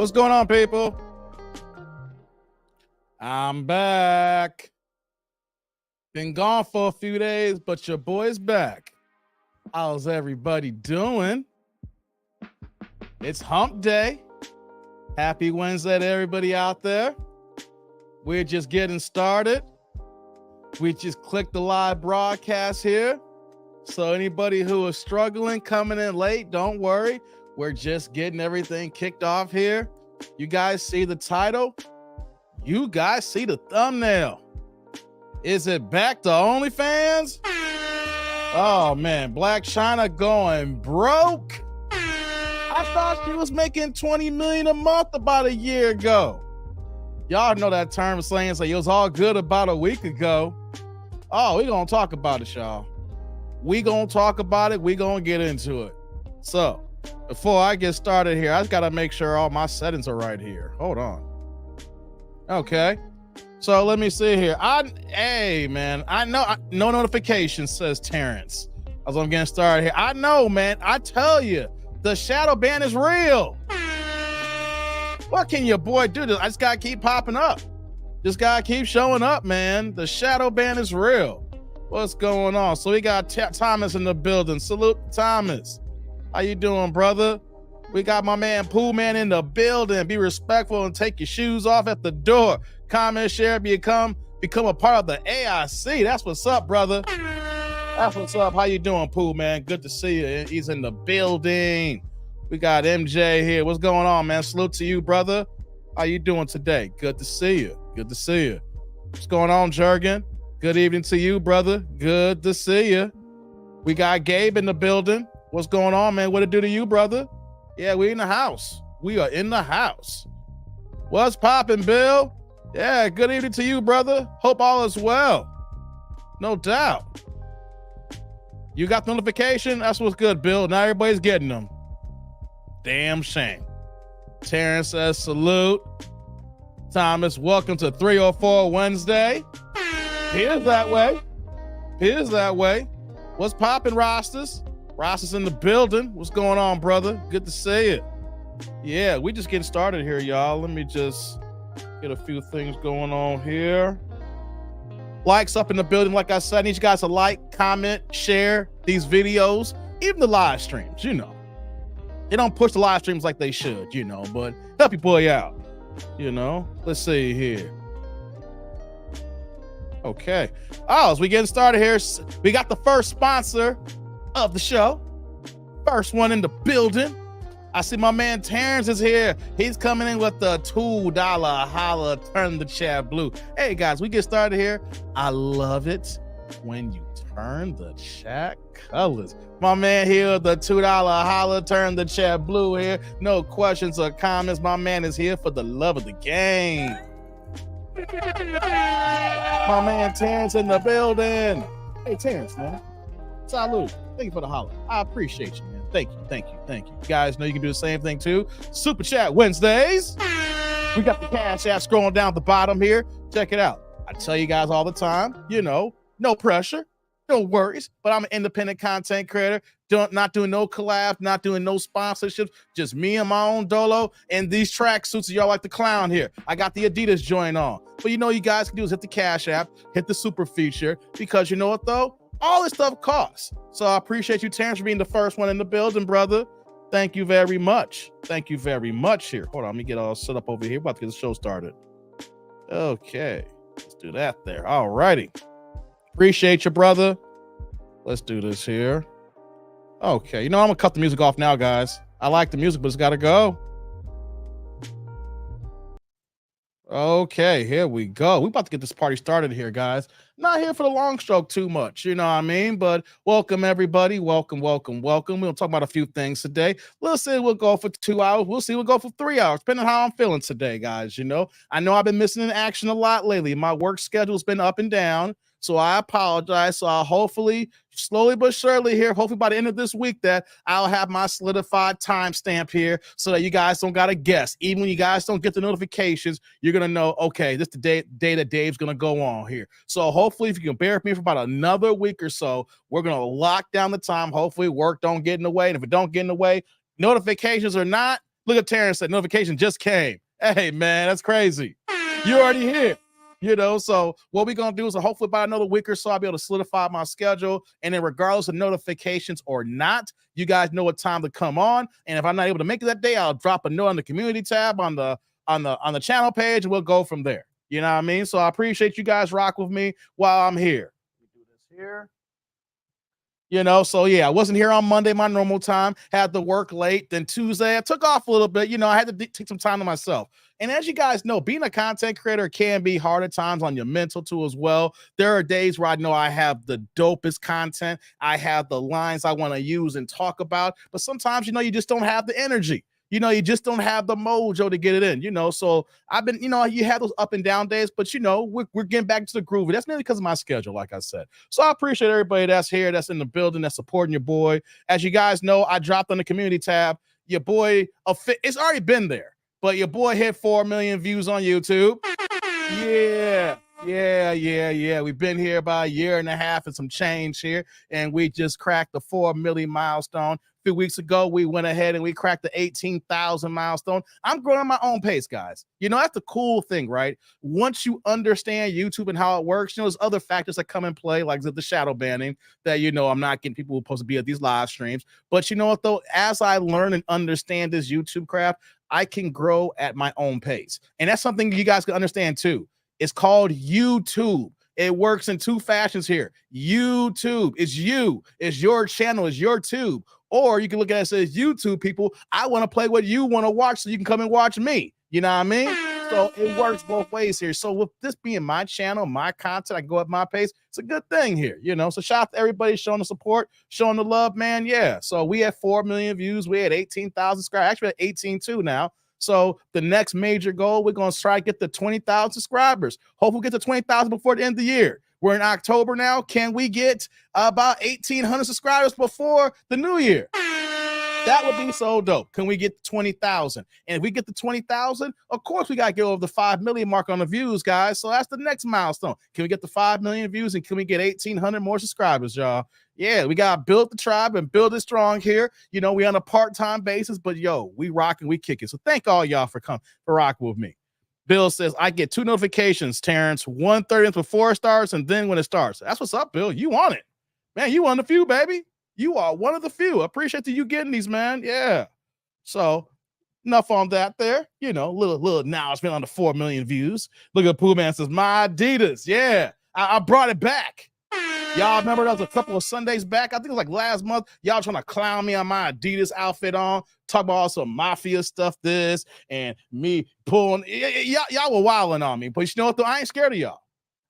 What's going on, people? I'm back. Been gone for a few days, but your boy's back. How's everybody doing? It's hump day. Happy Wednesday to everybody out there. We're just getting started. We just clicked the live broadcast here. So anybody who is struggling, coming in late, don't worry. We're just getting everything kicked off here. You guys see the title? You guys see the thumbnail? Is it back to OnlyFans? Oh man, Blac Chyna going broke. I thought she was making $20 million a month about a year ago. Y'all know that term slang, so it was all good about a week ago. Oh, we gonna talk about it, y'all. We gonna talk about it. We gonna get into it. So before I get started here, I just gotta make sure all my settings are right here. Hold on. Okay. So let me see here. Hey man, I know no notification, says Terrence. As I'm getting started here. I know, man. I tell you, the shadow ban is real. What can your boy do? I just gotta keep popping up. Just gotta keep showing up, man. The shadow ban is real. What's going on? So we got Thomas in the building. Salute Thomas. How you doing, brother? We got my man Pool Man in the building. Be respectful and take your shoes off at the door. Comment, share, become a part of the AIC. That's what's up, brother. That's what's up. How you doing, Pool Man? Good to see you. He's in the building. We got MJ here. What's going on, man? Salute to you, brother. How you doing today? Good to see you. Good to see you. What's going on, Jurgen? Good evening to you, brother. Good to see you. We got Gabe in the building. What's going on, man? What it do to you, brother? Yeah, we in the house. We are in the house. What's popping, Bill? Yeah, good evening to you, brother. Hope all is well. No doubt. You got the notification? That's what's good, Bill. Now everybody's getting them. Damn shame. Terrence says salute. Thomas, welcome to 304 Wednesday. Here's that way. Here's that way. What's popping, Rosters? Rosters in the building. What's going on, brother? Good to see you. Yeah, we just getting started here, y'all. Let me just get a few things going on here. Likes up in the building. Like I said, I need you guys to like, comment, share these videos, even the live streams, you know. They don't push the live streams like they should, you know, but help your boy out, you know. Let's see here. Okay. Oh, as we getting started here, we got the first sponsor of the show. First one in the building. I see my man Terrence is here. He's coming in with the $2 holla, turn the chat blue. Hey guys, we get started here. I love it when you turn the chat colors. My man here, the $2 holla, turn the chat blue here. No questions or comments. My man is here for the love of the game. My man Terrence in the building. Hey Terrence, man. Salute. Thank you for the holler. I appreciate you, man. Thank you, thank you, thank you. You guys know you can do the same thing too. Super Chat Wednesdays. We got the Cash App scrolling down the bottom here. Check it out. I tell you guys all the time, you know, no pressure, no worries, but I'm an independent content creator. Not doing no collab, not doing no sponsorships, just me and my own dolo and these track suits that y'all like the clown here. I got the Adidas joint on. But you know you guys can do is hit the Cash App, hit the super feature, because you know what though? All this stuff costs. So I appreciate you, Terrence, for being the first one in the building, brother. Thank you very much. Thank you very much here. Hold on, let me get all set up over here. We're about to get the show started. Okay, let's do that there. All righty. Appreciate you, brother. Let's do this here. Okay, you know, I'm gonna cut the music off now, guys. I like the music, but it's gotta go. Okay, here we go. We're about to get this party started here, guys. Not here for the long stroke too much, you know what I mean? But welcome, everybody. Welcome, welcome, welcome. We'll talk about a few things today. We'll see we'll go for 2 hours. We'll see we'll go for 3 hours, depending on how I'm feeling today, guys. You know, I know I've been missing in action a lot lately. My work schedule's been up and down. So I apologize. So I'll hopefully, slowly but surely here, hopefully by the end of this week, that I'll have my solidified timestamp here so that you guys don't got to guess. Even when you guys don't get the notifications, you're going to know, okay, this is the day that Dave's going to go on here. So hopefully if you can bear with me for about another week or so, we're going to lock down the time. Hopefully work don't get in the way. And if it don't get in the way, notifications or not, Look at Terrence said notification just came. Hey man, that's crazy. You're already here. So what we're gonna do is hopefully by another week or so, I'll be able to solidify my schedule. And then regardless of notifications or not, you guys know what time to come on. And if I'm not able to make it that day, I'll drop a note on the community tab on the channel page, and we'll go from there. You know what I mean? So I appreciate you guys rock with me while I'm here. Let me do this here. So yeah, I wasn't here on Monday, my normal time, had to work late. Then Tuesday, I took off a little bit. I had to take some time to myself. And as you guys know, being a content creator can be hard at times on your mental too as well. There are days where I know I have the dopest content. I have the lines I want to use and talk about, but sometimes, you just don't have the energy. You just don't have the mojo to get it in. So I've been, you have those up and down days, but we're getting back to the groove. That's mainly because of my schedule, like I said. So I appreciate everybody that's here, that's in the building, that's supporting your boy. As you guys know, I dropped on the community tab. Your boy, it's already been there, but your boy hit 4 million views on YouTube. Yeah. We've been here about a year and a half and some change here, and we just cracked the 4 million milestone. A few weeks ago, we went ahead and we cracked the 18,000 milestone. I'm growing at my own pace, guys. That's the cool thing, right? Once you understand YouTube and how it works, there's other factors that come in play, like the shadow banning that, I'm not getting people who are supposed to be at these live streams. But you know what, though? As I learn and understand this YouTube craft, I can grow at my own pace. And that's something you guys can understand, too. It's called YouTube. It works in two fashions here. YouTube is you. It's your channel. It's your tube. Or you can look at it and say, YouTube people, I want to play what you want to watch so you can come and watch me. You know what I mean? So it works both ways here. So with this being my channel, my content, I can go at my pace. It's a good thing here, So shout out to everybody showing the support, showing the love, man. Yeah. So we had 4 million views. We had 18,000 subscribers. Actually, at 18.2 now. So the next major goal, we're going to try to get to 20,000 subscribers. Hope we get to 20,000 before the end of the year. We're in October now. Can we get about 1,800 subscribers before the new year? That would be so dope. Can we get 20,000? And if we get to 20,000, of course, we got to get over the 5 million mark on the views, guys. So that's the next milestone. Can we get the 5 million views, and can we get 1,800 more subscribers, y'all? Yeah, we got to build the tribe and build it strong here. We on a part-time basis, but we rocking, we kicking. So thank all y'all for rocking with me. Bill says, I get 2 notifications, Terrence, 1:30 before it starts and then when it starts. That's what's up, Bill. You on it. Man, you on the few, baby. You are one of the few. I appreciate you getting these, man. Yeah. So enough on that there. Little announcement on the 4 million views. Look at Pooh Man says, my Adidas. Yeah. I brought it back. Y'all remember that was a couple of Sundays back? I think it was like last month. Y'all trying to clown me on my Adidas outfit on. Talk about all some mafia stuff, this, and me pulling. Y'all were wilding on me. But you know what, though? I ain't scared of y'all.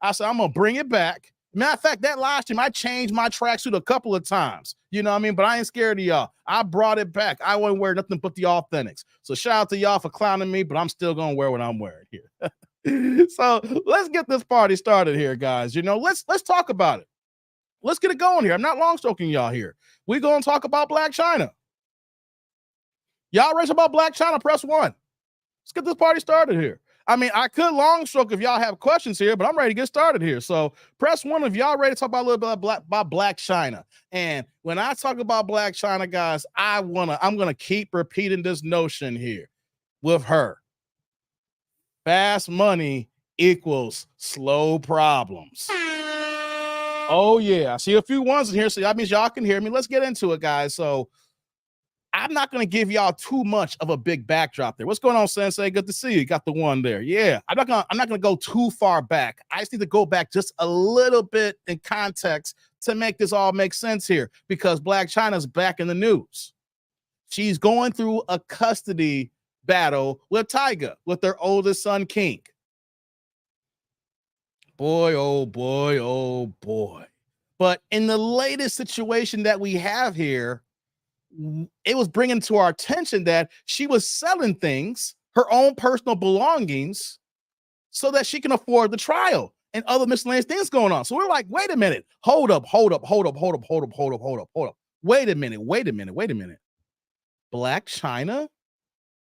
I said, I'm going to bring it back. Matter of fact, that last time I changed my tracksuit a couple of times. You know what I mean? But I ain't scared of y'all. I brought it back. I wouldn't wear nothing but the authentics. So shout out to y'all for clowning me, but I'm still going to wear what I'm wearing here. So let's get this party started here, guys. Let's talk about it. Let's get it going here. I'm not long stroking y'all here. We're going to talk about Blac Chyna. Y'all ready about Blac Chyna? Press 1. Let's get this party started here. I mean, I could long stroke if y'all have questions here, but I'm ready to get started here. So press 1 if y'all ready to talk about a little bit about Blac Chyna. And when I talk about Blac Chyna, guys, I'm gonna keep repeating this notion here with her. Fast money equals slow problems. Oh yeah, I see a few ones in here, so that means y'all can hear me. Let's get into it, guys. So I'm not going to give y'all too much of a big backdrop there. What's going on, Sensei? Good to see you. Got the one there. Yeah, I'm not gonna go too far back. I just need to go back just a little bit in context to make this all make sense here, because Blac Chyna's back in the news. She's going through a custody battle with Tyga, with their oldest son, King. Boy, oh boy, oh boy. But in the latest situation that we have here, it was bringing to our attention that she was selling things, her own personal belongings, so that she can afford the trial and other miscellaneous things going on. So we're like, wait a minute, hold up. Wait a minute. Blac Chyna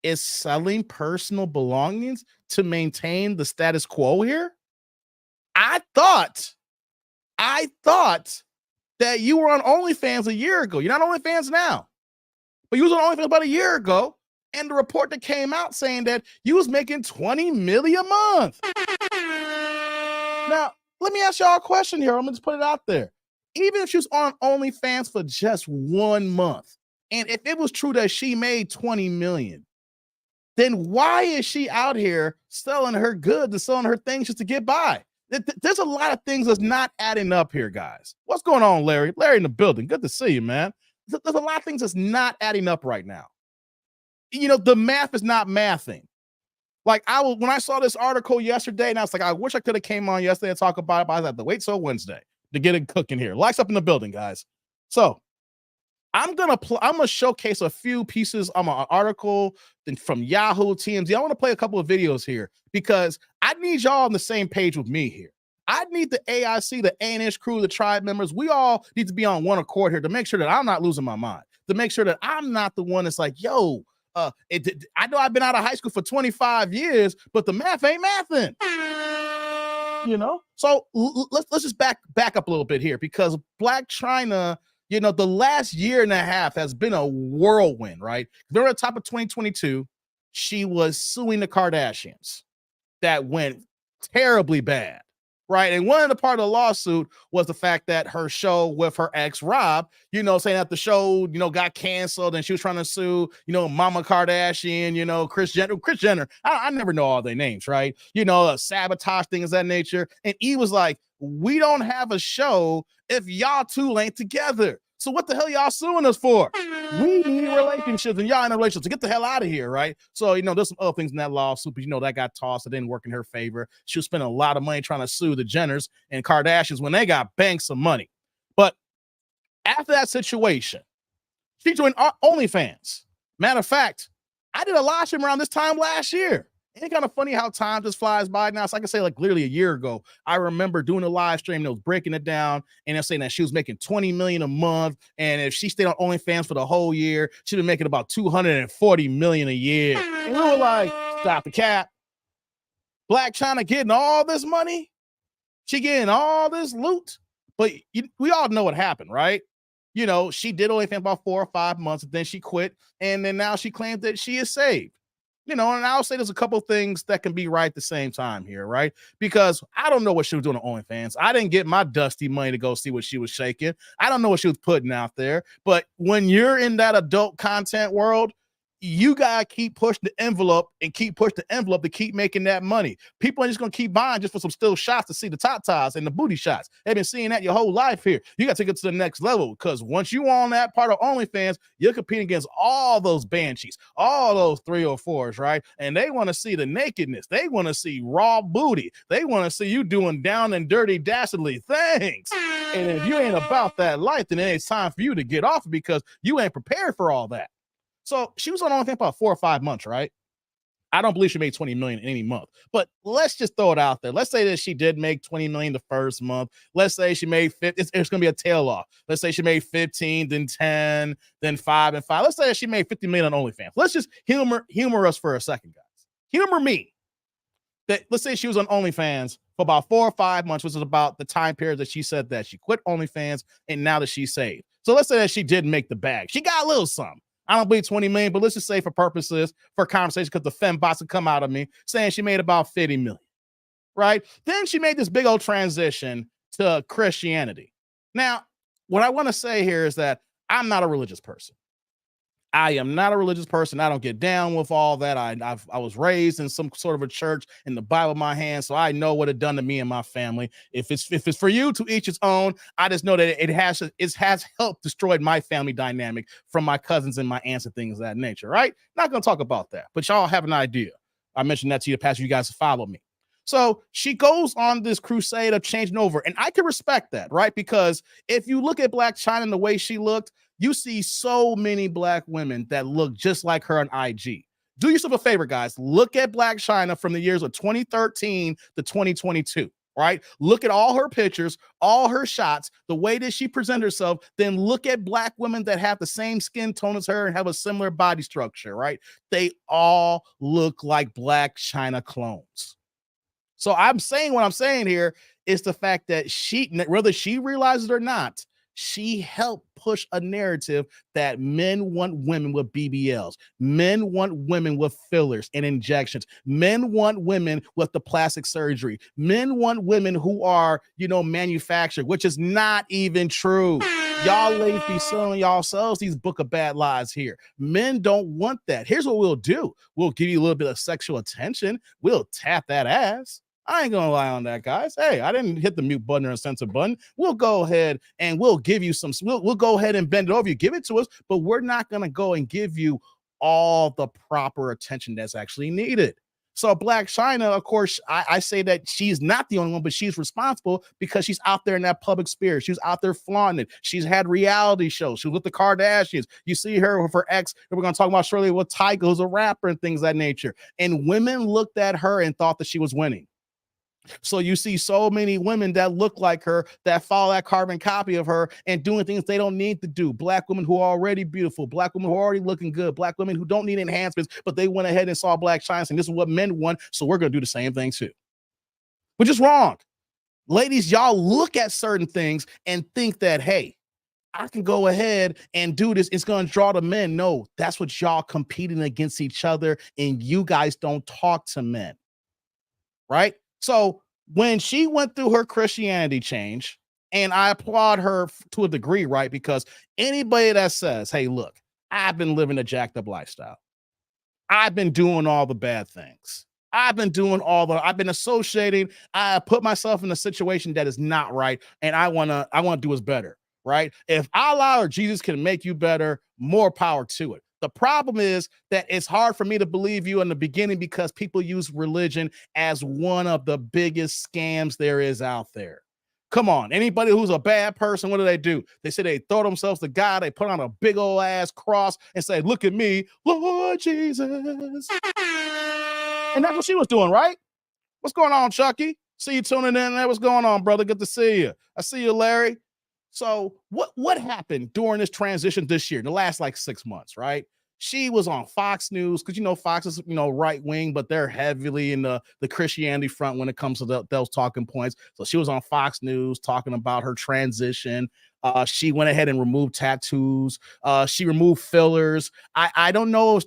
is selling personal belongings to maintain the status quo here? I thought that you were on OnlyFans a year ago. You're not on OnlyFans now. But you was on OnlyFans about a year ago. and the report that came out saying that you was making 20 million a month. Now, let me ask y'all a question here. I'm gonna just put it out there. Even if she was on OnlyFans for just 1 month, and if it was true that she made 20 million, then why is she out here selling her goods and selling her things just to get by? There's a lot of things that's not adding up here, guys. What's going on, Larry? Larry in the building. Good to see you, man. There's a lot of things that's not adding up right now. You know, the math is not mathing. Like when I saw this article yesterday, and I was like, I wish I could have came on yesterday and talk about it, but I had to wait till Wednesday to get it cooking here. Lights up in the building, guys. So I'm gonna showcase a few pieces of an article from Yahoo, TMZ. I want to play a couple of videos here because I need y'all on the same page with me here. I need the AIC, the ANish crew, the tribe members. We all need to be on one accord here to make sure that I'm not losing my mind, to make sure that I'm not the one that's like, yo, I know I've been out of high school for 25 years, but the math ain't mathing. You know, so let's just back up a little bit here because Blac Chyna, you know, the last year and a half has been a whirlwind, right? During the top of 2022, she was suing the Kardashians. That went terribly bad, right? And one of the part of the lawsuit was the fact that her show with her ex Rob, you know, saying that the show, you know, got canceled and she was trying to sue, you know, Mama Kardashian, you know, Kris Jenner. I never know all their names, right? You know, sabotage things of that nature. And he was like, we don't have a show if y'all two ain't together. So what the hell y'all suing us for? We need relationships and y'all in a relationship. So get the hell out of here, right? So, you know, there's some other things in that lawsuit, but you know, that got tossed. It didn't work in her favor. She was spending a lot of money trying to sue the Jenners and Kardashians when they got banks of money. But after that situation, she joined OnlyFans. Matter of fact, I did a live stream around this time last year. Ain't it kind of funny how time just flies by now? So I can say like literally a year ago, I remember doing a live stream that was breaking it down and they're saying that she was making 20 million a month. And if she stayed on OnlyFans for the whole year, she'd be making about 240 million a year. And we were like, stop the cap. Blac Chyna getting all this money. She getting all this loot. But we all know what happened, right? You know, she did OnlyFans about 4 or 5 months, and then she quit. And then now she claimed that she is saved. You know, and I'll say there's a couple things that can be right at the same time here, right? Because I don't know what she was doing on OnlyFans. I didn't get my dusty money to go see what she was shaking. I don't know what she was putting out there. But when you're in that adult content world, you gotta keep pushing the envelope and keep pushing the envelope to keep making that money. People are just gonna keep buying just for some still shots to see the tatas and the booty shots. They've been seeing that your whole life here. You gotta take it to the next level because once you on that part of OnlyFans, you're competing against all those banshees, all those 304s, right? And they want to see the nakedness. They want to see raw booty. They want to see you doing down and dirty, dastardly things. And if you ain't about that life, then it's time for you to get off because you ain't prepared for all that. So she was on OnlyFans about 4 or 5 months, right? I don't believe she made 20 million in any month, but let's just throw it out there. Let's say that she did make 20 million the first month. Let's say she made 50. It's going to be a tail off. Let's say she made 15, then 10, then 5 and 5. Let's say that she made 50 million on OnlyFans. Let's just humor us for a second, guys. Humor me. Let's say she was on OnlyFans for about 4 or 5 months, which is about the time period that she said that she quit OnlyFans and now that she's saved. So let's say that she did make the bag. She got a little something. I don't believe 20 million, but let's just say for purposes, for conversation, because the fembots would come out of me saying she made about 50 million, right? Then she made this big old transition to Christianity. Now, what I want to say here is that I'm not a religious person. I am not a religious person. I don't get down with all that. I was raised in some sort of a church in the Bible in my hand, so I know what it done to me and my family. If it's for you, to each its own. I just know that it has helped destroy my family dynamic from my cousins and my aunts and things of that nature. Right? Not gonna talk about that, but y'all have an idea. I mentioned that to you, Pastor. You guys follow me. So she goes on this crusade of changing over, and I can respect that, right? Because if you look at Blac Chyna and the way she looked, you see so many black women that look just like her on IG. Do yourself a favor, guys. Look at Blac Chyna from the years of 2013 to 2022, right? Look at all her pictures, all her shots, the way that she presents herself. Then look at black women that have the same skin tone as her and have a similar body structure, right? They all look like Blac Chyna clones. So I'm saying what I'm saying here is the fact that whether she realizes it or not, She helped push a narrative that men want women with BBLs. Men want women with fillers and injections. Men want women with the plastic surgery. Men want women who are, manufactured, which is not even true. Y'all ladies be selling yourselves these book of bad lies here. Men don't want that. Here's what we'll do. We'll give you a little bit of sexual attention. We'll tap that ass. I ain't gonna lie on that, guys. Hey, I didn't hit the mute button or censor button. We'll go ahead and we'll give you some. We'll go ahead and bend it over. You give it to us, but we're not gonna go and give you all the proper attention that's actually needed. So Blac Chyna, of course, I say that she's not the only one, but she's responsible because she's out there in that public sphere. She's out there flaunting it. She's had reality shows. She was with the Kardashians. You see her with her ex, and we're going to talk about shortly with Tyga, who's a rapper and things of that nature. And women looked at her and thought that she was winning. So you see so many women that look like her, that follow that carbon copy of her and doing things they don't need to do. Black women who are already beautiful, black women who are already looking good, black women who don't need enhancements, but they went ahead and saw Blac Chyna and this is what men want. So we're going to do the same thing too, which is wrong. Ladies, y'all look at certain things and think that, hey, I can go ahead and do this. It's going to draw the men. No, that's what y'all competing against each other. And you guys don't talk to men, right? So when she went through her Christianity change, and I applaud her to a degree, right? Because anybody that says, hey, look, I've been living a jacked up lifestyle. I've been doing all the bad things. I've been associating. I put myself in a situation that is not right. And I want to do what's better, right? If Allah or Jesus can make you better, more power to it. The problem is that it's hard for me to believe you in the beginning because people use religion as one of the biggest scams there is out there. Come on, anybody who's a bad person, what do? They say they throw themselves to God, they put on a big old ass cross and say, look at me, Lord Jesus. And that's what she was doing, right? What's going on, Chucky? See you tuning in there. What's going on, brother? Good to see you. I see you, Larry. So what happened during this transition this year, the last like 6 months, right? She was on Fox News because, Fox is, right wing, but they're heavily in the Christianity front when it comes to those talking points. So she was on Fox News talking about her transition. She went ahead and removed tattoos. She removed fillers. I don't know,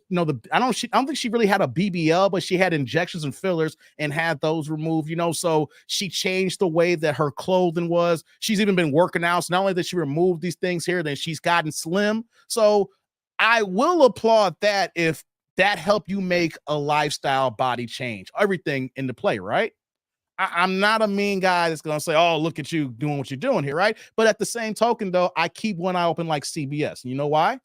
I don't think she really had a BBL, but she had injections and fillers and had those removed, so she changed the way that her clothing was. She's even been working out. So not only that she removed these things here, then she's gotten slim. So I will applaud that if that helped you make a lifestyle body change, everything into play, right? I'm not a mean guy that's going to say, oh, look at you doing what you're doing here, right? But at the same token, though, I keep one eye open like CBS. And you know why?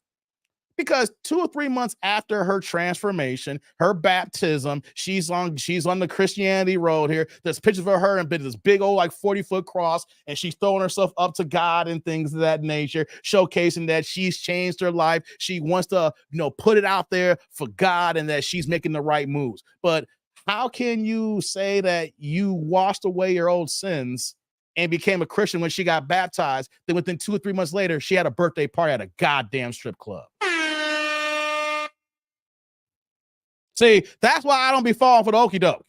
Because 2 or 3 months after her transformation, her baptism, she's on the Christianity road here. There's pictures of her and this big old like 40-foot cross, and she's throwing herself up to God and things of that nature, showcasing that she's changed her life. She wants to, put it out there for God and that she's making the right moves. But how can you say that you washed away your old sins and became a Christian when she got baptized? Then within 2 or 3 months later, she had a birthday party at a goddamn strip club. See, that's why I don't be falling for the okie doke.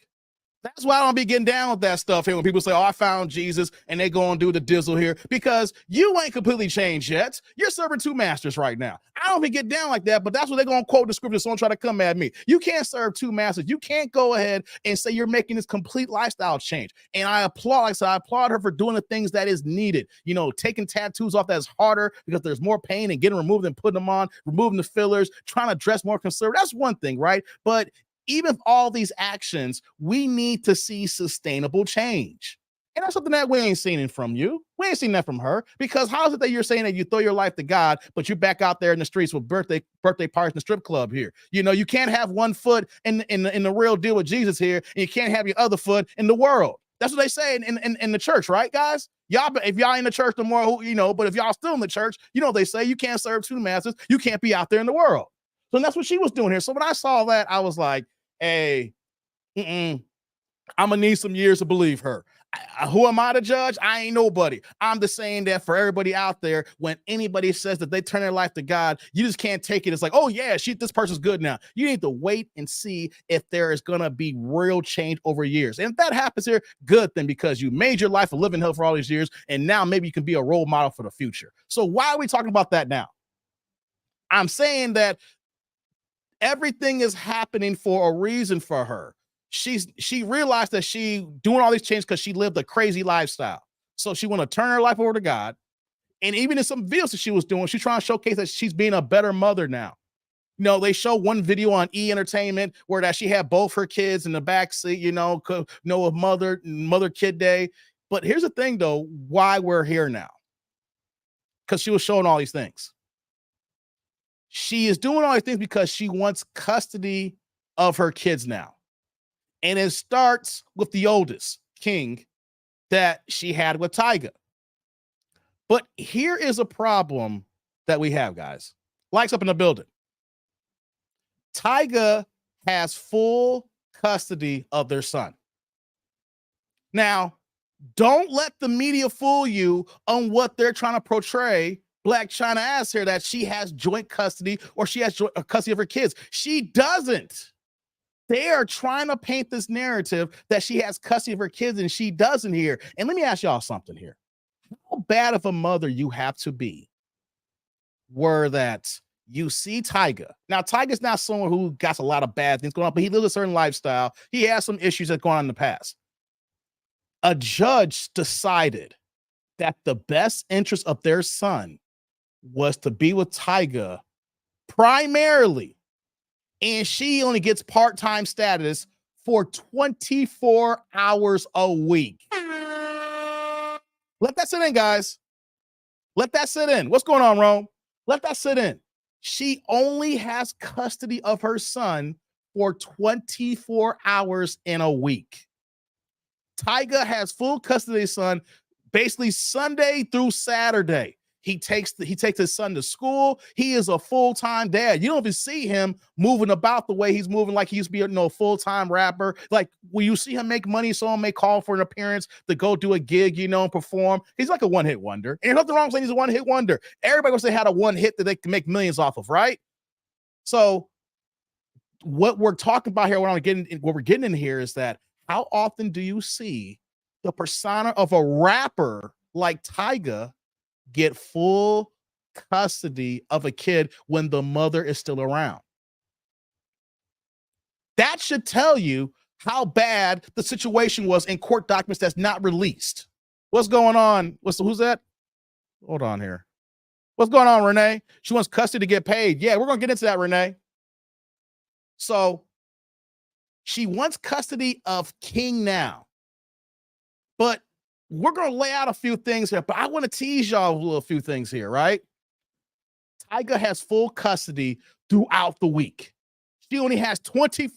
That's why I don't be getting down with that stuff here when people say, oh, I found Jesus, and they go and do the dizzle here, because you ain't completely changed yet. You're serving 2 masters right now. I don't even get down like that, but that's what they're going to quote the scripture. Someone try to come at me. You can't serve 2 masters. You can't go ahead and say you're making this complete lifestyle change. And I applaud her for doing the things that is needed. Taking tattoos off that's harder because there's more pain and getting removed and putting them on, removing the fillers, trying to dress more conservative. That's one thing, right? But even with all these actions, we need to see sustainable change. And that's something that we ain't seen from you. We ain't seen that from her. Because how is it that you're saying that you throw your life to God, but you're back out there in the streets with birthday parties in the strip club here? You can't have one foot in the real deal with Jesus here, and you can't have your other foot in the world. That's what they say in the church, right, guys? If y'all in the church no more, but if y'all still in the church, they say you can't serve 2 masters. You can't be out there in the world. So that's what she was doing here. So when I saw that, I was like, hey, I'm going to need some years to believe her. Who am I to judge? I ain't nobody. I'm just saying that for everybody out there, when anybody says that they turn their life to God, you just can't take it. It's like, oh yeah, this person's good now. You need to wait and see if there is gonna be real change over years. And if that happens here, good then, because you made your life a living hell for all these years, and now maybe you can be a role model for the future. So why are we talking about that now? I'm saying that everything is happening for a reason for her. She realized that she doing all these changes because she lived a crazy lifestyle. So she want to turn her life over to God. And even in some videos that she was doing, she's trying to showcase that she's being a better mother now. You know, they show one video on E Entertainment where that she had both her kids in the back seat, a mother kid day. But here's the thing though, why we're here now. Because she was showing all these things. She is doing all these things because she wants custody of her kids now. And it starts with the oldest, King, that she had with Tyga. But here is a problem that we have, guys. Likes up in the building. Tyga has full custody of their son. Now, don't let the media fool you on what they're trying to portray Blac Chyna as here, that she has joint custody or she has custody of her kids. She doesn't. They are trying to paint this narrative that she has custody of her kids and she doesn't here. And let me ask y'all something here. How bad of a mother you have to be where that you see Tyga. Now, Tyga's not someone who got a lot of bad things going on, but he lives a certain lifestyle. He has some issues that gone on in the past. A judge decided that the best interest of their son was to be with Tyga primarily, and she only gets part-time status for 24 hours a week. Let that sit in, guys. Let that sit in. What's going on, Rome? Let that sit in. She only has custody of her son for 24 hours in a week. Tyga has full custody of his son basically Sunday through Saturday. He takes his son to school. He is a full-time dad. You don't even see him moving about the way he's moving like he used to be a full-time rapper. Like when you see him make money, someone may call for an appearance to go do a gig, and perform. He's like a one-hit wonder. And there's nothing wrong with saying he's a one-hit wonder. Everybody wants to had a one hit that they can make millions off of, right? So what we're talking about here, what we're getting in here is that how often do you see the persona of a rapper like Tyga get full custody of a kid when the mother is still around? That should tell you how bad the situation was in court documents that's not released. What's going on? Who's that? Hold on here. What's going on, Renee? She wants custody to get paid. Yeah, we're going to get into that, Renee. So she wants custody of King now. But we're going to lay out a few things here, but I want to tease y'all a few things here, right? Tyga has full custody throughout the week. She only has 20.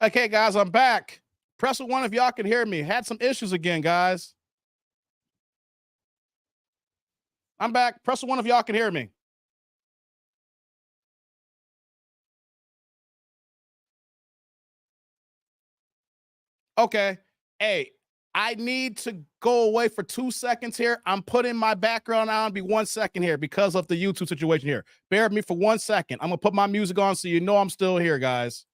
Okay, guys, I'm back. Press one if y'all can hear me. Had some issues again, guys. I'm back. Press one if y'all can hear me. Okay. Hey, I need to go away for 2 seconds here. I'm putting my background on. Be 1 second here because of the YouTube situation here. Bear with me for 1 second. I'm gonna put my music on so you know I'm still here, guys.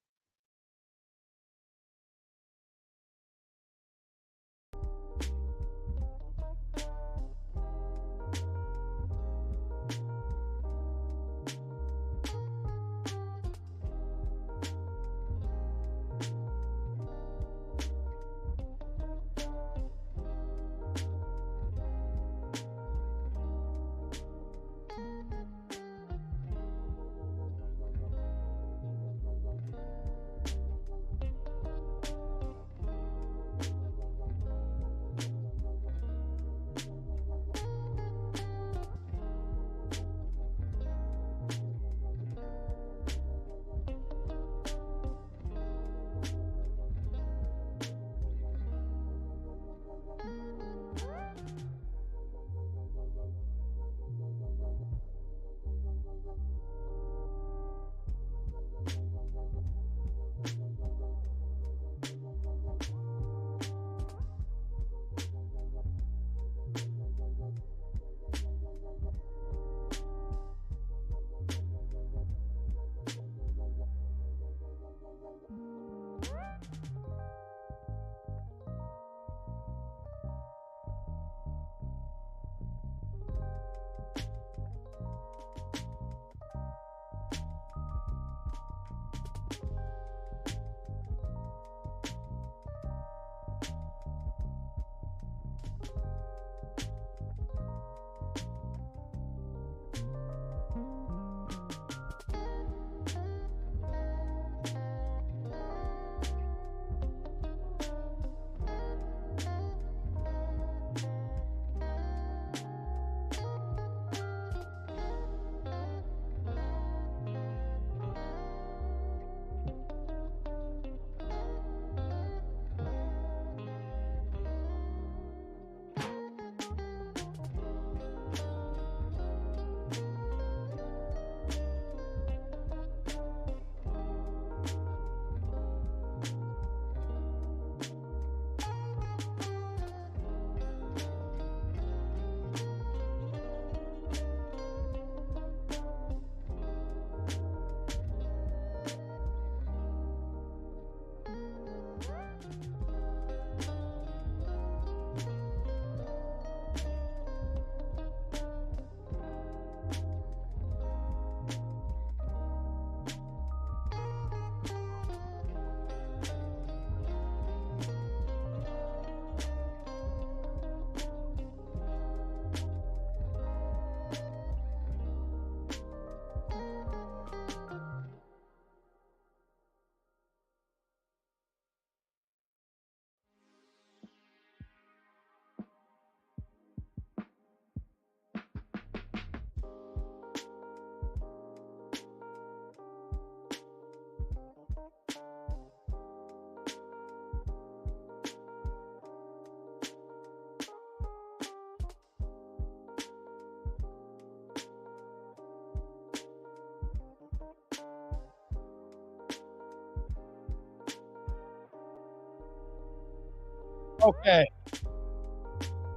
Okay,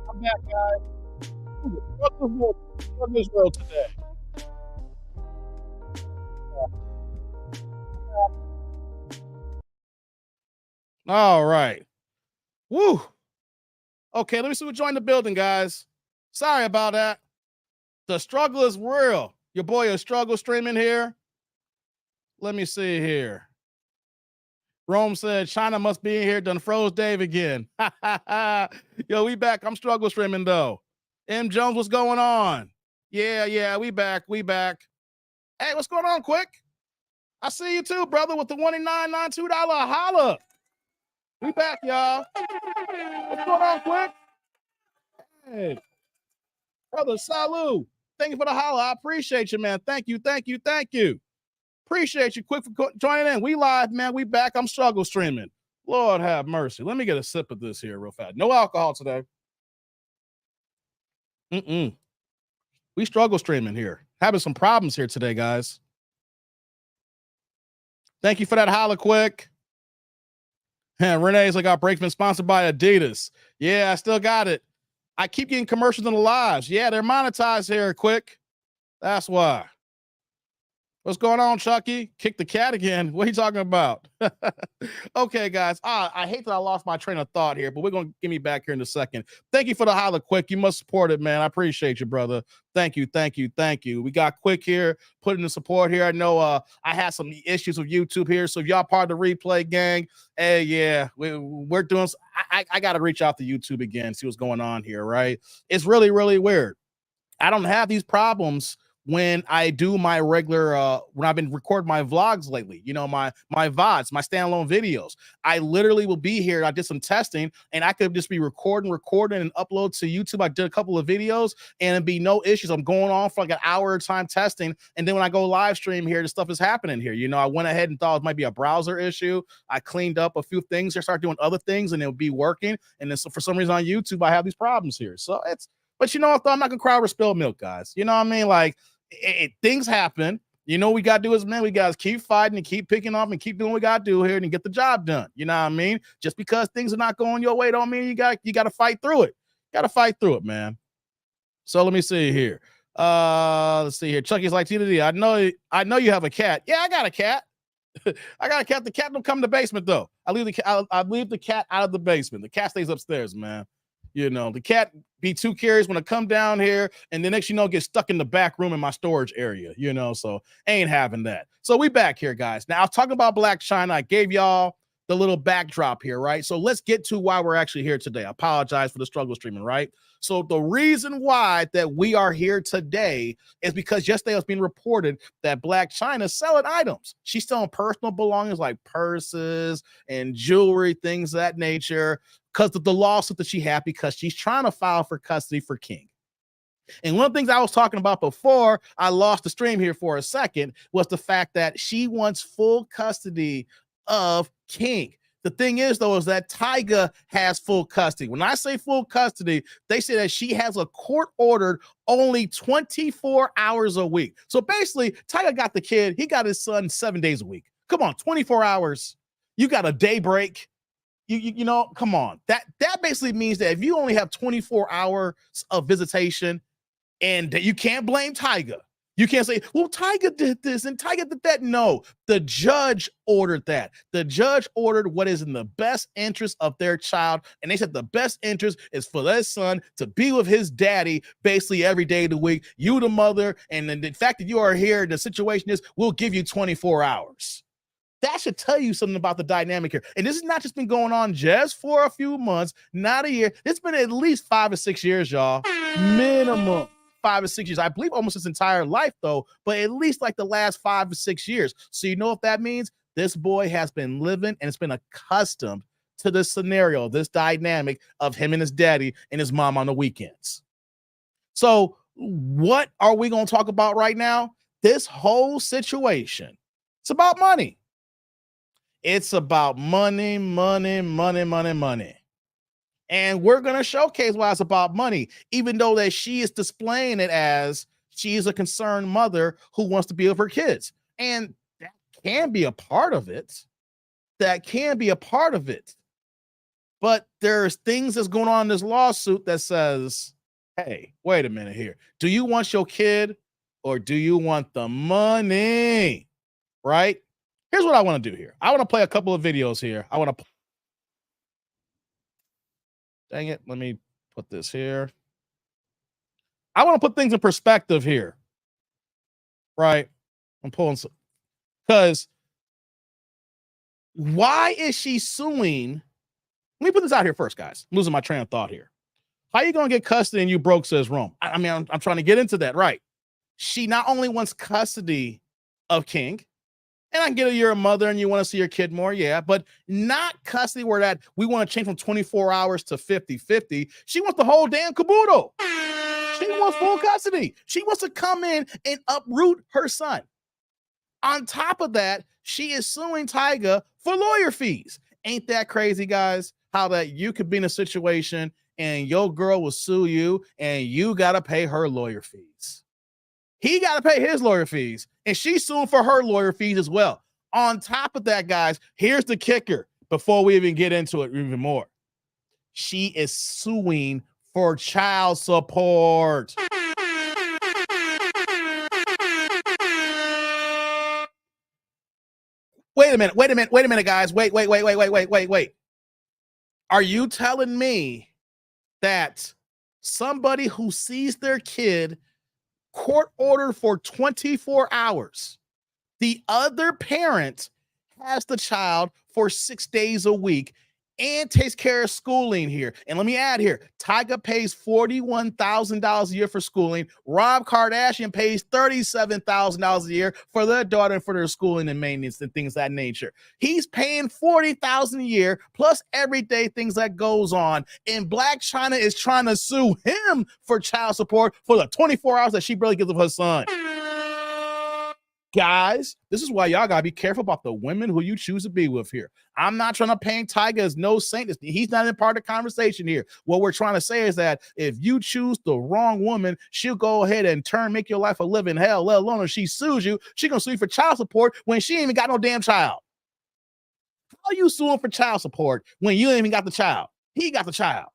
I'm back, guys. What is real today? All right. Woo. Okay, let me see who joined the building, guys. Sorry about that. The struggle is real. Your boy is struggle streaming here. Let me see here. Rome said China must be in here. Done froze Dave again. Yo, we back. I'm struggle streaming though. M Jones, what's going on? Yeah, we back. We back. Hey, what's going on, Quick? I see you too, brother, with the $29.92 holla. We back, y'all. What's going on, Quick? Hey, brother, salute. Thank you for the holla. I appreciate you, man. Thank you. Appreciate you. Quick for joining in. We live, man. We back. I'm struggle streaming. Lord have mercy. Let me get a sip of this here real fast. No alcohol today. We struggle streaming here. Having some problems here today, guys. Thank you for that holla, Quick. Renee's like, our break's been sponsored by Adidas. Yeah, I still got it. I keep getting commercials in the lives. Yeah, they're monetized here quick. That's why. What's going on, Chucky? Kick the cat again. What are you talking about? Okay, guys. I hate that I lost my train of thought here, but we're going to get me back here in a second. Thank you for the holla, Quick. You must support it, man. I appreciate you, brother. Thank you, thank you, thank you. We got Quick here, putting the support here. I know I had some issues with YouTube here, so if y'all part of the replay gang, hey, yeah, we're doing. I got to reach out to YouTube again, see what's going on here, right? It's really, really weird. I don't have these problems when I do my regular when I've been recording my vlogs lately, you know, my VODs, my standalone videos. I literally will be here. I did some testing and I could just be recording and upload to YouTube. I did a couple of videos and it'd be no issues. I'm going on for like an hour at a time testing. And then when I go live stream here, the stuff is happening here. You know, I went ahead and thought it might be a browser issue. I cleaned up a few things. I started doing other things and it'll be working. And then so for some reason on YouTube, I have these problems here. So but you know what, though? I'm not gonna cry over spilled milk, guys. You know what I mean? Like, things happen. You know what we gotta do as men? We gotta keep fighting and keep picking up and keep doing what we gotta do here and get the job done. You know what I mean? Just because things are not going your way don't mean you gotta fight through it. You gotta fight through it, man. So let me see here. Let's see here. Chucky's like, TDD, I know you have a cat. Yeah, I got a cat. I got a cat. The cat don't come to the basement though. I leave the cat out of the basement. The cat stays upstairs, man. You know, the cat be too curious when I come down here and the next you know get stuck in the back room in my storage area, you know, so ain't having that. So we back here, guys. Now I was talking about Blac Chyna. I gave y'all the little backdrop here, right? So let's get to why we're actually here today. I apologize for the struggle streaming, right? So the reason why that we are here today is because yesterday it was being reported that Blac Chyna is selling items. She's selling personal belongings like purses and jewelry, things of that nature, because of the lawsuit that she had because she's trying to file for custody for King. And one of the things I was talking about before I lost the stream here for a second was the fact that she wants full custody of King. The thing is, though, is that Tyga has full custody. When I say full custody, they say that she has a court-ordered only 24 hours a week. So basically, Tyga got the kid. He got his son 7 days a week. Come on, 24 hours. You got a day break. You know, come on. That basically means that if you only have 24 hours of visitation and you can't blame Tyga. You can't say, well, Tyga did this and Tyga did that. No, the judge ordered that. The judge ordered what is in the best interest of their child. And they said the best interest is for their son to be with his daddy basically every day of the week. You, the mother, and then the fact that you are here, the situation is we'll give you 24 hours. That should tell you something about the dynamic here. And this has not just been going on just for a few months, not a year. It's been at least 5 or 6 years, y'all. Minimum 5 or 6 years. I believe almost his entire life, though, but at least like the last 5 or 6 years. So you know what that means? This boy has been living and it's been accustomed to this scenario, this dynamic of him and his daddy and his mom on the weekends. So what are we going to talk about right now? This whole situation. It's about money. It's about money, money, money, money, money. And we're going to showcase why it's about money, even though that she is displaying it as she is a concerned mother who wants to be with her kids. And that can be a part of it. That can be a part of it. But there's things that's going on in this lawsuit that says, hey, wait a minute here. Do you want your kid or do you want the money? Right? Here's what I want to do here. I want to play a couple of videos here. Dang it. Let me put this here. I want to put things in perspective here. Right? I'm pulling some. Because why is she suing? Let me put this out here first, guys. I'm losing my train of thought here. How are you going to get custody and you broke, says Rome? I mean, I'm trying to get into that, right? She not only wants custody of King, and I get it, you're a mother and you want to see your kid more, yeah, but not custody where that we want to change from 24 hours to 50-50. She wants the whole damn caboodle. She wants full custody. She wants to come in and uproot her son. On top of that, she is suing Tyga for lawyer fees. Ain't that crazy, guys? How that you could be in a situation and your girl will sue you and you got to pay her lawyer fees. He got to pay his lawyer fees, and she's suing for her lawyer fees as well. On top of that, guys, here's the kicker. before we even get into it even more, she is suing for child support. Wait a minute, guys. Wait. Are you telling me that somebody who sees their kid court ordered for 24 hours, the other parent has the child for 6 days a week and takes care of schooling here? And let me add here, Tyga pays $41,000 a year for schooling. Rob Kardashian pays $37,000 a year for their daughter and for their schooling and maintenance and things of that nature. He's paying $40,000 a year plus everyday things that goes on. And Blac Chyna is trying to sue him for child support for the 24 hours that she barely gives of her son. Guys, this is why y'all gotta be careful about the women who you choose to be with here. I'm not trying to paint Tyga as no saint. He's not in part of the conversation here. What we're trying to say is that if you choose the wrong woman, she'll go ahead and make your life a living hell, let alone if she sues you, she gonna sue you for child support when she ain't even got no damn child. How are you suing for child support when you ain't even got the child? He got the child.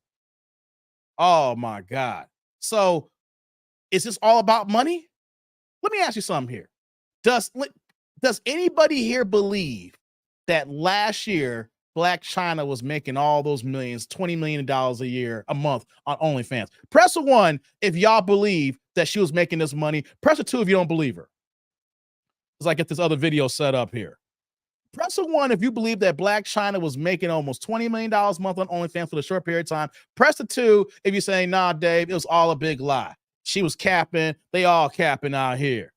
Oh my God. So is this all about money? Let me ask you something here. Does anybody here believe that last year Blac Chyna was making all those millions, $20 million a year, a month on OnlyFans? Press a 1 if y'all believe that she was making this money. Press a 2 if you don't believe her. As I get this other video set up here. Press a 1 if you believe that Blac Chyna was making almost $20 million a month on OnlyFans for a short period of time. Press a 2 if you say, nah, Dave, it was all a big lie. She was capping. They all capping out here.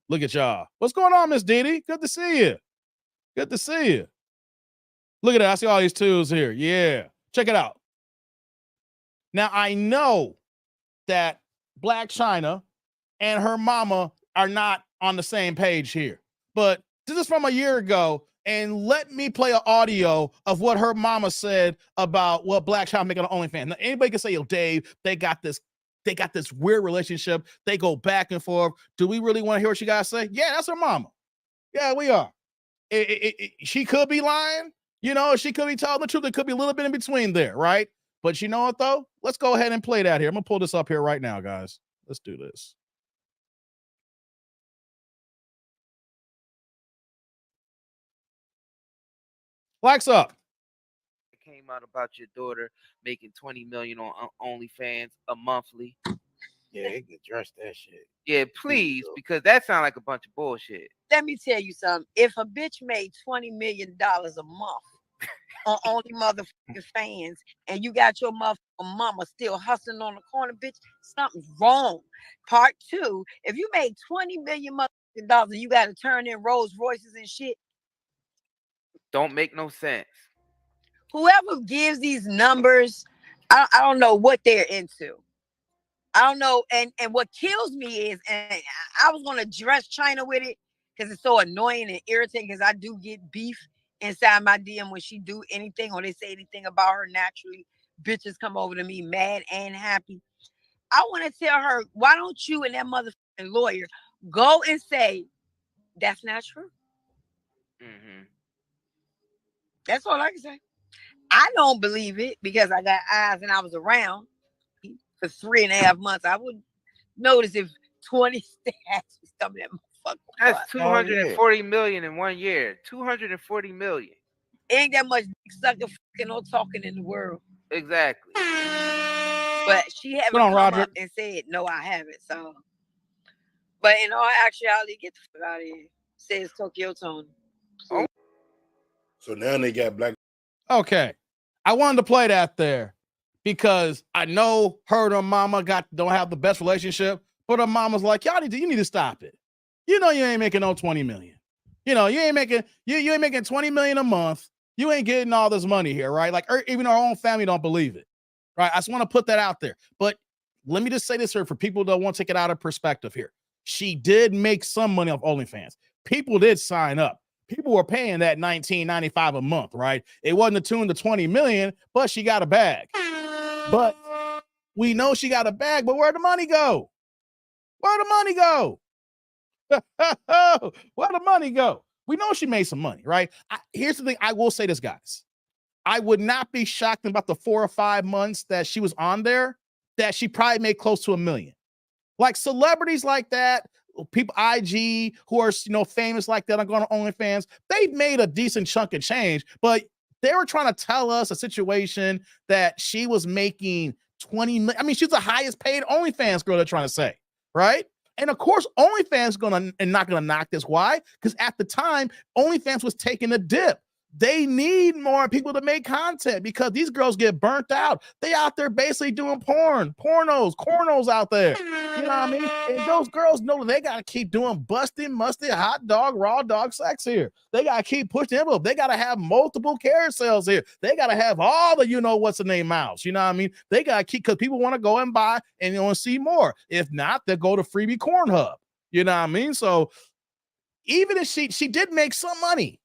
Look at y'all. What's going on, Miss Didi? Good to see you. Good to see you. Look at that. I see all these 2s here. Yeah. Check it out. Now, I know that Blac Chyna and her mama are not on the same page here, but this is from a year ago, and let me play an audio of what her mama said about what Blac Chyna making on OnlyFans. Now, anybody can say, yo, Dave, they got this weird relationship. They go back and forth. Do we really want to hear what she got to say? Yeah, that's her mama. Yeah, we are. She could be lying. You know, she could be telling the truth. There could be a little bit in between there, right? But you know what, though? Let's go ahead and play that here. I'm going to pull this up here right now, guys. Let's do this. Lights up. It came out about your daughter making $20 million on OnlyFans a monthly. Yeah, they could address that shit. Yeah, please, because that sounds like a bunch of bullshit. Let me tell you something. If a bitch made $20 million a month on Only Motherfucking Fans, and you got your motherfucking mama still hustling on the corner, bitch, something's wrong. Part 2, if you made $20 million motherfucking dollars and you got to turn in Rolls Royces and shit, don't make no sense. Whoever gives these numbers, I don't know what they're into. I don't know. And what kills me is, and I was going to address Chyna with it because it's so annoying and irritating, because I do get beef inside my DM when she do anything or they say anything about her naturally. Bitches come over to me mad and happy. I want to tell her, why don't you and that motherfucking lawyer go and say, that's not true. Mm-hmm. That's all I can say. I don't believe it because I got eyes and I was around for 3.5 months. I would notice if 20 stats was coming at my fucking That's $240 million in 1 year. $240 million. Ain't that much sucker fucking or talking in the world. Exactly. But she haven't come up and said, no, I haven't. So, but in all actuality, get the fuck out of here. Says Tokyo Tony. Oh. So now they got Black. Okay. I wanted to play that there because I know her and her mama don't have the best relationship, but her mama's like, you need to stop it. You know, you ain't making no 20 million. You know, you ain't making 20 million a month. You ain't getting all this money here, right? Like, even our own family don't believe it, right? I just want to put that out there. But let me just say this here for people that want to take it out of perspective here. She did make some money off OnlyFans. People did sign up. People were paying that $19.95 a month, right? It wasn't attuned to 20 million, but she got a bag. But we know she got a bag, but where'd the money go? Where'd the money go? Where'd the money go? We know she made some money, right? Here's the thing. I will say this, guys. I would not be shocked in about the 4 or 5 months that she was on there that she probably made close to $1 million. Like celebrities like that, people IG who are famous like that, are going to OnlyFans. They've made a decent chunk of change, but they were trying to tell us a situation that she was making 20 million. I mean, she's the highest paid OnlyFans girl. They're trying to say, right? And of course, OnlyFans not gonna knock this. Why? Because at the time, OnlyFans was taking a dip. They need more people to make content because these girls get burnt out. They out there basically doing cornos out there. You know what I mean? And those girls know that they got to keep doing busting, musty, hot dog, raw dog sex here. They got to keep pushing the envelope. They got to have multiple carousels here. They got to have all the what's the name mouths. You know what I mean? They got to keep, because people want to go and buy and see more. If not, they'll go to Freebie Corn Hub. You know what I mean? So even if she did make some money,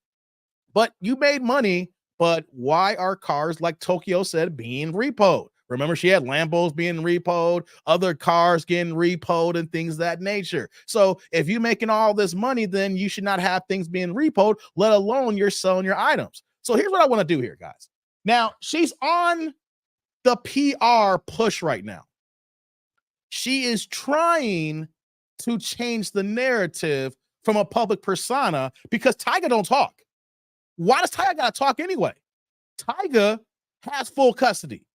but you made money, but why are cars, like Tokyo said, being repoed? Remember, she had Lambos being repoed, other cars getting repoed and things of that nature. So if you're making all this money, then you should not have things being repoed, let alone you're selling your items. So here's what I want to do here, guys. Now, she's on the PR push right now. She is trying to change the narrative from a public persona because Tyga don't talk. Why does Tyga gotta talk anyway? Tyga has full custody.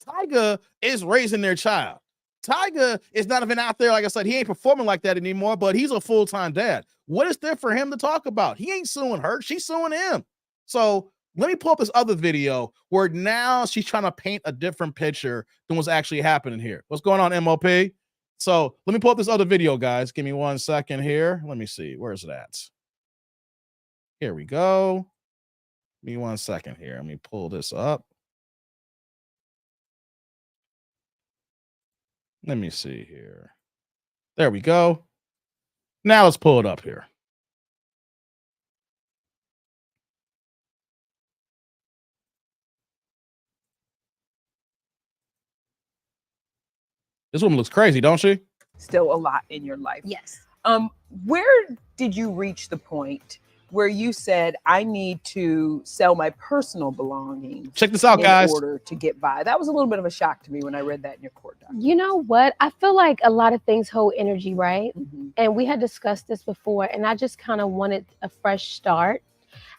Tyga is raising their child. Tyga is not even out there. Like I said, he ain't performing like that anymore, but he's a full-time dad. What is there for him to talk about? He ain't suing her. She's suing him. So let me pull up this other video where now she's trying to paint a different picture than what's actually happening here. What's going on, MOP? So let me pull up this other video, guys. Give me 1 second here. Let me see. Where's it at? Here we go. Give me 1 second here. Let me pull this up. Let me see here. There we go. Now let's pull it up here. This woman looks crazy, don't she? Still a lot in your life. Yes. Where did you reach the point where you said, I need to sell my personal belongings? Check this out, guys. In order to get by. That was a little bit of a shock to me when I read that in your court document. You know what? I feel like a lot of things hold energy, right? Mm-hmm. And we had discussed this before, and I just kind of wanted a fresh start.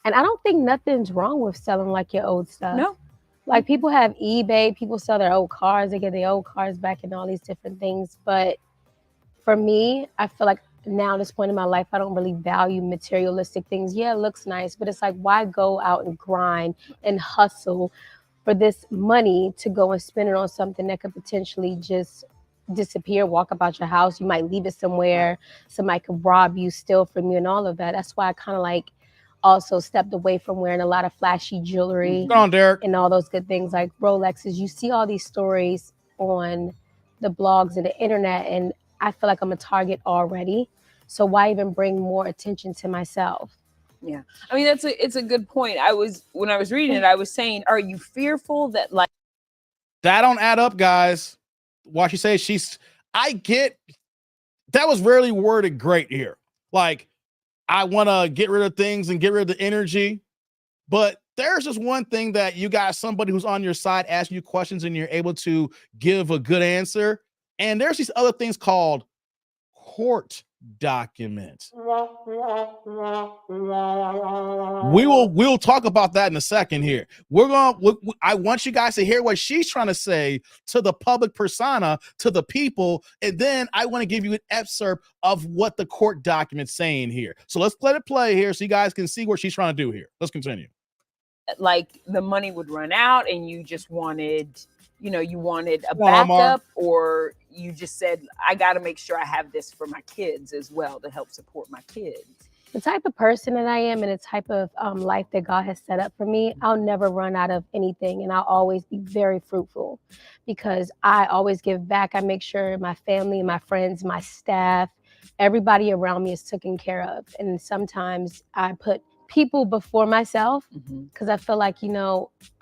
And I don't think nothing's wrong with selling like your old stuff. No. Like people have eBay, people sell their old cars, they get their old cars back and all these different things. But for me, I feel like now at this point in my life, I don't really value materialistic things. Yeah, it looks nice, but it's like, why go out and grind and hustle for this money to go and spend it on something that could potentially just disappear, walk about your house. You might leave it somewhere. Somebody could rob you, steal from you and all of that. That's why I kind of like also stepped away from wearing a lot of flashy jewelry. Come on, Derek. And all those good things like Rolexes. You see all these stories on the blogs and the internet, and I feel like I'm a target already. So why even bring more attention to myself? Yeah. I mean, it's a good point. When I was reading it, I was saying, are you fearful that like that don't add up, guys? Why she say I get that was rarely worded great here. Like, I want to get rid of things and get rid of the energy. But there's just one thing that you got somebody who's on your side asking you questions and you're able to give a good answer. And there's these other things called court documents. We'll talk about that in a second here. I want you guys to hear what she's trying to say to the public persona, to the people, and then I want to give you an excerpt of what the court document's saying here. So let's let it play here so you guys can see what she's trying to do here. Let's continue. Like the money would run out and you just wanted, you wanted a backup, or you just said, I got to make sure I have this for my kids as well to help support my kids? The type of person that I am and the type of life that God has set up for me, I'll never run out of anything, and I'll always be very fruitful because I always give back. I make sure my family, my friends, my staff, everybody around me is taken care of. And sometimes I put people before myself because I feel like,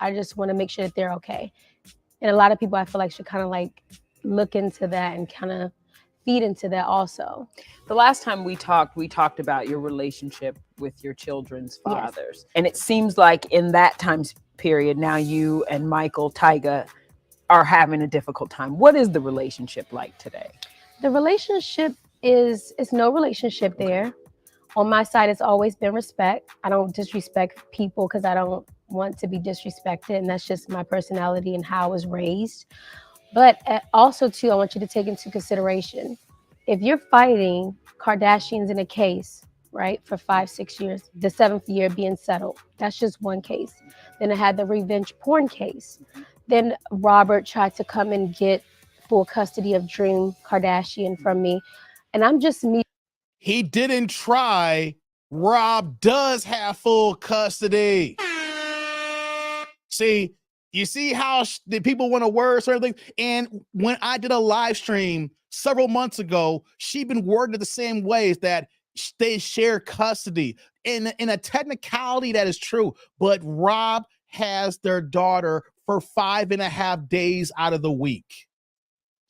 I just want to make sure that they're okay. And a lot of people I feel like should kind of like look into that and kind of feed into that also. The last time we talked about your relationship with your children's fathers. Yes. And it seems like in that time period, now you and Michael Tyga are having a difficult time. What is the relationship like today? The relationship is no relationship there. On my side, it's always been respect. I don't disrespect people because I don't want to be disrespected, and that's just my personality and how I was raised. But also, too, I want you to take into consideration, if you're fighting Kardashians in a case, right, for 5-6 years, the 7th year being settled, that's just one case. Then I had the revenge porn case. Then Robert tried to come and get full custody of Dream Kardashian from me. And I'm just me. He didn't try. Rob does have full custody. See, you see how the people want to word certain things. And when I did a live stream several months ago, she been worded the same ways that they share custody. In a technicality, that is true. But Rob has their daughter for 5.5 days out of the week.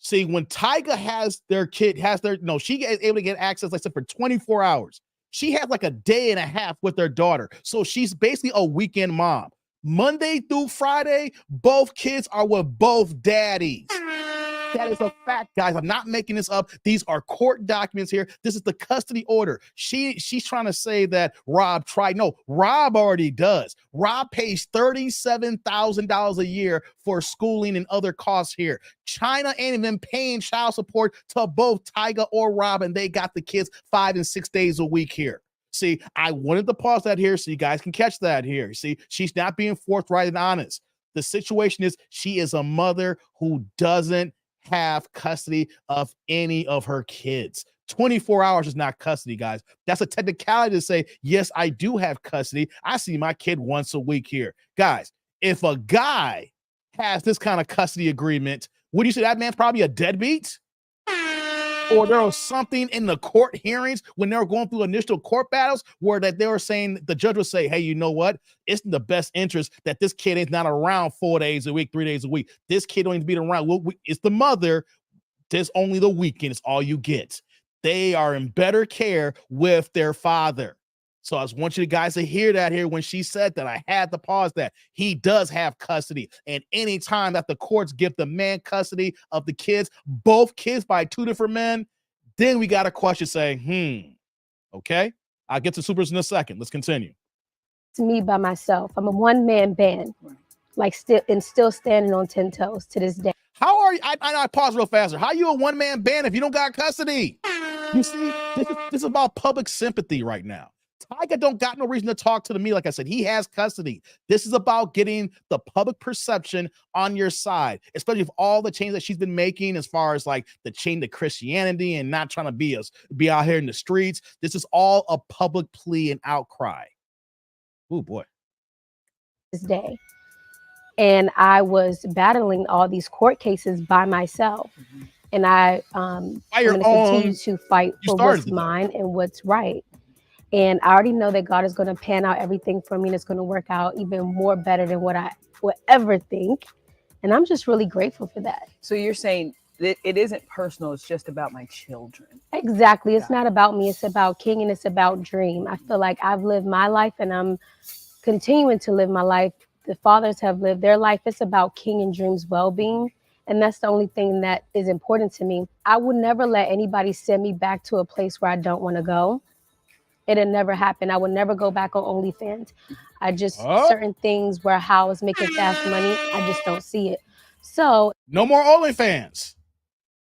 See, when Tyga has their kid, she is able to get access, like I said, for 24 hours. She has like a day and a half with their daughter. So she's basically a weekend mom. Monday through Friday, both kids are with both daddies. That is a fact, guys. I'm not making this up. These are court documents here. This is the custody order. She's trying to say that Rob tried. No, Rob already does. Rob pays $37,000 a year for schooling and other costs here. Chyna ain't even paying child support to both Tyga or Rob, and they got the kids 5 and 6 days a week here. See, I wanted to pause that here so you guys can catch that here. See, she's not being forthright and honest. The situation is she is a mother who doesn't have custody of any of her kids. 24 hours is not custody, guys. That's a technicality to say, yes, I do have custody. I see my kid once a week here. Guys, if a guy has this kind of custody agreement, would you say that man's probably a deadbeat? Or there was something in the court hearings when they were going through initial court battles where that they were saying, the judge would say, hey, you know what? It's in the best interest that this kid is not around 4 days a week, 3 days a week. This kid don't need to be around. It's the mother. There's only the weekend. It's all you get. They are in better care with their father. So I just want you guys to hear that here when she said that. I had to pause that. He does have custody. And anytime that the courts give the man custody of the kids, both kids by 2 different men, then we got a question saying, okay. I'll get to supers in a second. Let's continue. It's me by myself. I'm a one-man band, still standing on 10 toes to this day. How are you? I pause real faster. How are you a one-man band if you don't got custody? You see, this is about public sympathy right now. Tyga don't got no reason to talk to me. Like I said, he has custody. This is about getting the public perception on your side, especially with all the changes that she's been making as far as like the change to Christianity and not trying to be out here in the streets. This is all a public plea and outcry. Oh boy. This day. And I was battling all these court cases by myself. Mm-hmm. And I'm going to continue to fight for what's mine and what's right. And I already know that God is going to pan out everything for me, and it's going to work out even more better than what I would ever think. And I'm just really grateful for that. So you're saying that it isn't personal, it's just about my children. Exactly. It's not about me. It's about King, and it's about Dream. I feel like I've lived my life, and I'm continuing to live my life. The fathers have lived their life. It's about King and Dream's well-being. And that's the only thing that is important to me. I would never let anybody send me back to a place where I don't want to go. It'll never happen. I would never go back on OnlyFans. I just, certain things where how I was making fast money, I just don't see it. So. No more OnlyFans.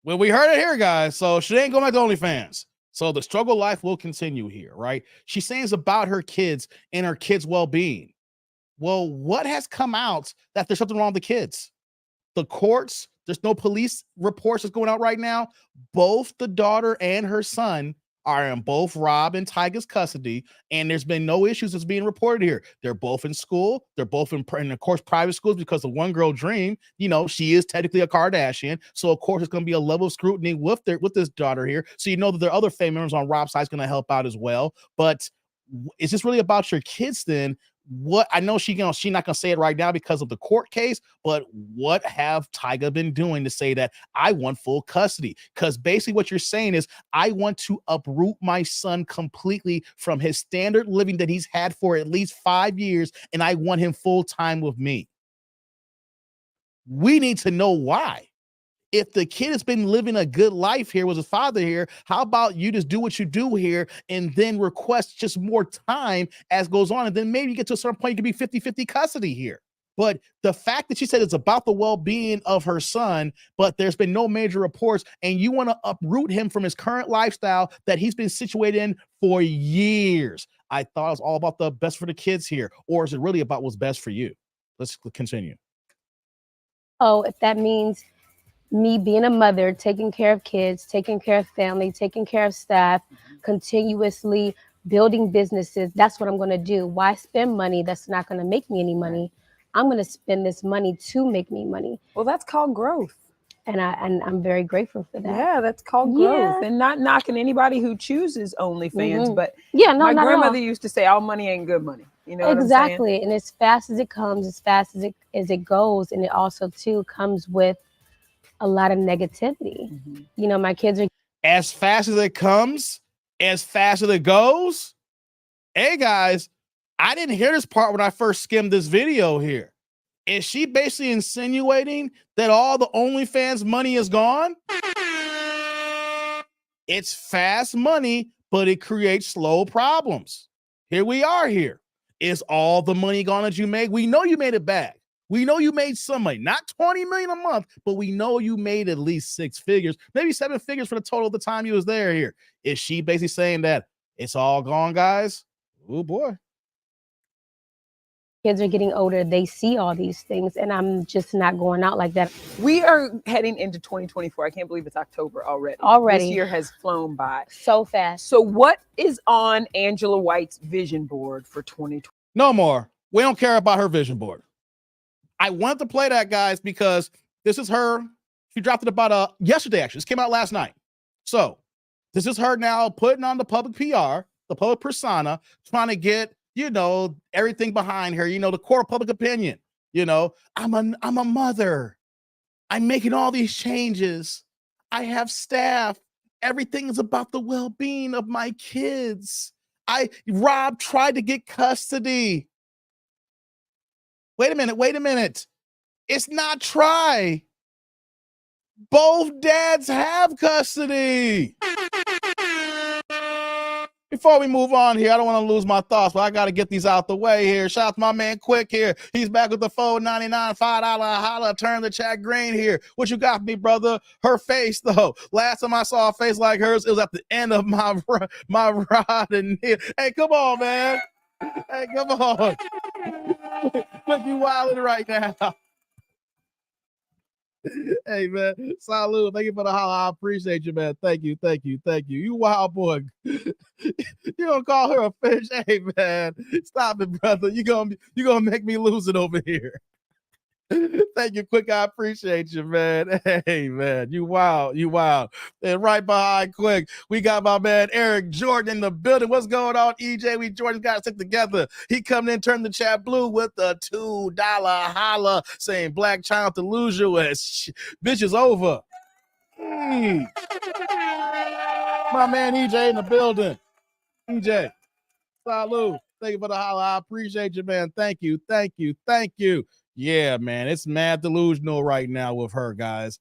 Well, we heard it here, guys. So she ain't going back to OnlyFans. So the struggle life will continue here, right? She's saying it's about her kids and her kids' well-being. Well, what has come out that there's something wrong with the kids? The courts, there's no police reports that's going out right now. Both the daughter and her son are in both Rob and Tyga's custody, and there's been no issues that's being reported here. They're both in school. They're both in of course, private schools because the one girl Dream, she is technically a Kardashian. So, of course, it's going to be a level of scrutiny with this daughter here. So, you know that there are other family members on Rob's side going to help out as well. But is this really about your kids then? what I know she's not gonna say it right now because of the court case, but what have Tyga been doing to say that I want full custody? Because basically what you're saying is I want to uproot my son completely from his standard living that he's had for at least 5 years, and I want him full time with me. We need to know why. If the kid has been living a good life here with his father here, how about you just do what you do here and then request just more time as goes on? And then maybe you get to a certain point, you can be 50-50 custody here. But the fact that she said it's about the well-being of her son, but there's been no major reports, and you want to uproot him from his current lifestyle that he's been situated in for years. I thought it was all about the best for the kids here. Or is it really about what's best for you? Let's continue. Oh, if that means me being a mother, taking care of kids, taking care of family, taking care of staff, continuously building businesses, that's what I'm going to do. Why spend money that's not going to make me any money? I'm going to spend this money to make me money. Well, that's called growth. And I'm very grateful for that. Yeah, that's called growth. And not knocking anybody who chooses OnlyFans, but my grandmother used to say all money ain't good money. You know what I'm saying? Exactly. And as fast as it comes, as fast as it goes, and it also too comes with a lot of negativity. You know, my kids are as fast as it comes, as fast as it goes. Hey guys, I didn't hear this part when I first skimmed this video here. Is she basically insinuating that all the OnlyFans money is gone? It's fast money, but it creates slow problems. Here we are here. Is all the money gone that you made? We know you made it back. We know you made some money, not 20 million a month, but we know you made at least 6 figures, maybe 7 figures for the total of the time you was there here. Is she basically saying that it's all gone, guys? Oh boy. Kids are getting older. They see all these things, and I'm just not going out like that. We are heading into 2024. I can't believe it's October already. This year has flown by so fast. So what is on Angela White's vision board for 2020? No more. We don't care about her vision board. I wanted to play that, guys, because this is her. She dropped it about yesterday, actually. This came out last night. So this is her now putting on the public PR, the public persona, trying to get, you know, everything behind her, you know, the core public opinion. You know, I'm a mother. I'm making all these changes. I have staff. Everything is about the well-being of my kids. Rob tried to get custody. Wait a minute. It's not try. Both dads have custody. Before we move on here, I don't want to lose my thoughts, but I got to get these out the way here. Shout out to my man Quick here. He's back with the $4.99, $5 holla. Turn the chat green here. What you got for me, brother? Her face, though. Last time I saw a face like hers, it was at the end of my rod. And hey, come on, man. Hey, come on. Look, you wilding right now. Hey, man. Salud. Thank you for the holla. I appreciate you, man. Thank you. You wild boy. You gonna call her a fish? Hey, man. Stop it, brother. You gonna make me lose it over here. Thank you, Quick. I appreciate you, man. Hey, man, you wild. And right behind Quick, we got my man Eric Jordan in the building. What's going on, EJ? We Jordan got to stick together. He coming in, turn the chat blue with the $2 holla, saying Blac Chyna to lose you as bitch is over. My man EJ in the building. EJ, salute. Thank you for the holla. I appreciate you, man. Thank you. Yeah, man, it's mad delusional right now with her, guys,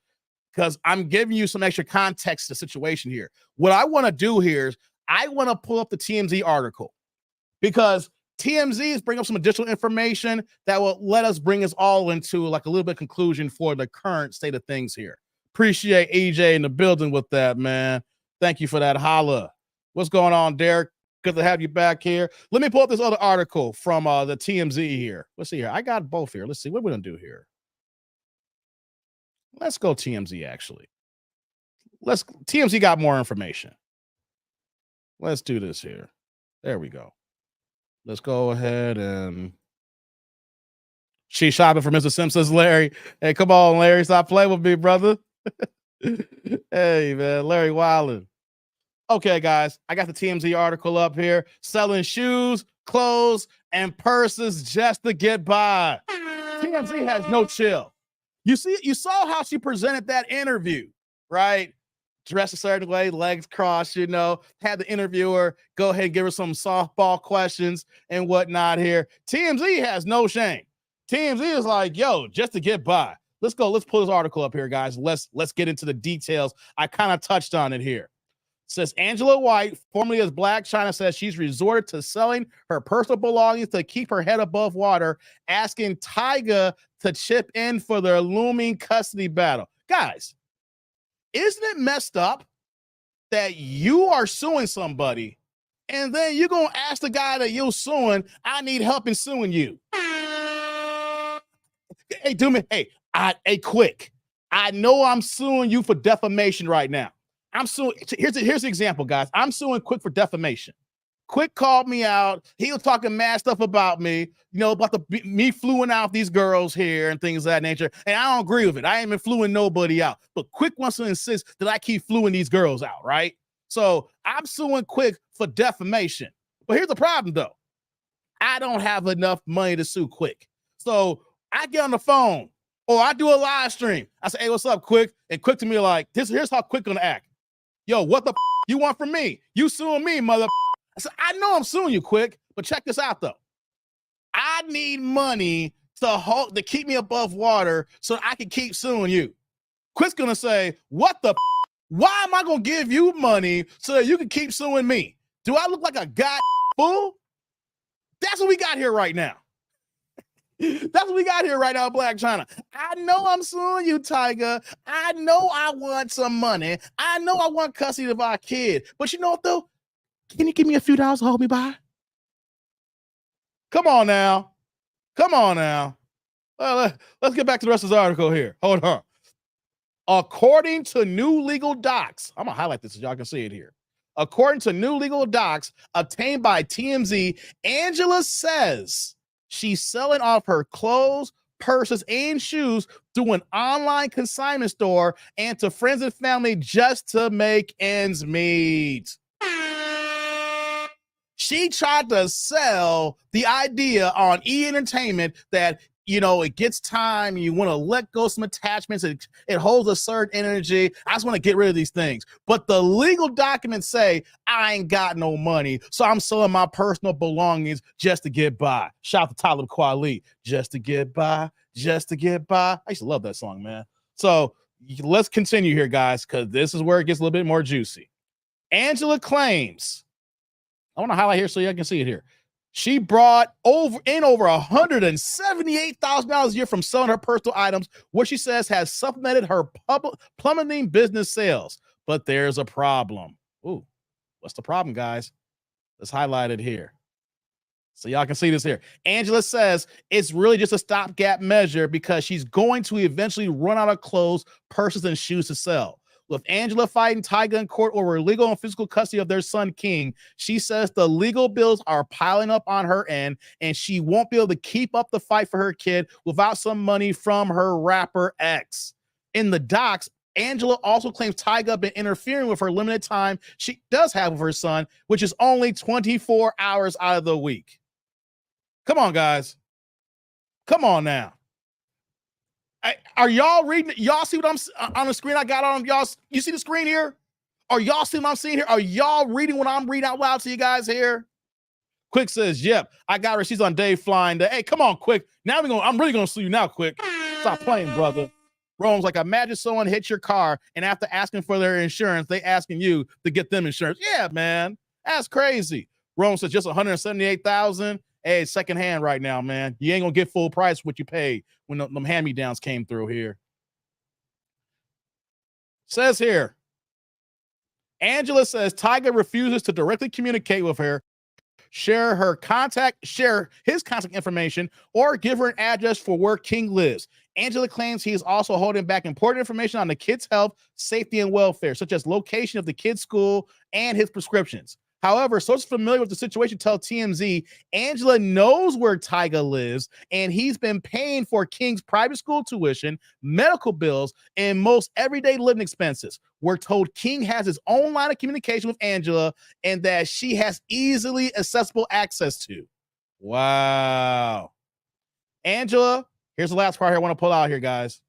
because I'm giving you some extra context to the situation here. What I want to do here is I want to pull up the TMZ article because TMZ is bringing up some additional information that will let us bring us all into like a little bit of conclusion for the current state of things here. Appreciate EJ in the building with that, man. Thank you for that holla. What's going on, Derek? Good to have you back here. Let me pull up this other article from the TMZ here. Let's see here. I got both here. Let's see what we're going to do here. Let's go TMZ, actually. TMZ got more information. Let's do this here. There we go. Let's go ahead and she's shopping for Mr. Simpson's Larry. Hey, come on, Larry. Stop playing with me, brother. Hey, man. Larry Wildin. Okay, guys, I got the TMZ article up here. Selling shoes, clothes, and purses just to get by. TMZ has no chill. You saw how she presented that interview, right? Dressed a certain way, legs crossed, had the interviewer go ahead and give her some softball questions and whatnot here. TMZ has no shame. TMZ is like, yo, just to get by. Let's pull this article up here, guys. Let's get into the details. I kind of touched on it here. It says Angela White, formerly as Blac Chyna, says she's resorted to selling her personal belongings to keep her head above water, asking Tyga to chip in for their looming custody battle. Guys, isn't it messed up that you are suing somebody and then you're going to ask the guy that you're suing, I need help in suing you? Hey, do me, quick. I know I'm suing you for defamation right now. I'm suing. Here's the example, guys. I'm suing Quick for defamation. Quick called me out. He was talking mad stuff about me, about me fluing out these girls here and things of that nature. And I don't agree with it. I ain't been fluing nobody out. But Quick wants to insist that I keep fluing these girls out, right? So I'm suing Quick for defamation. But here's the problem, though. I don't have enough money to sue Quick. So I get on the phone or I do a live stream. I say, hey, what's up, Quick? And Quick to me like, here's how Quick gonna act. Yo, what the you want from me? You suing me, mother. I said, I know I'm suing you, Quick, but check this out, though. I need money to keep me above water so I can keep suing you. Quick's gonna say, what the why am I gonna give you money so that you can keep suing me? Do I look like a god fool? That's what we got here right now. That's what we got here right now, Blac Chyna. I know I'm suing you, Tyga. I know I want some money. I know I want custody of our kid. But you know what, though? Can you give me a few dollars to hold me by? Come on now. Let's get back to the rest of this article here. Hold on. According to new legal docs, I'm going to highlight this so y'all can see it here. According to new legal docs obtained by TMZ, Angela says she's selling off her clothes, purses, and shoes through an online consignment store and to friends and family just to make ends meet. She tried to sell the idea on E! Entertainment that, it gets time, you want to let go some attachments, it holds a certain energy. I just want to get rid of these things. But the legal documents say, I ain't got no money, so I'm selling my personal belongings just to get by. Shout out to Talib Kweli, just to get by. I used to love that song, man. So let's continue here, guys, because this is where it gets a little bit more juicy. Angela claims, I want to highlight here so you can see it here. She brought over $178,000 a year from selling her personal items, which she says has supplemented her plummeting business sales. But there's a problem. Ooh, what's the problem, guys? Let's highlight it here so y'all can see this here. Angela says it's really just a stopgap measure because she's going to eventually run out of clothes, purses, and shoes to sell. With Angela fighting Tyga in court over legal and physical custody of their son, King, she says the legal bills are piling up on her end, and she won't be able to keep up the fight for her kid without some money from her rapper ex. In the docs, Angela also claims Tyga been interfering with her limited time she does have with her son, which is only 24 hours out of the week. Come on, guys. Come on now. Are y'all reading? Y'all see what I'm on the screen? I got on y'all. You see the screen here? Are y'all seeing what I'm seeing here? Are y'all reading what I'm reading out loud to you guys here? Quick says, yep, I got her. She's on Dave flying day. Hey, come on, Quick. Now I'm really gonna sue you now, Quick. Stop playing, brother. Rome's like, imagine someone hits your car and after asking for their insurance, they asking you to get them insurance. Yeah, man, that's crazy. Rome says just 178,000. Hey, it's secondhand right now, man. You ain't gonna get full price what you paid when them hand-me-downs came through here. Says here, Angela says Tyga refuses to directly communicate with her, share his contact information, or give her an address for where King lives. Angela claims he is also holding back important information on the kid's health, safety, and welfare, such as location of the kid's school and his prescriptions. However, sources familiar with the situation tell TMZ Angela knows where Tyga lives, and he's been paying for King's private school tuition, medical bills, and most everyday living expenses. We're told King has his own line of communication with Angela and that she has easily accessible access to. Wow. Angela, here's the last part here I want to pull out here, guys.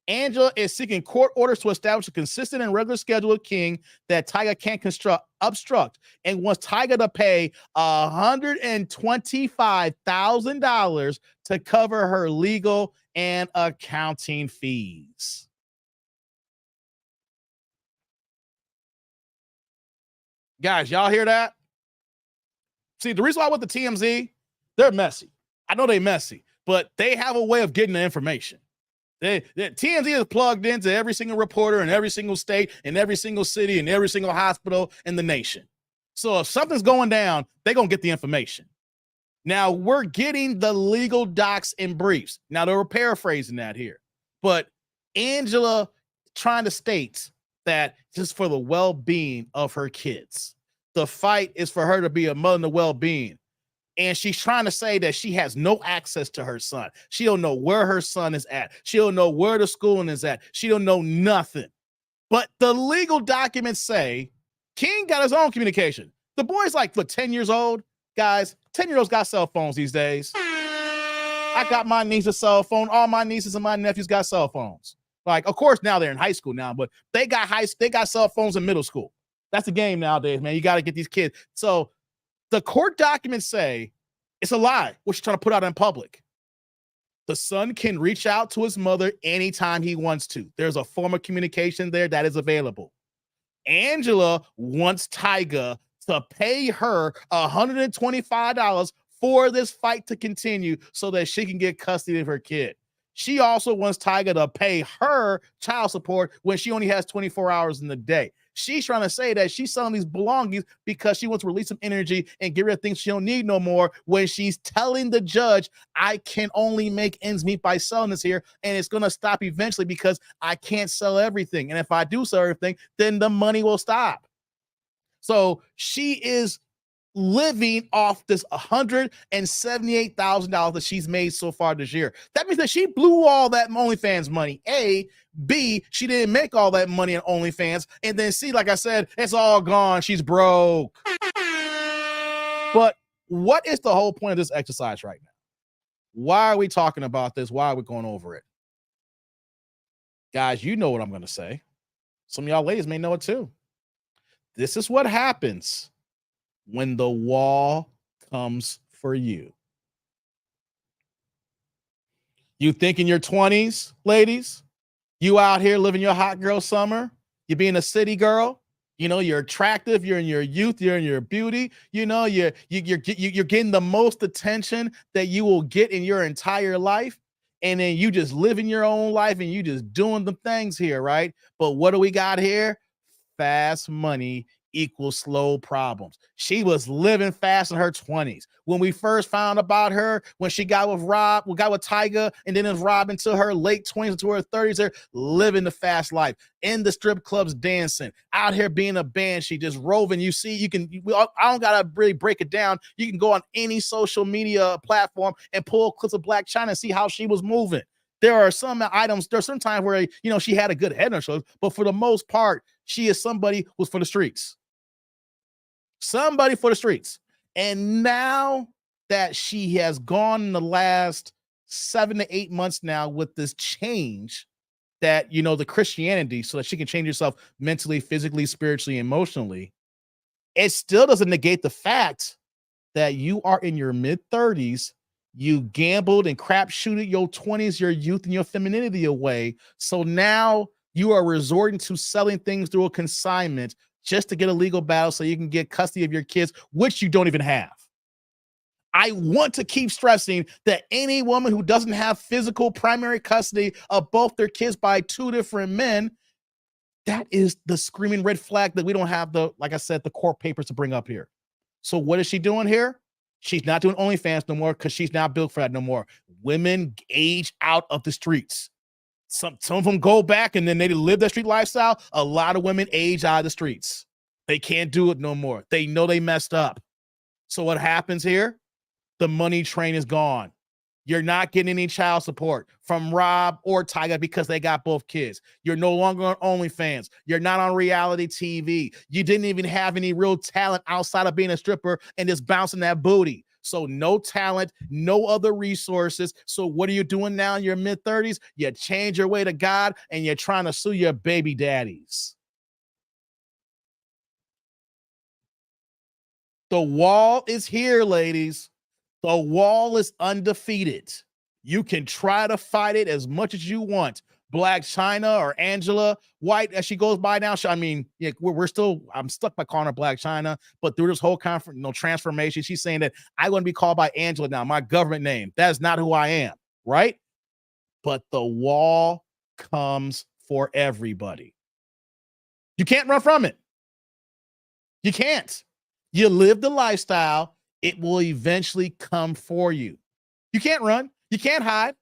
Angela is seeking court orders to establish a consistent and regular schedule with King that Tyga can't obstruct, and wants Tyga to pay $125,000 to cover her legal and accounting fees. Guys, y'all hear that? See, the reason why I went to TMZ, they're messy. I know they're messy, but they have a way of getting the information. TMZ is plugged into every single reporter in every single state, in every single city, in every single hospital in the nation. So if something's going down, they're going to get the information. Now, we're getting the legal docs and briefs. Now, they were paraphrasing that here. But Angela trying to state that just for the well-being of her kids. The fight is for her to be a mother in the well-being. And she's trying to say that she has no access to her son. She don't know where her son is at. She don't know where the schooling is at. She don't know nothing. But the legal documents say King got his own communication. The boy's like, 10 years old? Guys, 10-year-olds got cell phones these days. I got my niece a cell phone. All my nieces and my nephews got cell phones. Like, of course, now they're in high school now, but they got cell phones in middle school. That's the game nowadays, man. You got to get these kids. So the court documents say it's a lie, what you're trying to put out in public. The son can reach out to his mother anytime he wants to. There's a form of communication there that is available. Angela wants Tyga to pay her $125 for this fight to continue so that she can get custody of her kid. She also wants Tyga to pay her child support when she only has 24 hours in the day. She's trying to say that she's selling these belongings because she wants to release some energy and get rid of things she don't need no more, when she's telling the judge, I can only make ends meet by selling this here, and it's going to stop eventually because I can't sell everything. And if I do sell everything, then the money will stop. So she is living off this $178,000 that she's made so far this year. That means that she blew all that OnlyFans money. A, B, she didn't make all that money on OnlyFans. And then C, like I said, it's all gone. She's broke. But what is the whole point of this exercise right now? Why are we talking about this? Why are we going over it? Guys, you know what I'm going to say. Some of y'all ladies may know it too. This is what happens when the wall comes for you. You think in your 20s, ladies, you out here living your hot girl summer, you being a city girl, you know, you're attractive, you're in your youth, you're in your beauty, you know, you're getting the most attention that you will get in your entire life. And then you just living your own life and you just doing the things here, right? But what do we got here? Fast money equals slow problems. She was living fast in her 20s. When we first found about her, when she got with Tyga, and then it was Rob into her late 20s into her 30s, they're living the fast life, in the strip clubs dancing, out here being a band. She just roving. You see, I don't gotta really break it down. You can go on any social media platform and pull clips of Blac Chyna and see how she was moving. There are some items, there's some times where, you know, she had a good head on her shoulders, but for the most part, she is somebody who's for the streets. Somebody for the streets. And now that she has gone in the last 7 to 8 months now with this change, that, you know, the Christianity, so that she can change herself mentally, physically, spiritually, emotionally, it still doesn't negate the fact that you are in your mid-30s. You gambled and crap shooted your 20s, your youth, and your femininity away. So now you are resorting to selling things through a consignment just to get a legal battle so you can get custody of your kids, which you don't even have. I want to keep stressing that any woman who doesn't have physical primary custody of both their kids by two different men, that is the screaming red flag that we don't have like I said, the court papers to bring up here. So what is she doing here? She's not doing OnlyFans no more because she's not built for that no more. Women age out of the streets. Some of them go back and then they live that street lifestyle. A lot of women age out of the streets. They can't do it no more. They know they messed up. So what happens here? The money train is gone. You're not getting any child support from Rob or Tyga because they got both kids. You're no longer on OnlyFans. You're not on reality TV. You didn't even have any real talent outside of being a stripper and just bouncing that booty. So no talent, no other resources. So what are you doing now in your mid-30s? You change your way to God and you're trying to sue your baby daddies. The wall is here, ladies. The wall is undefeated. You can try to fight it as much as you want. Blac Chyna or Angela White, as she goes by now. Yeah, we're still, I'm stuck by calling her Blac Chyna, but through this whole transformation, she's saying that I want to be called by Angela now, my government name. That's not who I am, right? But the wall comes for everybody. You can't run from it. You can't. You live the lifestyle, it will eventually come for you. You can't run. You can't hide.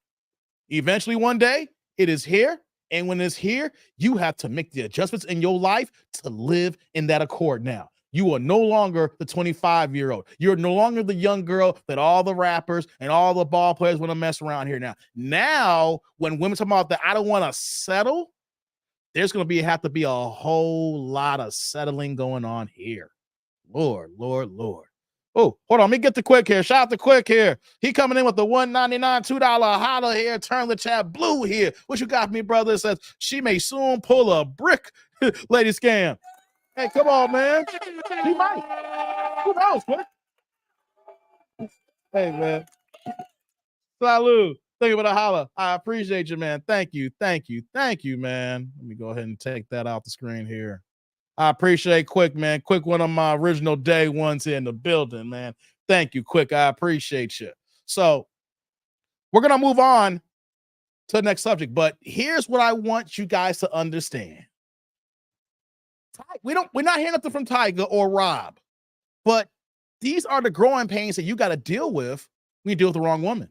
Eventually, one day, it is here. And when it's here, you have to make the adjustments in your life to live in that accord now. You are no longer the 25-year-old. You're no longer the young girl that all the rappers and all the ball players want to mess around here now. Now, when women talk about that, I don't want to settle, there's going to have to be a whole lot of settling going on here. Lord. Oh, hold on. Let me get the Quick here. Shout out to Quick here. He coming in with the $1.99, $2 holla here. Turn the chat blue here. What you got for me, brother? It says she may soon pull a brick, lady scam. Hey, come on, man. She might. Who knows, Quick? Hey, man. Salud. Thank you for the holla. I appreciate you, man. Thank you, man. Let me go ahead and take that out the screen here. I appreciate Quick, man. Quick, one of my original day ones here in the building, man. Thank you, Quick. I appreciate you. So we're going to move on to the next subject, but here's what I want you guys to understand. We're not hearing nothing from Tyga or Rob, but these are the growing pains that you got to deal with when you deal with the wrong woman.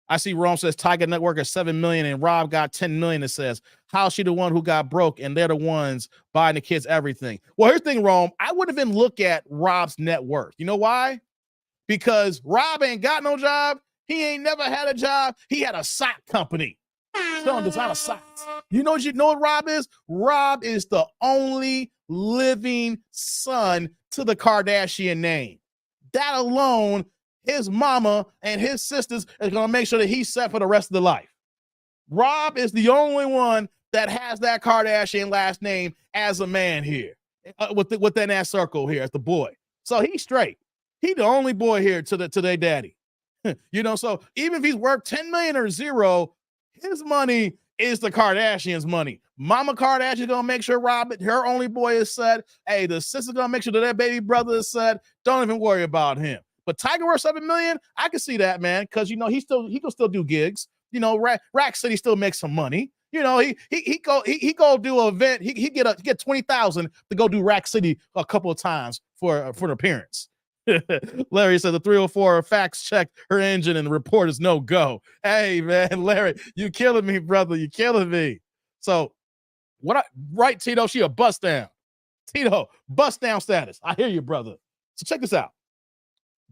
I see Rome says Tyga Network is 7 million and Rob got 10 million. It says, how's she the one who got broke and they're the ones buying the kids everything? Well, here's the thing, Rome. I wouldn't even look at Rob's net worth. You know why? Because Rob ain't got no job. He ain't never had a job. He had a sock company selling designer socks. You know what Rob is? Rob is the only living son to the Kardashian name. That alone, his mama and his sisters is going to make sure that he's set for the rest of the life. Rob is the only one that has that Kardashian last name as a man here within that circle here as the boy. So he's straight. He the only boy here to their daddy. So even if he's worth 10 million or zero, his money is the Kardashians' money. Mama Kardashian is going to make sure Rob, her only boy, is set. Hey, the sister's going to make sure that their baby brother is set. Don't even worry about him. But Tyga worth 7 million, I can see that, man, because he can still do gigs. Rack City still makes some money. He go do an event. He get 20,000 to go do Rack City a couple of times for an appearance. Larry said the 304 facts check her engine and the report is no go. Hey, man, Larry, you killing me, brother. You killing me. So right, Tito, she a bust down. Tito, bust down status. I hear you, brother. So check this out.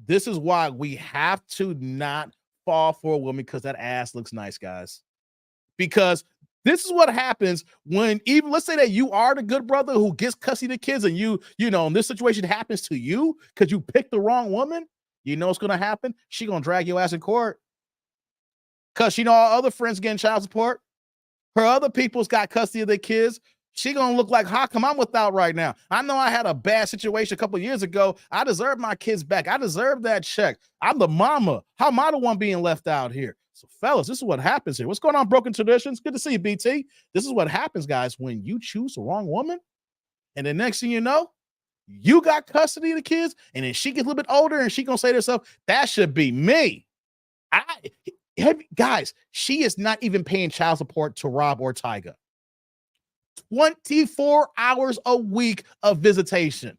This is why we have to not fall for a woman because that ass looks nice, guys. Because this is what happens when even let's say that you are the good brother who gets custody of the kids and and this situation happens to you because you picked the wrong woman. You know what's going to happen? She going to drag your ass in court because our other friends getting child support. Her other people's got custody of their kids. She gonna look like, how come I'm without right now? I know I had a bad situation a couple of years ago. I deserve my kids back. I deserve that check. I'm the mama. How am I the one being left out here? So, fellas, this is what happens here. What's going on, Broken Traditions? Good to see you, BT. This is what happens, guys, when you choose the wrong woman. And the next thing you know, you got custody of the kids. And then she gets a little bit older and she gonna say to herself, that should be me. Guys, she is not even paying child support to Rob or Tyga. 24 hours a week of visitation.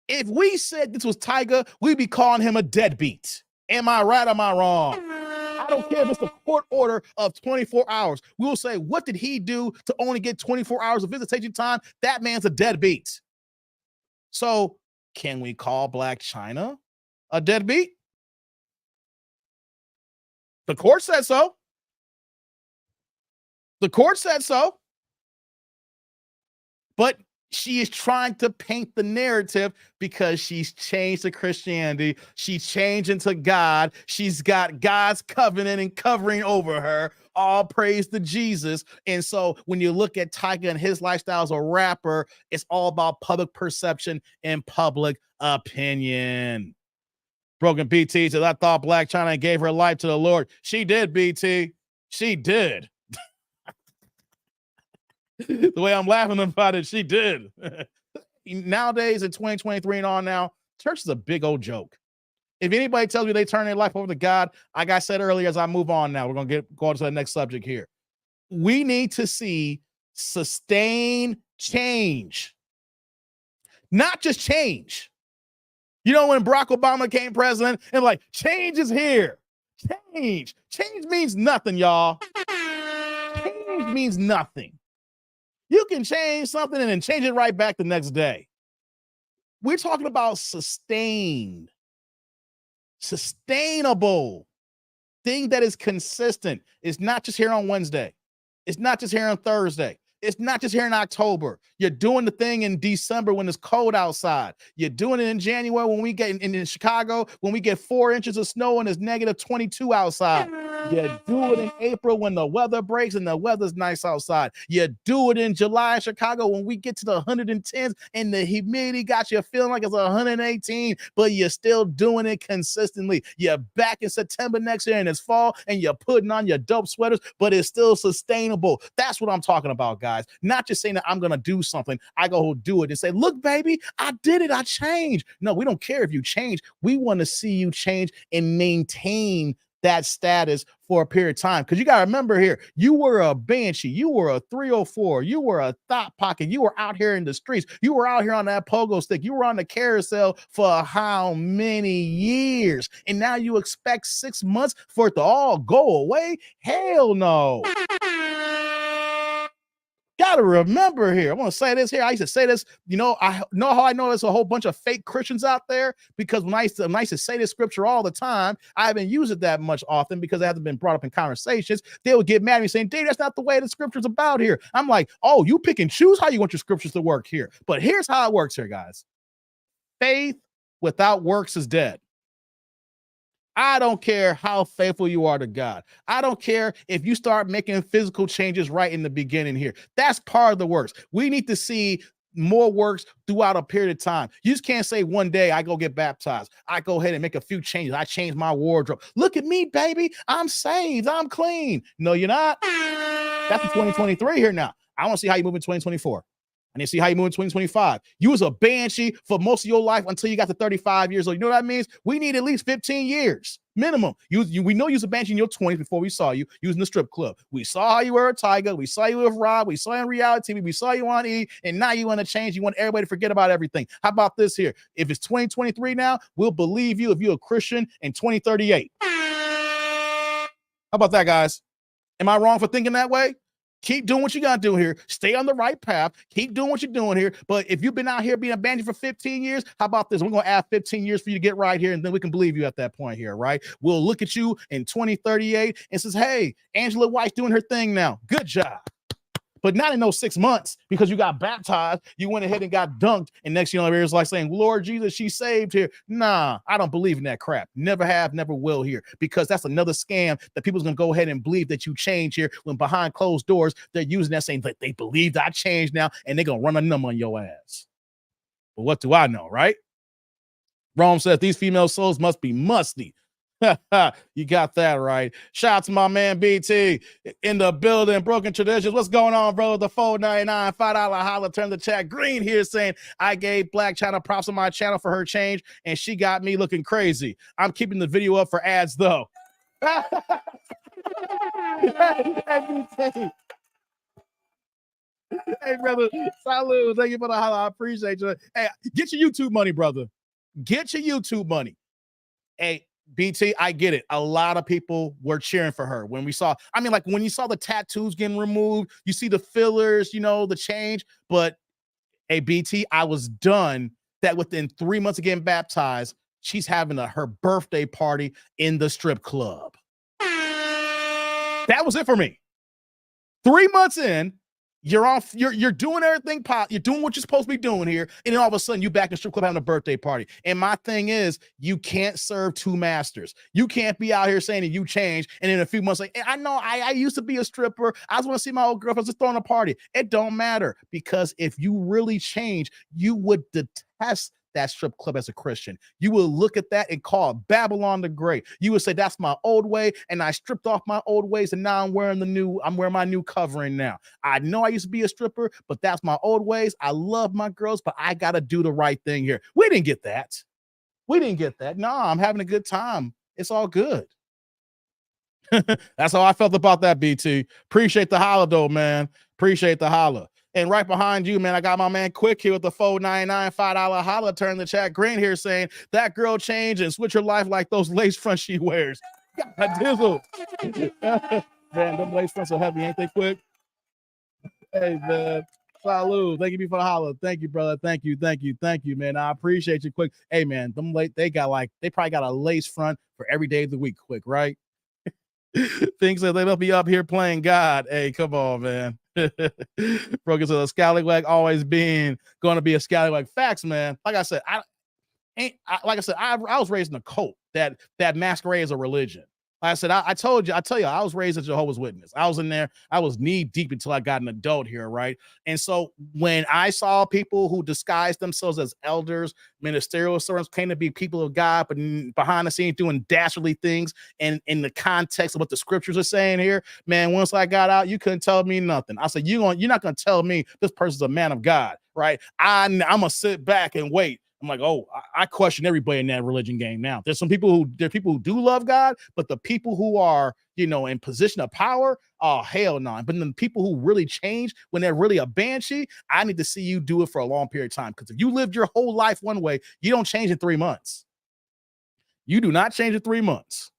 If we said this was Tyga, we'd be calling him a deadbeat. Am I right or am I wrong? I don't care if it's a court order of 24 hours. We'll say, what did he do to only get 24 hours of visitation time? That man's a deadbeat. So can we call Blac Chyna a deadbeat? The court said so. The court said so. But She is trying to paint the narrative because she's changed to Christianity. She's changed into God. She's got God's covenant and covering over her. All praise to Jesus. And so when you look at Tyga and his lifestyle as a rapper, it's all about public perception and public opinion. Broken BT says, I thought Blac Chyna gave her life to the Lord. She did, BT. She did. The way I'm laughing about it, she did. Nowadays, in 2023 and on now, church is a big old joke. If anybody tells me they turn their life over to God, like I said earlier, as I move on now, we're going to go on to the next subject here. We need to see sustained change, not just change. You know, when Barack Obama became president and like, change is here. Change means nothing, y'all. Change means nothing. You can change something and then change it right back the next day. We're talking about sustainable thing that is consistent. It's not just here on Wednesday. It's not just here on Thursday. It's not just here in October. You're doing the thing in December when it's cold outside. You're doing it in January when we get in Chicago, when we get 4 inches of snow and it's negative 22 outside. You do it in April when the weather breaks and the weather's nice outside. You do it in July in Chicago when we get to the 110s and the humidity got you feeling like it's 118, but you're still doing it consistently. You're back in September next year and it's fall and you're putting on your dope sweaters, but it's still sustainable. That's what I'm talking about, guys. Not just saying that I'm going to do something. I go do it and say, look, baby, I did it. I changed. No, we don't care if you change. We want to see you change and maintain that status for a period of time. Because you got to remember here, you were a banshee, you were a 304, you were a thought pocket, you were out here in the streets, you were out here on that pogo stick, you were on the carousel for how many years? And now you expect 6 months for it to all go away? Hell no. Gotta remember here. I want to say this here. I used to say this, you know, I know how I know there's a whole bunch of fake Christians out there because when I used to say this scripture all the time, I haven't used it that much often because it hasn't been brought up in conversations. They would get mad at me saying, Dave, that's not the way the scripture's about here. I'm like, oh, you pick and choose how you want your scriptures to work here. But here's how it works here, guys. Faith without works is dead. I don't care how faithful you are to God. I don't care if you start making physical changes right in the beginning here. That's part of the works. We need to see more works throughout a period of time. You just can't say one day I go get baptized. I go ahead and make a few changes. I change my wardrobe. Look at me, baby. I'm saved. I'm clean. No, you're not. That's 2023 here now. I want to see how you move in 2024. I need to see how you move in 2025. You was a banshee for most of your life until you got to 35 years old. You know what that means? We need at least 15 years minimum. We know you was a banshee in your 20s before we saw you using the strip club. We saw how you were a Tyga. We saw you with Rob. We saw you in reality TV. We saw you on E. And now you want to change. You want everybody to forget about everything. How about this here? If it's 2023 now, we'll believe you if you're a Christian in 2038. How about that, guys? Am I wrong for thinking that way? Keep doing what you got to do here. Stay on the right path. Keep doing what you're doing here. But if you've been out here being a bandit for 15 years, how about this? We're going to add 15 years for you to get right here, and then we can believe you at that point here, right? We'll look at you in 2038 and says, hey, Angela White's doing her thing now. Good job. But not in those 6 months because you got baptized. You went ahead and got dunked. And next, you know, it's like saying, Lord Jesus, she's saved here. Nah, I don't believe in that crap. Never have, never will here, because that's another scam that people's going to go ahead and believe that you change here when behind closed doors, they're using that saying that they believe that I changed now and they're going to run a number on your ass. But what do I know, right? Rome says these female souls must be musty. You got that right. Shout out to my man BT in the building. Broken Traditions. What's going on, bro? The $4.99 $5 holla. Turn the chat green here saying I gave Blac Chyna props on my channel for her change, and she got me looking crazy. I'm keeping the video up for ads though. Hey, BT. Hey, brother. Salud. Thank you for the holla. I appreciate you. Hey, get your YouTube money, brother. Get your YouTube money. Hey, BT, I get it. A lot of people were cheering for her when we saw, I mean, like when you saw the tattoos getting removed, you see the fillers, you know, the change. But hey, BT, I was done that within 3 months of getting baptized, she's having her birthday party in the strip club. That was it for me. 3 months in, You're doing everything you're doing what you're supposed to be doing here, and then all of a sudden you back in strip club having a birthday party. And my thing is, you can't serve two masters. You can't be out here saying that you changed, and in a few months like, I know I used to be a stripper. I just want to see my old girlfriend just throwing a party. It don't matter, because if you really change, you would detest that strip club as a Christian. You will look at that and call it Babylon the Great. You would say, that's my old way, and I stripped off my old ways, and now I'm wearing my new covering now. I know I used to be a stripper, but that's my old ways. I love my girls, but I got to do the right thing here. We didn't get that. No, I'm having a good time. It's all good. That's how I felt about that, BT. Appreciate the holla, though, man. Appreciate the holla. And right behind you, man, I got my man Quick here with the $4.99 $5 holla. Turn the chat green here saying, that girl changed and switch her life like those lace fronts she wears. God, dizzle. Man, them lace fronts are heavy, ain't they, Quick? Hey, man. Salud. Thank you for the holla. Thank you, brother. Thank you, man. I appreciate you, Quick. Hey, man, they probably got a lace front for every day of the week, Quick, right? Things that they'll be up here playing God. Hey, come on, man. Broken to the scallywag always being going to be a scallywag. Facts, man. Like I said, I was raised in a cult that masquerades a religion. Like I said, I tell you, I was raised a Jehovah's Witness. I was in there. I was knee deep until I got an adult here, right? And so when I saw people who disguised themselves as elders, ministerial servants, claim to be people of God, but behind the scenes doing dastardly things, and in the context of what the scriptures are saying here, man, once I got out, you couldn't tell me nothing. I said, you're not going to tell me this person's a man of God, right? I'm going to sit back and wait. I'm like, oh, I question everybody in that religion game now. There's people who do love God, but the people who are, in position of power, oh, hell no. But then the people who really change when they're really a banshee, I need to see you do it for a long period of time. Because if you lived your whole life one way, you don't change in 3 months. You do not change in 3 months.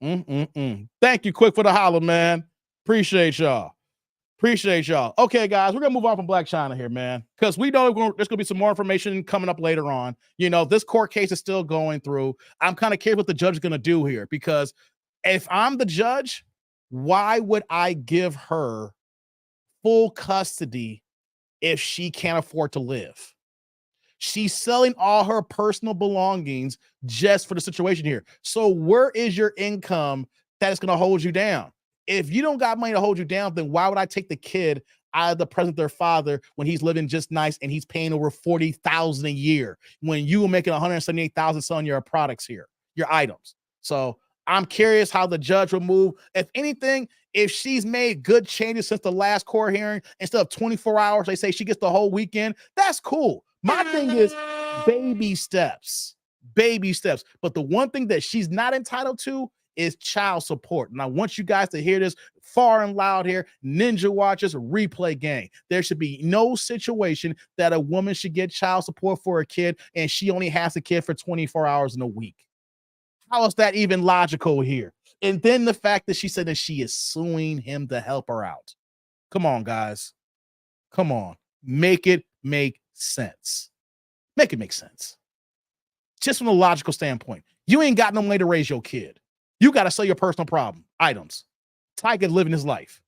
Thank you, Quick, for the holler, man. Appreciate y'all. Okay, guys, we're going to move on from Blac Chyna here, man, because we know there's going to be some more information coming up later on. This court case is still going through. I'm kind of curious what the judge is going to do here, because if I'm the judge, why would I give her full custody if she can't afford to live? She's selling all her personal belongings just for the situation here. So where is your income that is going to hold you down? If you don't got money to hold you down, then why would I take the kid out of the presence of their father when he's living just nice and he's paying over $40,000 a year when you are making $178,000 selling your products here, your items? So I'm curious how the judge will move. If anything, if she's made good changes since the last court hearing, instead of 24 hours, they say she gets the whole weekend. That's cool. My thing is baby steps. But the one thing that she's not entitled to is child support. And I want you guys to hear this far and loud here. Ninja Watchers, replay gang. There should be no situation that a woman should get child support for a kid and she only has a kid for 24 hours in a week. How is that even logical here? And then the fact that she said that she is suing him to help her out. Come on, guys. Come on. Make it make sense. Make it make sense. Just from a logical standpoint. You ain't got no way to raise your kid. You got to sell your personal items. Tiger living his life.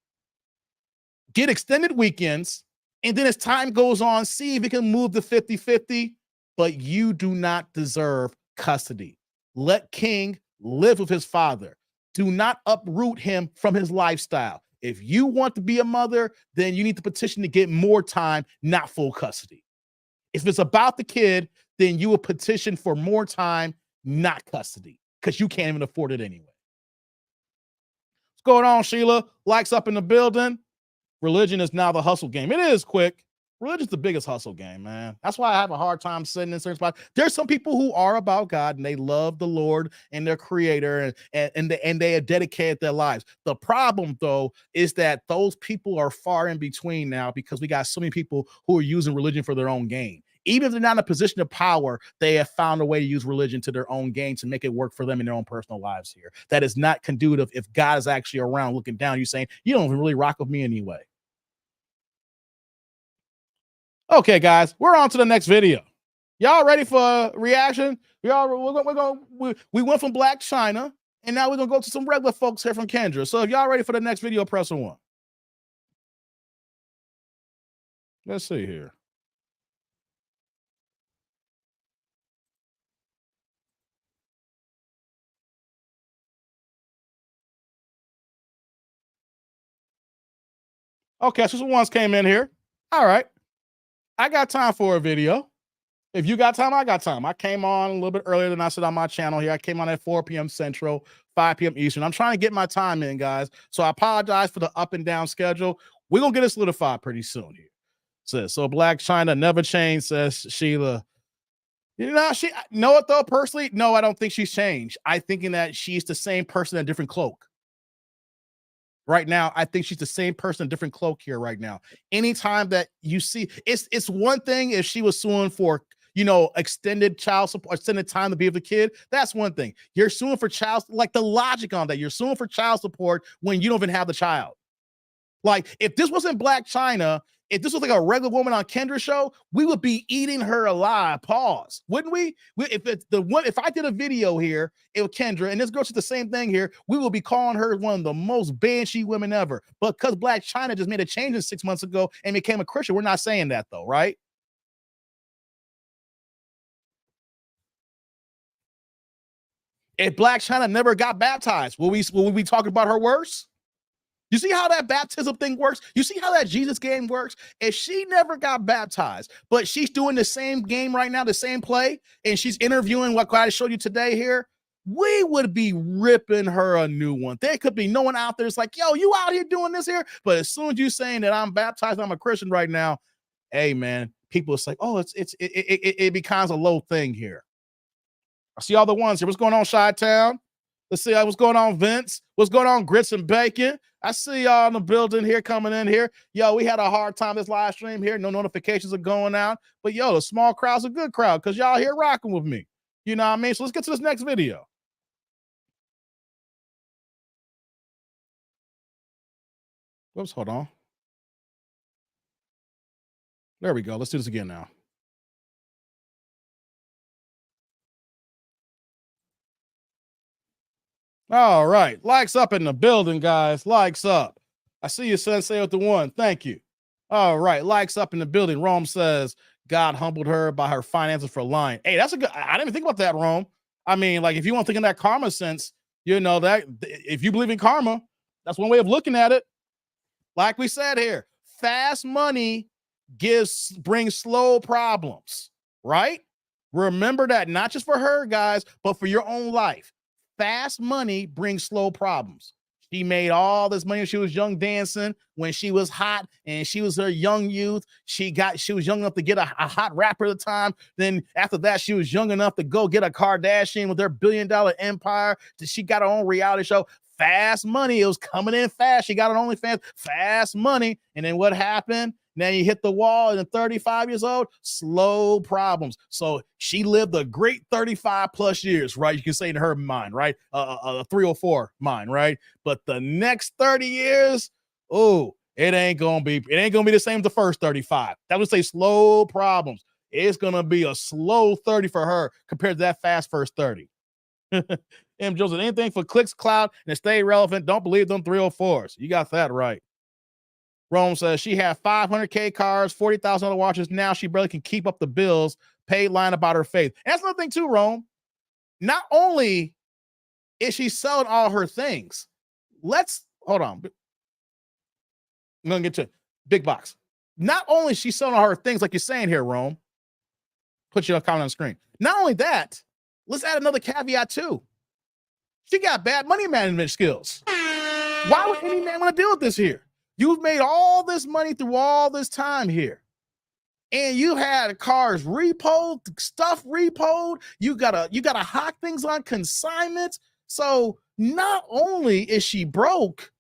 Get extended weekends, and then as time goes on, see if you can move to 50-50, but you do not deserve custody. Let King live with his father. Do not uproot him from his lifestyle. If you want to be a mother, then you need to petition to get more time, not full custody. If it's about the kid, then you will petition for more time, not custody, because you can't even afford it anyway. What's going on, Sheila? Likes up in the building. Religion is now the hustle game. It is, Quick. Religion's the biggest hustle game, man. That's why I have a hard time sitting in certain spots. There's some people who are about God and they love the Lord and their creator and they have dedicated their lives. The problem, though, is that those people are far in between now because we got so many people who are using religion for their own gain. Even if they're not in a position of power, they have found a way to use religion to their own gain to make it work for them in their own personal lives here. That is not conducive if God is actually around looking down, you saying, you don't even really rock with me anyway. Okay, guys, we're on to the next video. Y'all ready for a reaction? We went from Blac Chyna, and now we're going to go to some regular folks here from Kendra. So if y'all ready for the next video, press 1. Let's see here. Okay, so some ones came in here. All right. I got time for a video. If you got time, I got time. I came on a little bit earlier than I said on my channel here. I came on at 4 p.m. Central, 5 p.m. Eastern. I'm trying to get my time in, guys. So I apologize for the up and down schedule. We're going to get it solidified pretty soon here. So Blac Chyna never changed, says Sheila. You know, she know it though, personally. No, I don't think she's changed. I thinking that she's the same person in a different cloak. Right now, I think she's the same person, a different cloak here right now. Anytime that you see, it's one thing if she was suing for, you know, extended child support, extended time to be with the kid. That's one thing. You're suing for child, like the logic on that. You're suing for child support when you don't even have the child. Like, if this wasn't Blac Chyna, if this was like a regular woman on Kendra's show, we would be eating her alive. Pause. Wouldn't we? If it's the one, if I did a video here with Kendra and this girl said the same thing here, we will be calling her one of the most banshee women ever. But because Blac Chyna just made a change in 6 months ago and became a Christian, we're not saying that though, right? If Blac Chyna never got baptized, will we be talking about her worse? You see how that baptism thing works? You see how that Jesus game works? If she never got baptized, but she's doing the same game right now, the same play, and she's interviewing what I showed you today here, we would be ripping her a new one. There could be no one out there that's like, yo, you out here doing this here? But as soon as you saying that I'm baptized, I'm a Christian right now, hey, man, people say, oh, it becomes a low thing here. I see all the ones here. What's going on, Chi-Town? Let's see what's going on, Vince. What's going on, Grits and Bacon? I see y'all in the building here, coming in here. Yo, we had a hard time this live stream here. No notifications are going out. But yo, the small crowd's a good crowd because y'all here rocking with me. You know what I mean? So let's get to this next video. Whoops, hold on. There we go. Let's do this again now. All right. Likes up in the building, guys. Likes up. I see you, Sensei, with the one. Thank you. All right. Likes up in the building. Rome says God humbled her by her finances for lying. Hey, that's a good. I didn't even think about that, Rome. I mean, like, if you want to think in that karma sense, you know, that if you believe in karma, that's one way of looking at it. Like we said here, fast money brings slow problems, right? Remember that, not just for her, guys, but for your own life. Fast money brings slow problems. She made all this money when she was young dancing, when she was hot and she was her young youth. She was young enough to get a hot rapper at the time. Then after that, she was young enough to go get a Kardashian with her billion-dollar empire. She got her own reality show. Fast money. It was coming in fast. She got an OnlyFans. Fast money. And then what happened? Now you hit the wall and 35 years old, slow problems. So she lived a great 35 plus years, right? You can say in her mind, right? A 304 mind, right? But the next 30 years, oh, it ain't gonna be the same as the first 35. That would say slow problems. It's gonna be a slow 30 for her compared to that fast first 30. M. Joseph, anything for clicks, cloud, and stay relevant. Don't believe them 304s. You got that right. Rome says she had 500K cars, $40,000 watches. Now she barely can keep up the bills. Paid line about her faith. And that's another thing too, Rome. Not only is she selling all her things, hold on. I'm going to get to big box. Not only is she selling all her things, like you're saying here, Rome. Put your comment on the screen. Not only that, let's add another caveat too. She got bad money management skills. Why would any man want to deal with this here? You've made all this money through all this time here. And you had cars repoed, stuff repoed. You gotta hawk things on consignments. So not only is she broke,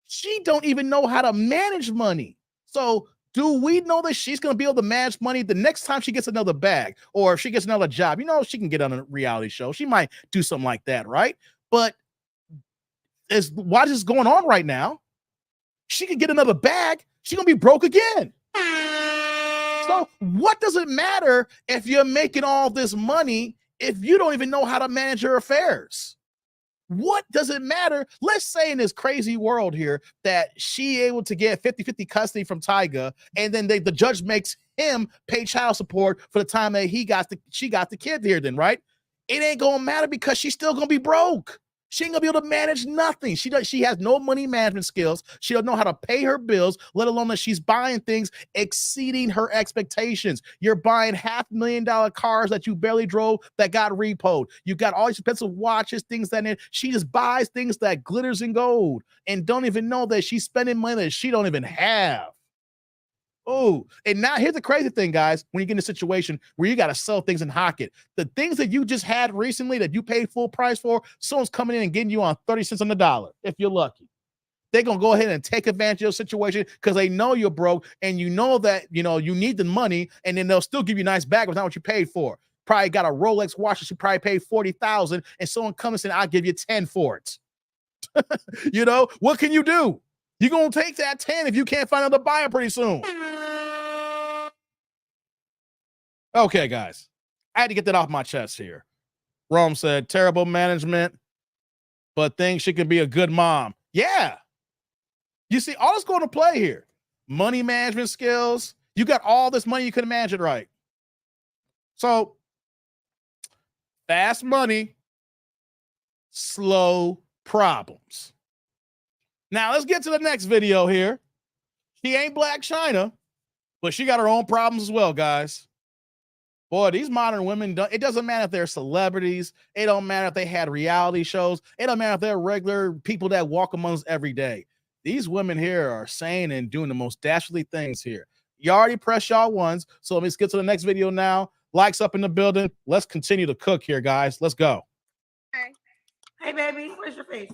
she don't even know how to manage money. So do we know that she's gonna be able to manage money the next time she gets another bag or if she gets another job? You know, she can get on a reality show. She might do something like that, right? But what is going on right now? She could get another bag. She's going to be broke again. So what does it matter if you're making all this money if you don't even know how to manage your affairs? What does it matter? Let's say in this crazy world here that she able to get 50-50 custody from Tyga, and then the judge makes him pay child support for the time that she got the kid here, then, right? It ain't gonna matter because she's still gonna be broke. She ain't gonna be able to manage nothing. She has no money management skills. She don't know how to pay her bills, let alone that she's buying things exceeding her expectations. You're buying $500,000 cars that you barely drove that got repoed. You got all these expensive watches, things that she just buys things that glitters in gold and don't even know that she's spending money that she don't even have. Oh, and now here's the crazy thing, guys. When you get in a situation where you got to sell things and hock it, the things that you just had recently that you paid full price for, someone's coming in and getting you on 30 cents on the dollar, if you're lucky. They're going to go ahead and take advantage of your situation because they know you're broke and you know that, you need the money, and then they'll still give you a nice bag, but not what you paid for. Probably got a Rolex watch that she probably paid $40,000, and someone comes and says, I'll give you 10 for it. What can you do? You're going to take that 10 if you can't find another buyer pretty soon. Okay, guys. I had to get that off my chest here. Rome said, terrible management, but thinks she can be a good mom. Yeah. You see, all that's going to play here. Money management skills. You got all this money, you couldn't manage it right. So, fast money, slow problems. Now, let's get to the next video here. She ain't Blac Chyna, but she got her own problems as well, guys. Boy, these modern women, it doesn't matter if they're celebrities. It don't matter if they had reality shows. It don't matter if they're regular people that walk among us every day. These women here are saying and doing the most dastardly things here. You already pressed y'all ones, so let's get to the next video now. Likes up in the building. Let's continue to cook here, guys. Let's go. Hey, baby, where's your face?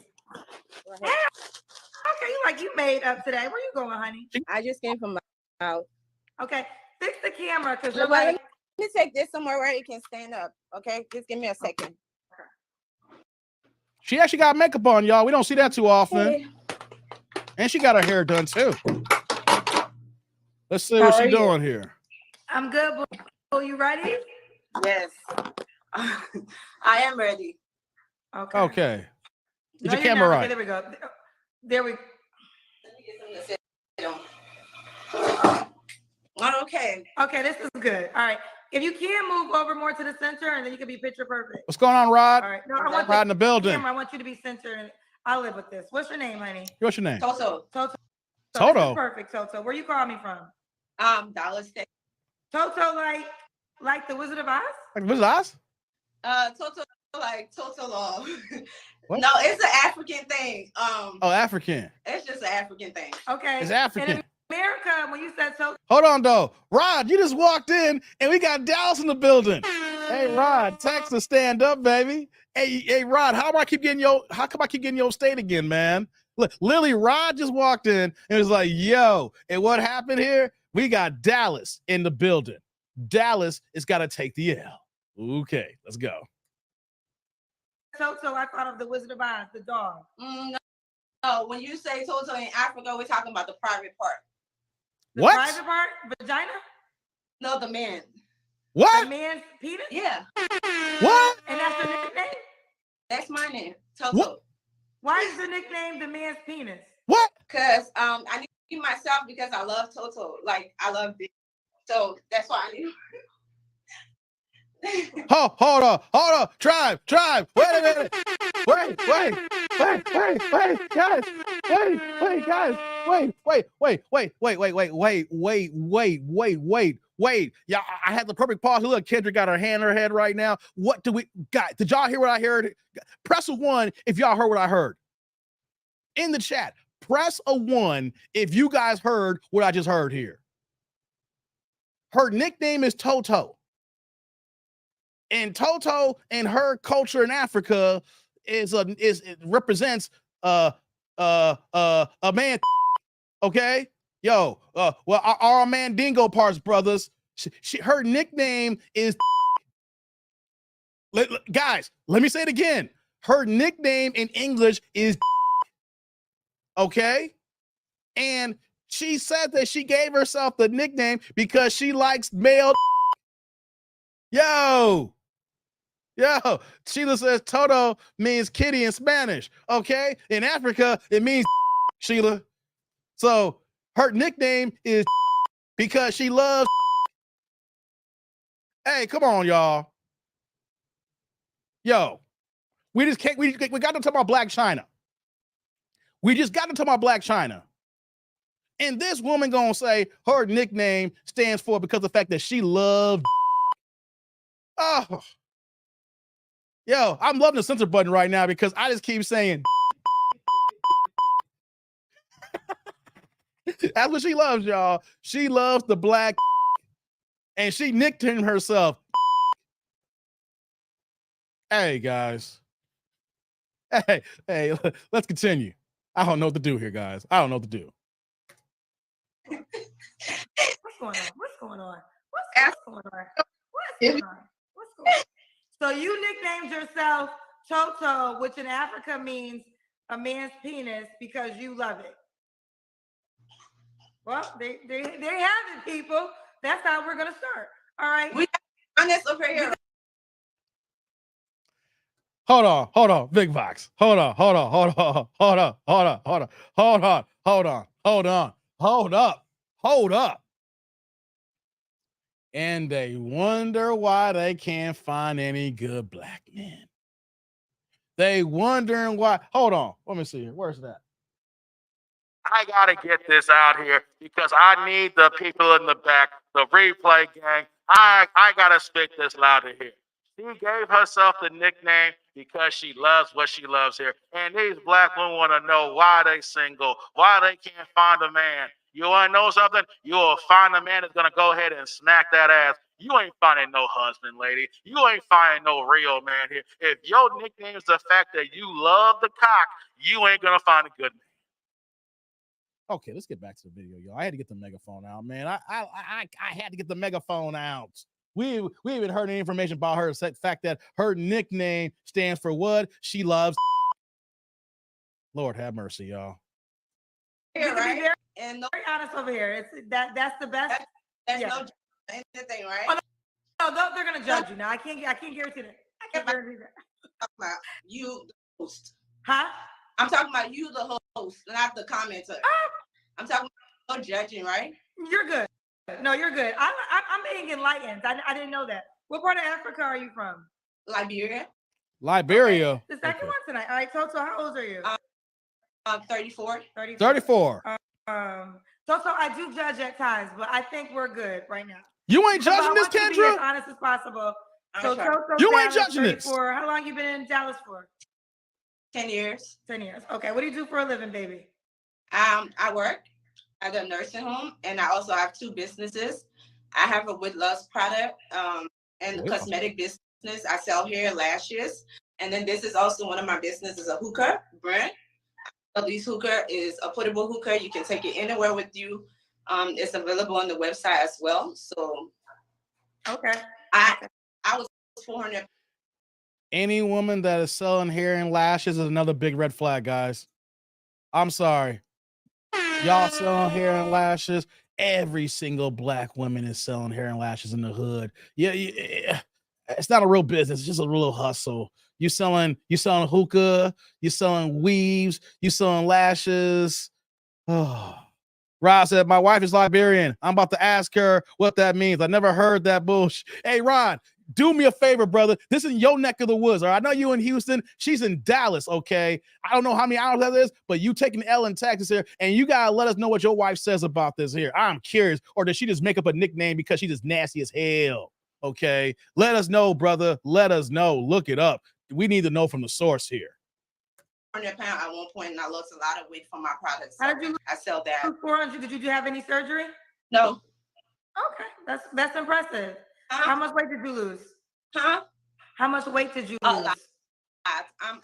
Hey, okay, you made up today. Where you going, honey? I just came from my house. Okay, fix the camera because Let me take this somewhere where it can stand up. Okay, just give me a second. She actually got makeup on, y'all. We don't see that too often. Hey. And she got her hair done too. Let's see what she's doing here. I'm good, boo. You ready? Yes. I am ready. Okay. Okay. Get No, your camera right. Okay, there we go. There we go. Okay. Okay, this is good. All right. If you can move over more to the center, and then you can be picture perfect. What's going on, Rod? All right. No, I want Rod in the building. Camera, I want you to be centered. And I'll live with this. What's your name, honey? What's your name? Toto. Toto. Toto. This is perfect, Toto. Where you call me from? Dallas, Texas. Toto, like the Wizard of Oz? Like Wizard of Oz? Toto, like total love. What? No, it's an African thing. Oh, African. It's just an African thing. Okay. It's African. In America, when you said Toto. Hold on, though. Rod, you just walked in and we got Dallas in the building. Hey, Rod, Texas, stand up, baby. Hey, Rod, how come I keep getting your state again, man? Look, Lily, Rod just walked in and was like, yo, and what happened here? We got Dallas in the building. Dallas is got to take the L. Okay, let's go. Toto, I thought of the Wizard of Oz, the dog. No, when you say Toto in Africa, we're talking about the private part. The What? private part? Vagina? No, the man. What? The man's penis? Yeah. What? And that's the nickname? That's my name, Toto. What? Why is the nickname the man's penis? What? Because I need myself because I love Toto. Like I love it. So that's why I need. Hold on. Tribe. Wait a minute. Wait, guys. Wait. Yeah, I had the perfect pause. Look, Kendra got her hand on her head right now. What do we got? Did y'all hear what I heard? Press a 1 if y'all heard what I heard. In the chat, press a 1 if you guys heard what I just heard here. Her nickname is Toto. And Toto and her culture in Africa it represents a man. Okay, yo, well, our Mandingo parts, brothers. Her nickname is. Guys, let me say it again. Her nickname in English is. Okay, and she said that she gave herself the nickname because she likes male. Yo. Yo, Sheila says Toto means kitty in Spanish. Okay, in Africa it means Sheila. So her nickname is because she loves. Hey, come on, y'all. Yo, we just can't. We got to talk about Blac Chyna. We just got to talk about Blac Chyna. And this woman gonna say her nickname stands for because of the fact that she loved. Oh, yo, I'm loving the censor button right now because I just keep saying. That's what she loves, y'all. She loves the black, and she nicknamed herself. Hey, guys. Hey, let's continue. I don't know what to do here, guys. I don't know what to do. What's going on? What's going on? What's going on? What's going on? What's going on? So you nicknamed yourself Toto, which in Africa means a man's penis because you love it. Well, they have it, people. That's how we're gonna start. All right. We honest over here. Hold on, Big Box. Hold on. Hold up. And they wonder why they can't find any good black men. They wondering why. Hold on. Let me see here. Where's that? I gotta get this out here because I need the people in the back, the replay gang. I gotta speak this louder here. She gave herself the nickname because she loves what she loves here. And these black women want to know why they single, why they can't find a man. You want to know something? You will find a man that's going to go ahead and smack that ass. You ain't finding no husband, lady. You ain't finding no real man here. If your nickname is the fact that you love the cock, you ain't going to find a good man. Okay, let's get back to the video, yo. I had to get the megaphone out, man. I had to get the megaphone out. We haven't heard any information about her except the fact that her nickname stands for what? She loves. Lord have mercy, y'all. Here, right? And very honest over here. It's that's the best. There's no anything, right? Oh, no, they're gonna judge you now. I can't guarantee that. I can't guarantee that. I'm talking about you, the host. Huh? I'm talking about you, the host, not the commenter. I'm talking about no judging, right? You're good. No, you're good. I'm being enlightened. I didn't know that. What part of Africa are you from? Liberia. Liberia. Okay. The second one tonight. All right, Toto, how old are you? 34. 34. Toto, I do judge at times, but I think we're good right now. You ain't judging this, Kendra? Be as Kendra? honest as possible. So Okay. Toto, You ain't Dallas, judging this. 34. How long you been in Dallas for? 10 years. 10 years. Okay. What do you do for a living, baby? I work at a nursing home, and I also have 2 businesses. I have a with loss product and cosmetic business. I sell hair, lashes, and then this is also one of my businesses, a hookah brand. These hookah is a portable hookah. You can take it anywhere with you. It's available on the website as well. So, okay, I was 400. Any woman that is selling hair and lashes is another big red flag, guys. I'm sorry. Y'all selling hair and lashes. Every single black woman is selling hair and lashes in the hood. Yeah, it's not a real business. It's just a real hustle. You selling hookah. You selling weaves. You selling lashes. Oh. Rob said, my wife is Liberian. I'm about to ask her what that means. I never heard that bullshit. Hey, Ron, do me a favor, brother. This is your neck of the woods. All right? I know you in Houston. She's in Dallas, okay? I don't know how many hours that is, but you taking L in Texas here, and you got to let us know what your wife says about this here. I'm curious. Or does she just make up a nickname because she's just nasty as hell, okay? Let us know, brother. Let us know. Look it up. We need to know from the source here. 400 pounds at one point, and I lost a lot of weight from my products. How did you? I sell that. 400. Did you have any surgery? No. Okay, that's impressive. How much weight did you lose? Huh? How much weight did you A lose? lot. I'm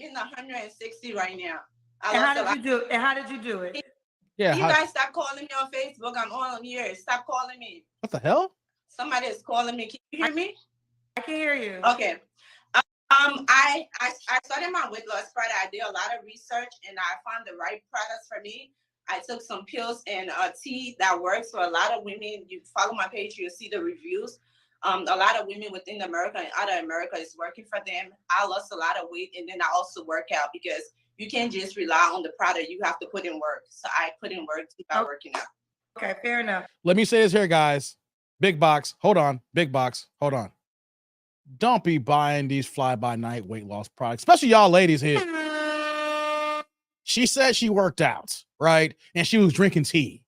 in the 160 right now. And how did you do it? Yeah. You guys stop calling me on Facebook. I'm on here. Stop calling me. What the hell? Somebody is calling me. Can you hear me? I can hear you. Okay. I started my weight loss product. I did a lot of research and I found the right products for me. I took some pills and tea that works for a lot of women. You follow my page, you'll see the reviews. A lot of women within America and out of America is working for them. I lost a lot of weight, and then I also work out because you can't just rely on the product. You have to put in work. So I put in work by working out. Okay, fair enough. Let me say this here, guys. Big box. Hold on. Big box. Hold on. Don't be buying these fly-by-night weight loss products, especially y'all ladies here. She said she worked out, right? And she was drinking tea.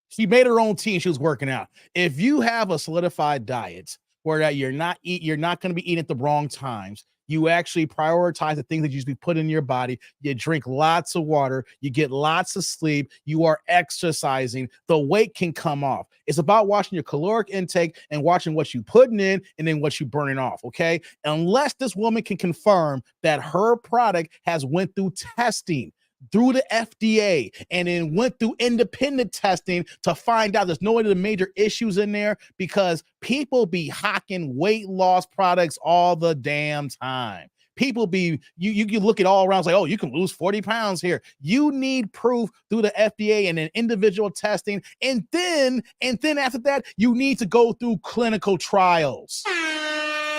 She made her own tea and she was working out. If you have a solidified diet where that you're not going to be eating at the wrong times, you actually prioritize the things that you should be put in your body. You drink lots of water, you get lots of sleep, you are exercising, the weight can come off. It's about watching your caloric intake and watching what you putting in and then what you burning off. Okay. Unless this woman can confirm that her product has went through testing through the FDA and then went through independent testing to find out there's no other major issues in there, because people be hawking weight loss products all the damn time. People be, you can look at all around, like, oh, you can lose 40 pounds here. You need proof through the FDA and then individual testing. And then after that, you need to go through clinical trials.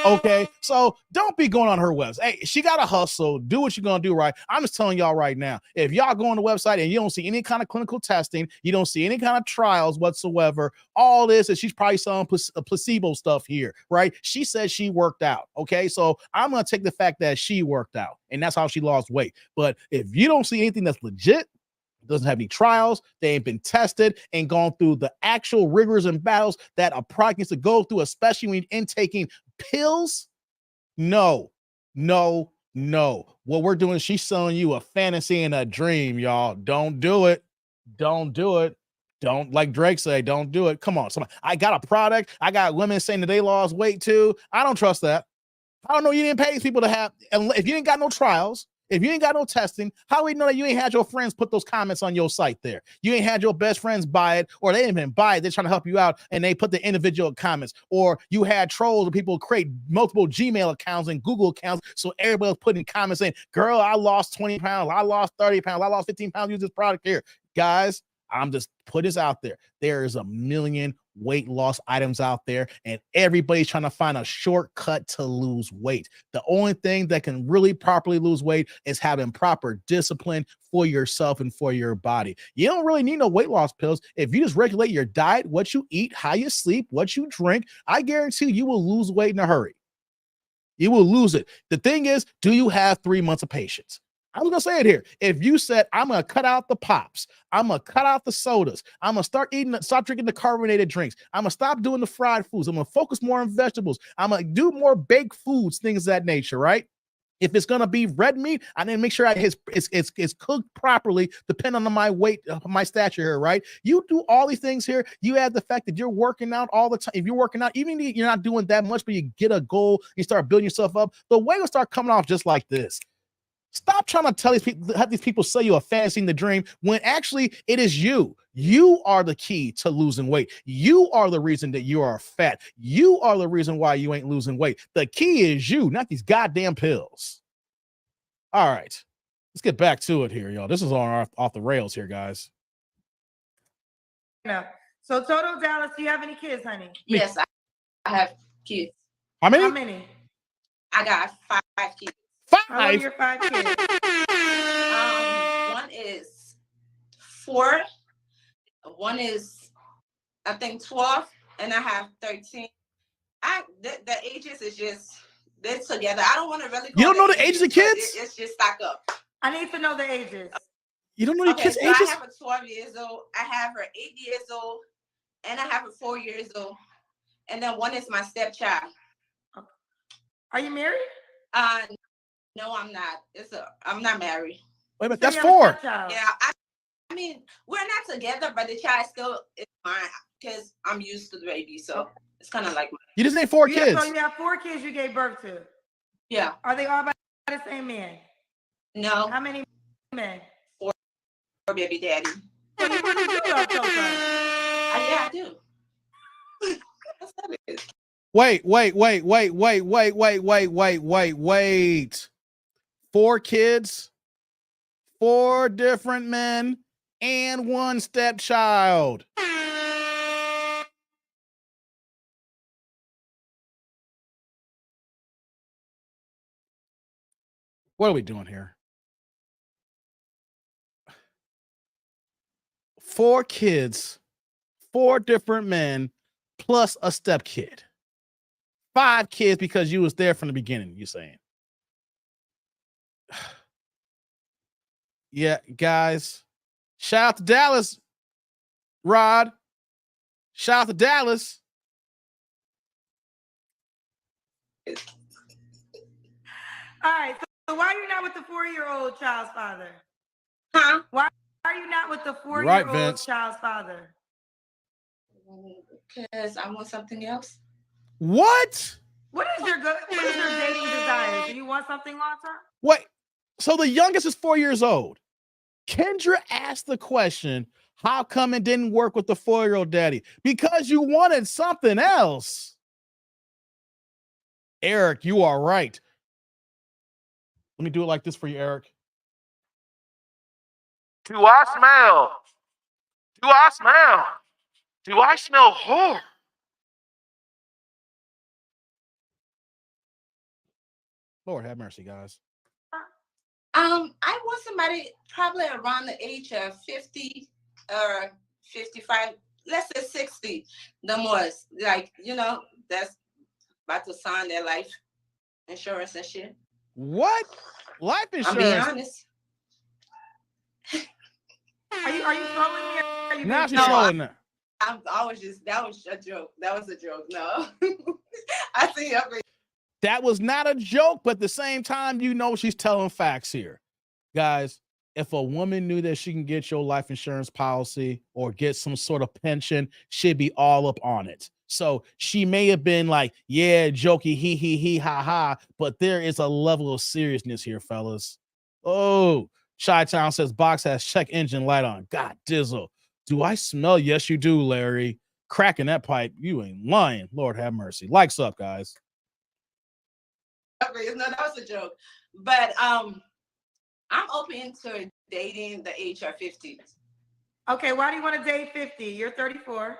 Okay, so don't be going on her website. Hey, she got to hustle. Do what you're going to do, right? I'm just telling y'all right now, if y'all go on the website and you don't see any kind of clinical testing, you don't see any kind of trials whatsoever, all this is she's probably selling placebo stuff here, right? She said she worked out, okay? So I'm going to take the fact that she worked out, and that's how she lost weight. But if you don't see anything that's legit, doesn't have any trials, they ain't been tested and gone through the actual rigors and battles that a product needs to go through, especially when you're intaking pills, no. What we're doing, she's selling you a fantasy and a dream, y'all. Don't do it. Don't, like Drake say, don't do it. Come on, somebody. I got a product. I got women saying that they lost weight too. I don't trust that. I don't know. You didn't pay these people to have, if you ain't got no trials, if you ain't got no testing, how we know that you ain't had your friends put those comments on your site there? You ain't had your best friends buy it, or they didn't even buy it. They're trying to help you out and they put the individual comments, or you had trolls or people create multiple Gmail accounts and Google accounts. So everybody was putting comments saying, girl, I lost 20 pounds. I lost 30 pounds. I lost 15 pounds. Use this product here. Guys, I'm just put this out there. There is a million weight loss items out there, and everybody's trying to find a shortcut to lose weight. The only thing that can really properly lose weight is having proper discipline for yourself and for your body. You don't really need no weight loss pills. If you just regulate your diet, what you eat, how you sleep, what you drink, I guarantee you will lose weight in a hurry. You will lose it. The thing is, do you have 3 months of patience? I'm going to say it here. If you said, I'm going to cut out the pops, I'm going to cut out the sodas, I'm going to stop drinking the carbonated drinks, I'm going to stop doing the fried foods, I'm going to focus more on vegetables, I'm going to do more baked foods, things of that nature, right? If it's going to be red meat, I need to make sure it's cooked properly, depending on my weight, my stature here, right? You do all these things here. You add the fact that you're working out all the time. If you're working out, even if you're not doing that much, but you get a goal, you start building yourself up, the weight will start coming off just like this. Stop trying to tell these people, have these people sell you a fantasy in the dream, when actually it is you. You are the key to losing weight. You are the reason that you are fat. You are the reason why you ain't losing weight. The key is you, not these goddamn pills. All right, let's get back to it here, y'all. This is off the rails here, guys. No. So Toto Dallas, do you have any kids, honey? Yes, I have kids. How many? How many? I got 5 kids. 5? How old are your 5 kids? One is 4. One is, I think, 12, and I have 13. The ages is just, they're together. I don't want to really. You don't know the ages of kids? It's just stack up. I need to know the ages. You don't know your kids' so ages? I have a 12 years old. I have her 8 years old, and I have a 4 years old, and then one is my stepchild. Are you married? No, I'm not. I'm not married. Wait a minute, that's 4. Yeah, I mean, we're not together, but the child still is mine because I'm used to the baby, so it's kind of like mine. You just named 4 kids. So you have 4 kids you gave birth to. Yeah. Are they all by the same man? No. How many men? 4 baby daddy. So you really do love Toto? Yeah, I do. Wait. 4 kids, 4 different men, and 1 stepchild. What are we doing here? 4 kids, 4 different men, plus a stepkid. 5 kids because you was there from the beginning, you're saying. Yeah, guys. Shout out to Dallas, Rod. Shout out to Dallas. All right. So why are you not with the 4-year-old child's father? Huh? Why are you not with the 4-year-old right, Vince. child's father? Because I want something else. What? What is your dating desires? Do you want something long term? Wait. So the youngest is 4 years old. Kendra asked the question, how come it didn't work with the 4-year-old daddy? Because you wanted something else. Eric, you are right. Let me do it like this for you, Eric. Do I smell? Do I smell? Do I smell whore? Lord have mercy, guys. I want somebody probably around the age of 50 or 55, let's say 60, the most. Like, you know, that's about to sign their life insurance and shit. What? Life insurance? I'm being honest. Are you trolling me? Or are you Now being she's serious? trolling her. I was just, that was a joke. That was a joke. No. I see every. That was not a joke, but at the same time, you know she's telling facts here. Guys, if a woman knew that she can get your life insurance policy or get some sort of pension, she'd be all up on it. So she may have been like, yeah, jokey, he, ha, ha, but there is a level of seriousness here, fellas. Oh, Chi-Town says box has check engine light on. God dizzle. Do I smell? Yes, you do, Larry. Cracking that pipe. You ain't lying. Lord have mercy. Likes up, guys. No, that was a joke. But I'm open to dating the age of 50. Okay, why do you want to date 50? You're 34.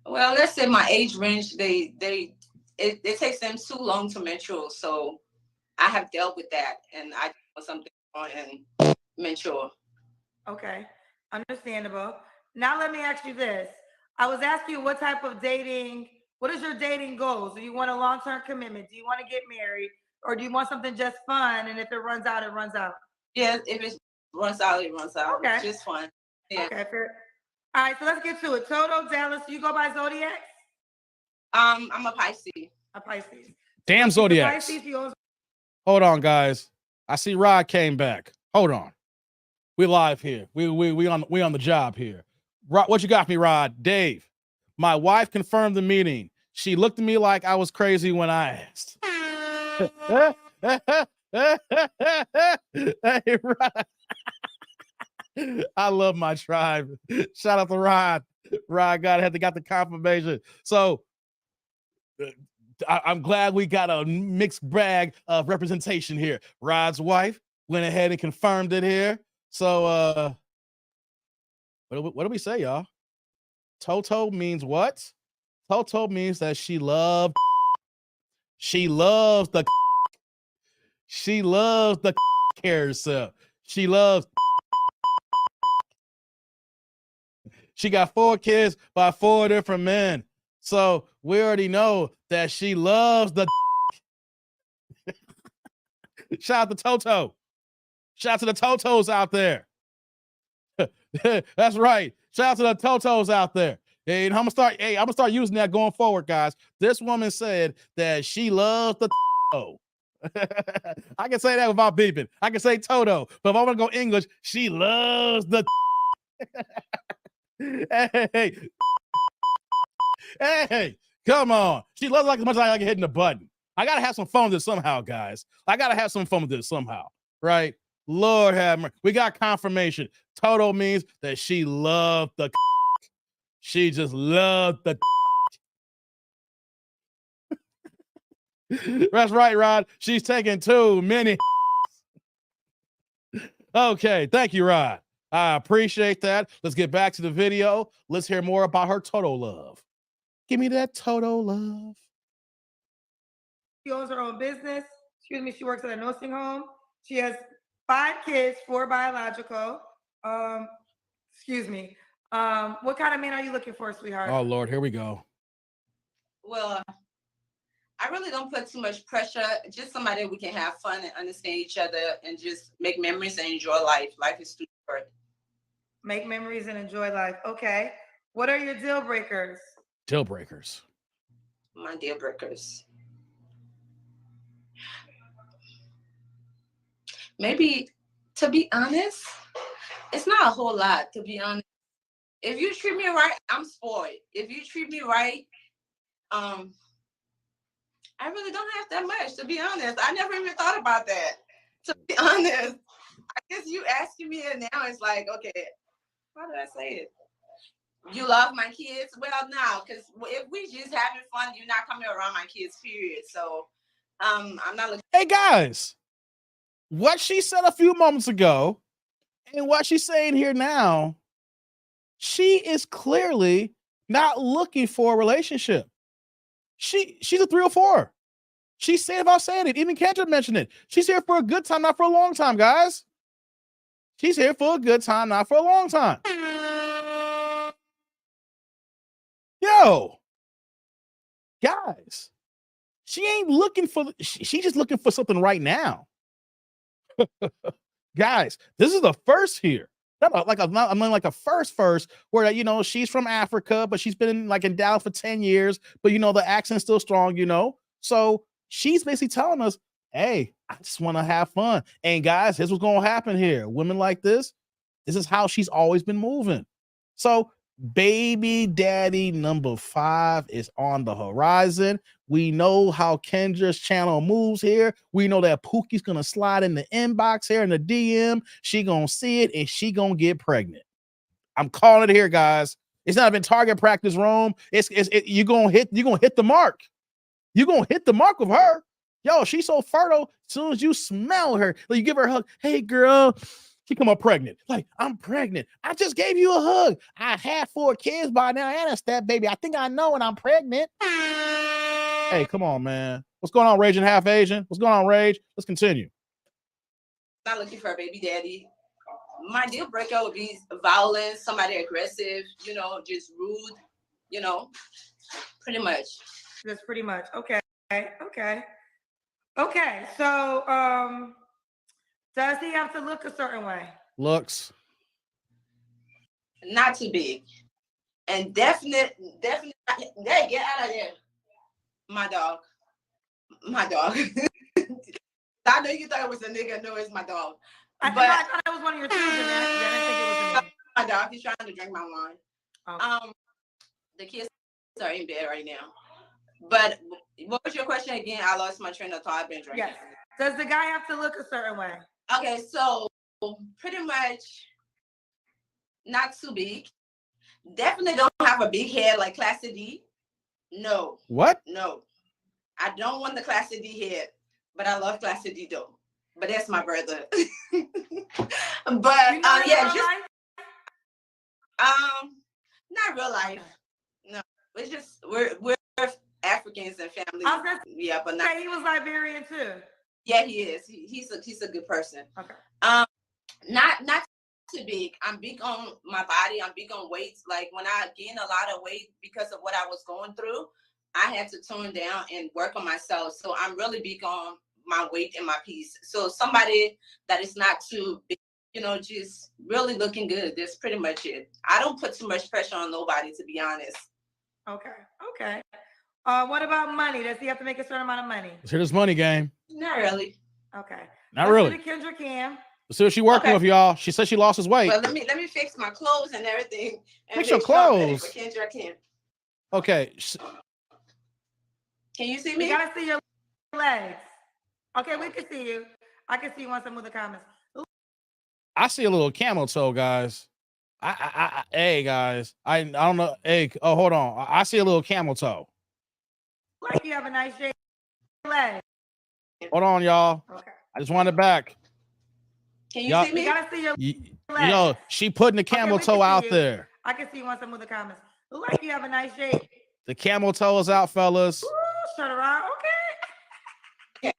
Well, let's say my age range, it takes them too long to mature. So I have dealt with that, and I want something more and mature. Okay, understandable. Now let me ask you this. I was asking you what type of dating, what is your dating goals? Do you want a long-term commitment? Do you want to get married? Or do you want something just fun? And if it runs out, it runs out. Yeah, if it runs out, it runs out. Okay. Just fun. Yeah. Okay, fair. All right, so let's get to it. Toto, Dallas, do you go by Zodiac? I'm a Pisces. A Pisces. Damn So she's a Zodiacs. Pisces, you also- Hold on, guys. I see Rod came back. Hold on. We live here. We on the job here. Rod, what you got for me, Rod? Dave. My wife confirmed the meeting. She looked at me like I was crazy when I asked. Hey, Rod. I love my tribe. Shout out to Rod. Rod got the confirmation. So I'm glad we got a mixed bag of representation here. Rod's wife went ahead and confirmed it here. So what do we say, y'all? Toto means what? Toto means that she loves the she loves the carousel. She loves. She got 4 kids by 4 different men. So we already know that she loves the. Shout out to Toto. Shout out to the Totos out there. That's right. Shout out to the Totos out there. And I'm gonna start using that going forward, guys. This woman said that she loves the Toto. I can say that without beeping. I can say Toto, but if I want to go English, she loves the. Hey, come on. She loves it like as much as I like hitting the button. I gotta have some fun with this somehow, guys. I gotta have some fun with this somehow, right? Lord have mercy. We got confirmation. Toto means that she loved the. She just loved the. That's right, Rod. She's taking too many. Okay, thank you, Rod. I appreciate that. Let's get back to the video. Let's hear more about her Toto love. Give me that Toto love. She owns her own business. Excuse me. She works at a nursing home. She has 5 kids, 4 biological. Excuse me. What kind of man are you looking for, sweetheart? Oh Lord, here we go. Well, I really don't put too much pressure. Just somebody we can have fun and understand each other and just make memories and enjoy life. Life is too short. Make memories and enjoy life. Okay. What are your deal breakers? Deal breakers. My deal breakers. Maybe, to be honest, it's not a whole lot, to be honest. If you treat me right, I'm spoiled. If you treat me right, I really don't have that much, to be honest. I never even thought about that, to be honest. I guess you asking me it now, it's like, okay, how do I say it? You love my kids? Well, no, because if we just having fun, you're not coming around my kids, period. So I'm not looking. Hey, guys, what she said a few moments ago and what she's saying here now, she is clearly not looking for a relationship. She's a 304. She said about saying it. Even Kendra mentioned it. She's here for a good time, not for a long time, guys. She's here for a good time, not for a long time. Yo, guys, she ain't looking for, she's just looking for something right now. Guys, this is the first here. Not like a first where, you know, she's from Africa, but she's been in Dallas for 10 years, but you know, the accent's still strong, you know? So she's basically telling us, hey, I just want to have fun. And guys, here's what's going to happen here. Women like this is how she's always been moving. So baby daddy number 5 is on the horizon. We know how Kendra's channel moves here. We know that Pookie's going to slide in the inbox here in the DM. She going to see it and she going to get pregnant. I'm calling it here, guys. It's not even target practice, Rome. You're going to hit the mark. You're going to hit the mark with her. Yo, she's so fertile. As soon as you smell her, like, you give her a hug. Hey, girl. She come up pregnant. Like, I'm pregnant. I just gave you a hug. I had 4 kids by now and a step baby. I think I know when I'm pregnant. Hey, come on, man. What's going on, Raging Half Asian? What's going on, Rage? Let's continue. Not looking for a baby daddy. My deal breaker would be violence, somebody aggressive, you know, just rude, you know, pretty much. That's pretty much. Okay. So, does he have to look a certain way? Looks. Not too big. And definitely, hey, get out of there. My dog. I know you thought it was a nigga. No, it's my dog. I thought it was one of your children. I didn't think it was a nigga. My dog. He's trying to drink my wine. Oh. The kids are in bed right now. But what was your question again? I lost my train of thought. I've been drinking. Yes. Does the guy have to look a certain way? Okay, so pretty much not too big. Definitely don't have a big head like Classy D. No. What? No. I don't want the Classy D head, but I love Classy D though. But that's my brother. But yeah, just not real life. No, it's just we're Africans and family. Yeah, but not. He was Liberian too. Yeah, he is. He's a good person. Okay. Not too big. I'm big on my body. I'm big on weights. Like when I gained a lot of weight because of what I was going through, I had to tone down and work on myself. So I'm really big on my weight and my piece. So somebody that is not too big, you know, just really looking good. That's pretty much it. I don't put too much pressure on nobody, to be honest. Okay. What about money? Does he have to make a certain amount of money? Let's hear this money game. Not really. Okay. Not really. Kendra Cam. Let's see what she working with, y'all. She said she lost his weight. Well, let me fix my clothes and everything. And fix your clothes. Kendra Cam. Okay. Can you see me? You gotta see your legs. Okay, we can see you. I can see you on some of the comments. I see a little camel toe, guys. Hey guys, I don't know. Hey, oh, hold on. I see a little camel toe. Like you have a nice shape leg. Hold on, y'all. Okay. I just want it back. Can you see me? You gotta see your you know, she putting the camel toe out there. I can see you on some of the comments. Look like you have a nice shape. The camel toe is out, fellas. Ooh, shut around. Okay.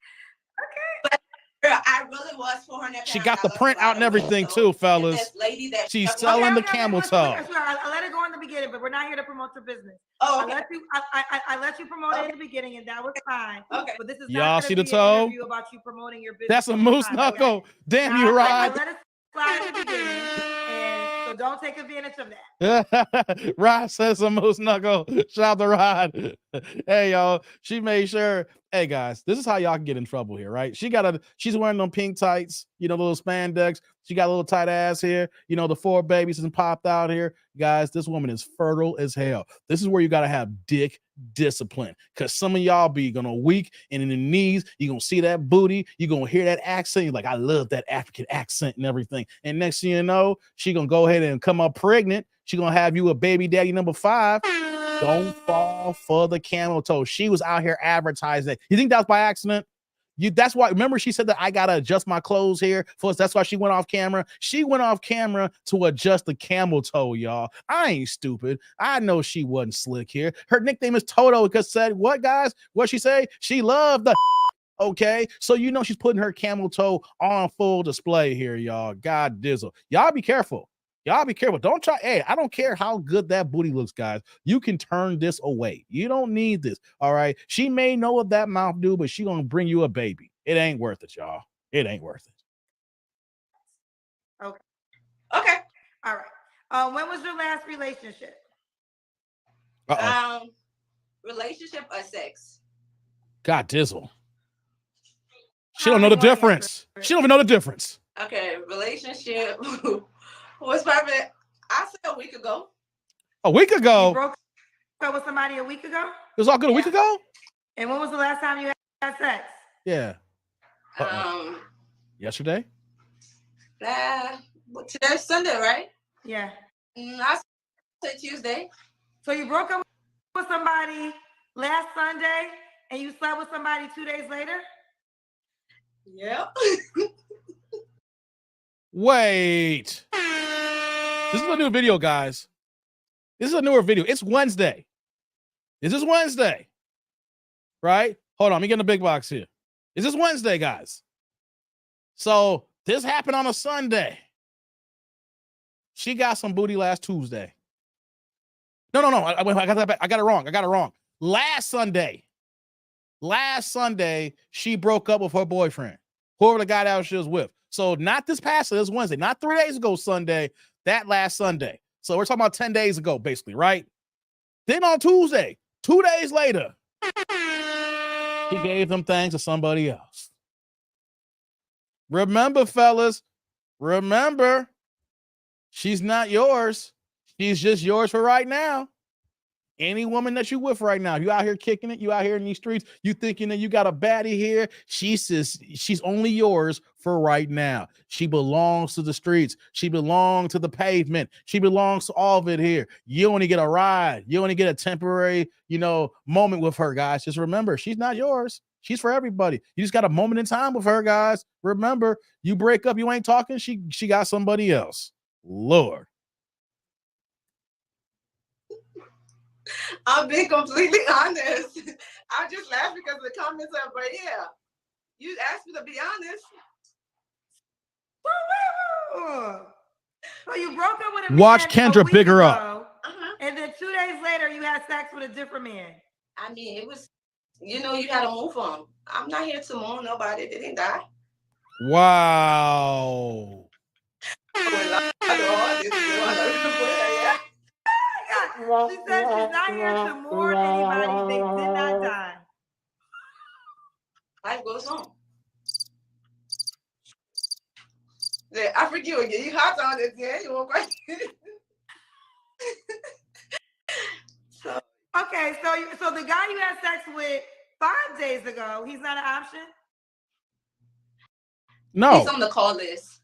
I really was 400 pounds. She got the print out and everything too, fellas. This lady that She's selling the camel toe. I let it go in the beginning, but we're not here to promote your business. Oh, okay. I let you promote it in the beginning, and that was fine. Okay. But this is Y'all not see gonna the be an toe? interview about you promoting your business. That's a moose knuckle. Damn, you I right. let it slide in the beginning, and so don't take advantage of that. Rod says a moose knuckle. Shout out to Rod. Hey, y'all. She made sure. Hey, guys, this is how y'all can get in trouble here, right? She's wearing them pink tights, you know, little spandex. She got a little tight ass here. You know, the 4 babies and popped out here. Guys, this woman is fertile as hell. This is where you got to have dick discipline, because some of y'all be gonna weak and in the knees. You're gonna see that booty. You're gonna hear that accent. You're like, I love that African accent and everything. And next thing you know, she gonna go ahead and come up pregnant. She gonna have you a baby daddy number 5. Don't fall for the camel toe. She was out here advertising. You think that was by accident? That's why, remember, she said that I gotta adjust my clothes here. First, that's why she went off camera. She went off camera to adjust the camel toe, y'all. I ain't stupid. I know she wasn't slick here. Her nickname is Toto because said what, guys? What she say? She loved the okay. So you know she's putting her camel toe on full display here, y'all. God dizzle. Y'all be careful. Y'all be careful. Don't try. Hey, I don't care how good that booty looks, guys. You can turn this away. You don't need this. All right. She may know what that mouth do, but she gonna bring you a baby. It ain't worth it, y'all. It ain't worth it. Okay. Okay. All right. When was your last relationship? Relationship or sex? God dizzle. She don't know the difference. She don't even know the difference. Okay. Relationship. What's probably, I said a week ago. A week ago? You broke up with somebody a week ago? It was all good a week ago? And when was the last time you had sex? Yeah. Yesterday? Today's Sunday, right? Yeah. I said Tuesday. So you broke up with somebody last Sunday and you slept with somebody 2 days later? Yeah. Wait. This is a new video, guys. This is a newer video. It's Wednesday. This is Wednesday. Right? Hold on. Let me get in the big box here. This is Wednesday, guys. So this happened on a Sunday. She got some booty last Tuesday. No. I got that back. I got it wrong. Last Sunday, she broke up with her boyfriend, whoever the guy that she was with. So not this past, this Wednesday, not 3 days ago Sunday, that last Sunday. So we're talking about 10 days ago, basically, right? Then on Tuesday, 2 days later, he gave them things to somebody else. Remember, fellas, she's not yours. She's just yours for right now. Any woman that you with right now, you out here kicking it, you out here in these streets, you thinking that you got a baddie here. She's only yours for right now. She belongs to the streets. She belongs to the pavement. She belongs to all of it here. You only get a ride. You only get a temporary, moment with her, guys. Just remember, she's not yours. She's for everybody. You just got a moment in time with her, guys. Remember, you break up, you ain't talking. She got somebody else. Lord. I'm being completely honest. I just laughed because the comments are, but yeah, you asked me to be honest. So you broke up with a Watch man Kendra big her up. And then 2 days later, you had sex with a different man. I mean, it was, you had to move on. I'm not here to mourn nobody. They didn't die. Wow. She said she's not here to mourn anybody. They did not die. Life goes on. I forget you again. You hot on it, yeah. You won't quite. Okay, so the guy you had sex with 5 days ago, he's not an option? No. He's on the call list.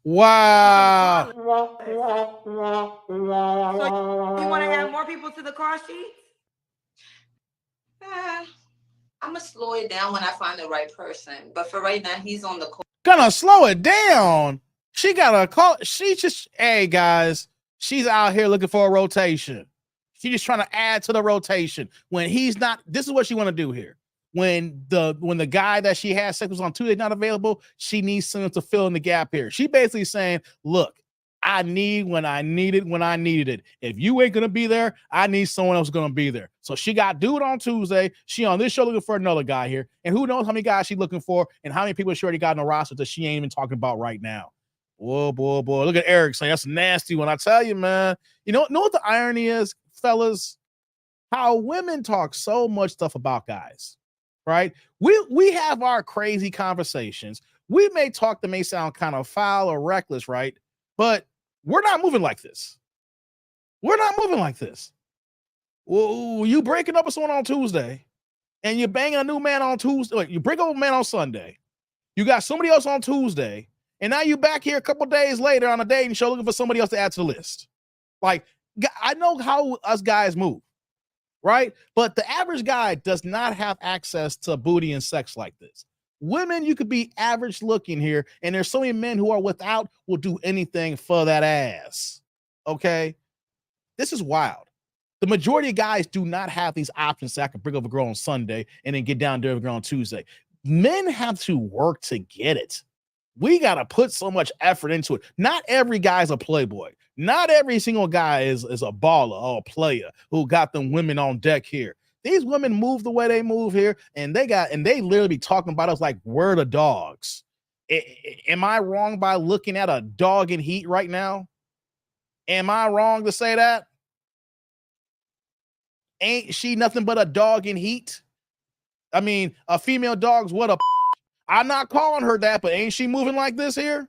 Wow. So you want to add more people to the call sheet? I'm going to slow it down when I find the right person. But for right now, he's on the call. Gonna slow it down. She got a call. Hey, guys, she's out here looking for a rotation. She's just trying to add to the rotation when he's not. This is what she want to do here. when the guy that she had sex was on Tuesday not available, she needs someone to fill in the gap here. She basically saying, look, I need when I need it, when I needed it. If you ain't gonna be there, I need someone else gonna be there. So she got dude on Tuesday. She on this show looking for another guy here. And who knows how many guys she looking for and how many people she already got in the roster that she ain't even talking about right now. Boy. Look at Eric saying that's a nasty one. I tell you, man. You know what the irony is, fellas? How women talk so much stuff about guys, right? We have our crazy conversations. We may talk that may sound kind of foul or reckless, right? But we're not moving like this. We're not moving like this. Well, you breaking up with someone on Tuesday and you're banging a new man on Tuesday. Like, you break up with a man on Sunday. You got somebody else on Tuesday. And now you back here a couple days later on a dating show looking for somebody else to add to the list. Like, I know how us guys move, right? But the average guy does not have access to booty and sex like this. Women, you could be average looking here, and there's so many men who are without will do anything for that ass. Okay? This is wild. The majority of guys do not have these options. So I can bring up a girl on Sunday and then get down to a girl on Tuesday. Men have to work to get it. We got to put so much effort into it. Not every guy's a playboy. Not every single guy is a baller or a player who got them women on deck here. These women move the way they move here, and they literally be talking about us like we're the dogs. Am I wrong by looking at a dog in heat right now? Am I wrong to say that? Ain't she nothing but a dog in heat? I mean, a female dog's what a... I'm not calling her that, but ain't she moving like this here?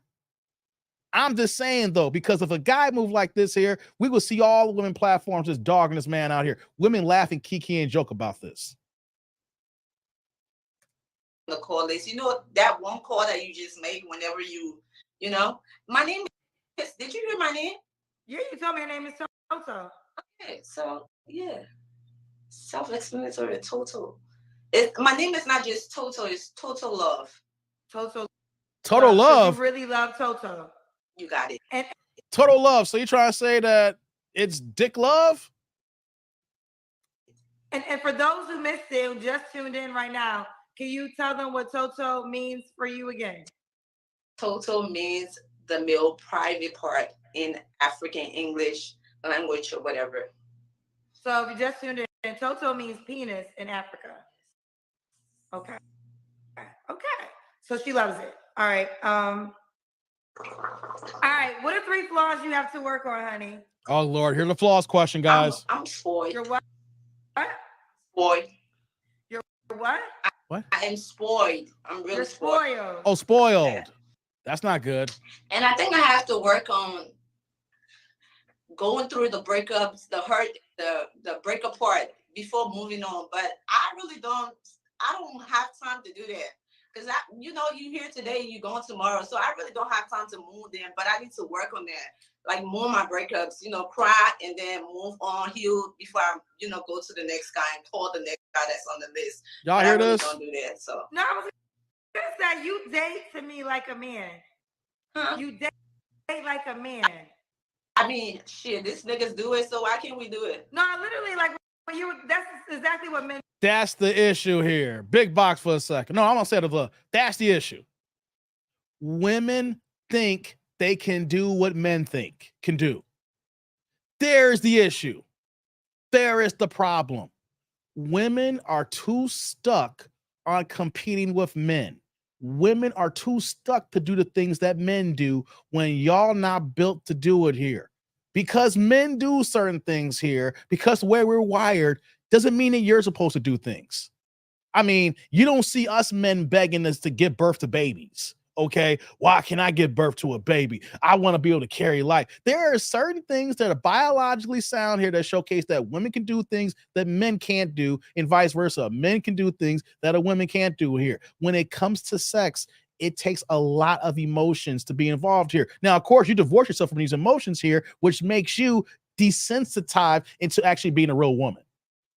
I'm just saying, though, because if a guy moved like this here, we will see all the women platforms just dogging this man out here. Women laughing, kiki, and joke about this. The call list, you know, that one call that you just made whenever you know, my name is, did you hear my name? Yeah, you told me your name is Toto. Okay, so yeah, self-explanatory. Toto. My name is not just Toto, it's Total Love. Total Love. You really love Toto. You got it. And Total love. So you trying to say that it's dick love? And for those who missed it, who just tuned in right now, can you tell them what Toto means for you again? Toto means the male private part in African English language or whatever. So if you just tuned in, Toto means penis in Africa. Okay. So she loves it. All right. All right. What are 3 flaws you have to work on, honey? Oh Lord, here's the flaws question, guys. I'm spoiled. You're what? Spoiled. You're what? What? I am spoiled. I'm really You're spoiled. Oh, spoiled. Yeah. That's not good. And I think I have to work on going through the breakups, the hurt, the breakup part before moving on. But I don't have time to do that. Because you here today, you're going tomorrow. So I really don't have time to move them, but I need to work on that. Like move my breakups, cry and then move on, heal before I, go to the next guy and call the next guy that's on the list. Y'all hear this? Don't do that. So no, I was gonna say you date to me like a man. Huh? You date like a man. I mean, shit, these niggas do it, so why can't we do it? No, literally, like that's exactly what men. That's the issue here. Big box for a second. No, I'm gonna say the that's the issue. Women think they can do what men think can do. There's the issue. There is the problem. Women are too stuck on competing with men. Women are too stuck to do the things that men do when y'all not built to do it here. Because men do certain things here, because the way we're wired doesn't mean that you're supposed to do things. I mean, you don't see us men begging us to give birth to babies. Okay, why can I give birth to a baby? I want to be able to carry life. There are certain things that are biologically sound here that showcase that women can do things that men can't do, and vice versa. Men can do things that a woman can't do here. When it comes to sex, it takes a lot of emotions to be involved here. Now, of course, you divorce yourself from these emotions here, which makes you desensitized into actually being a real woman.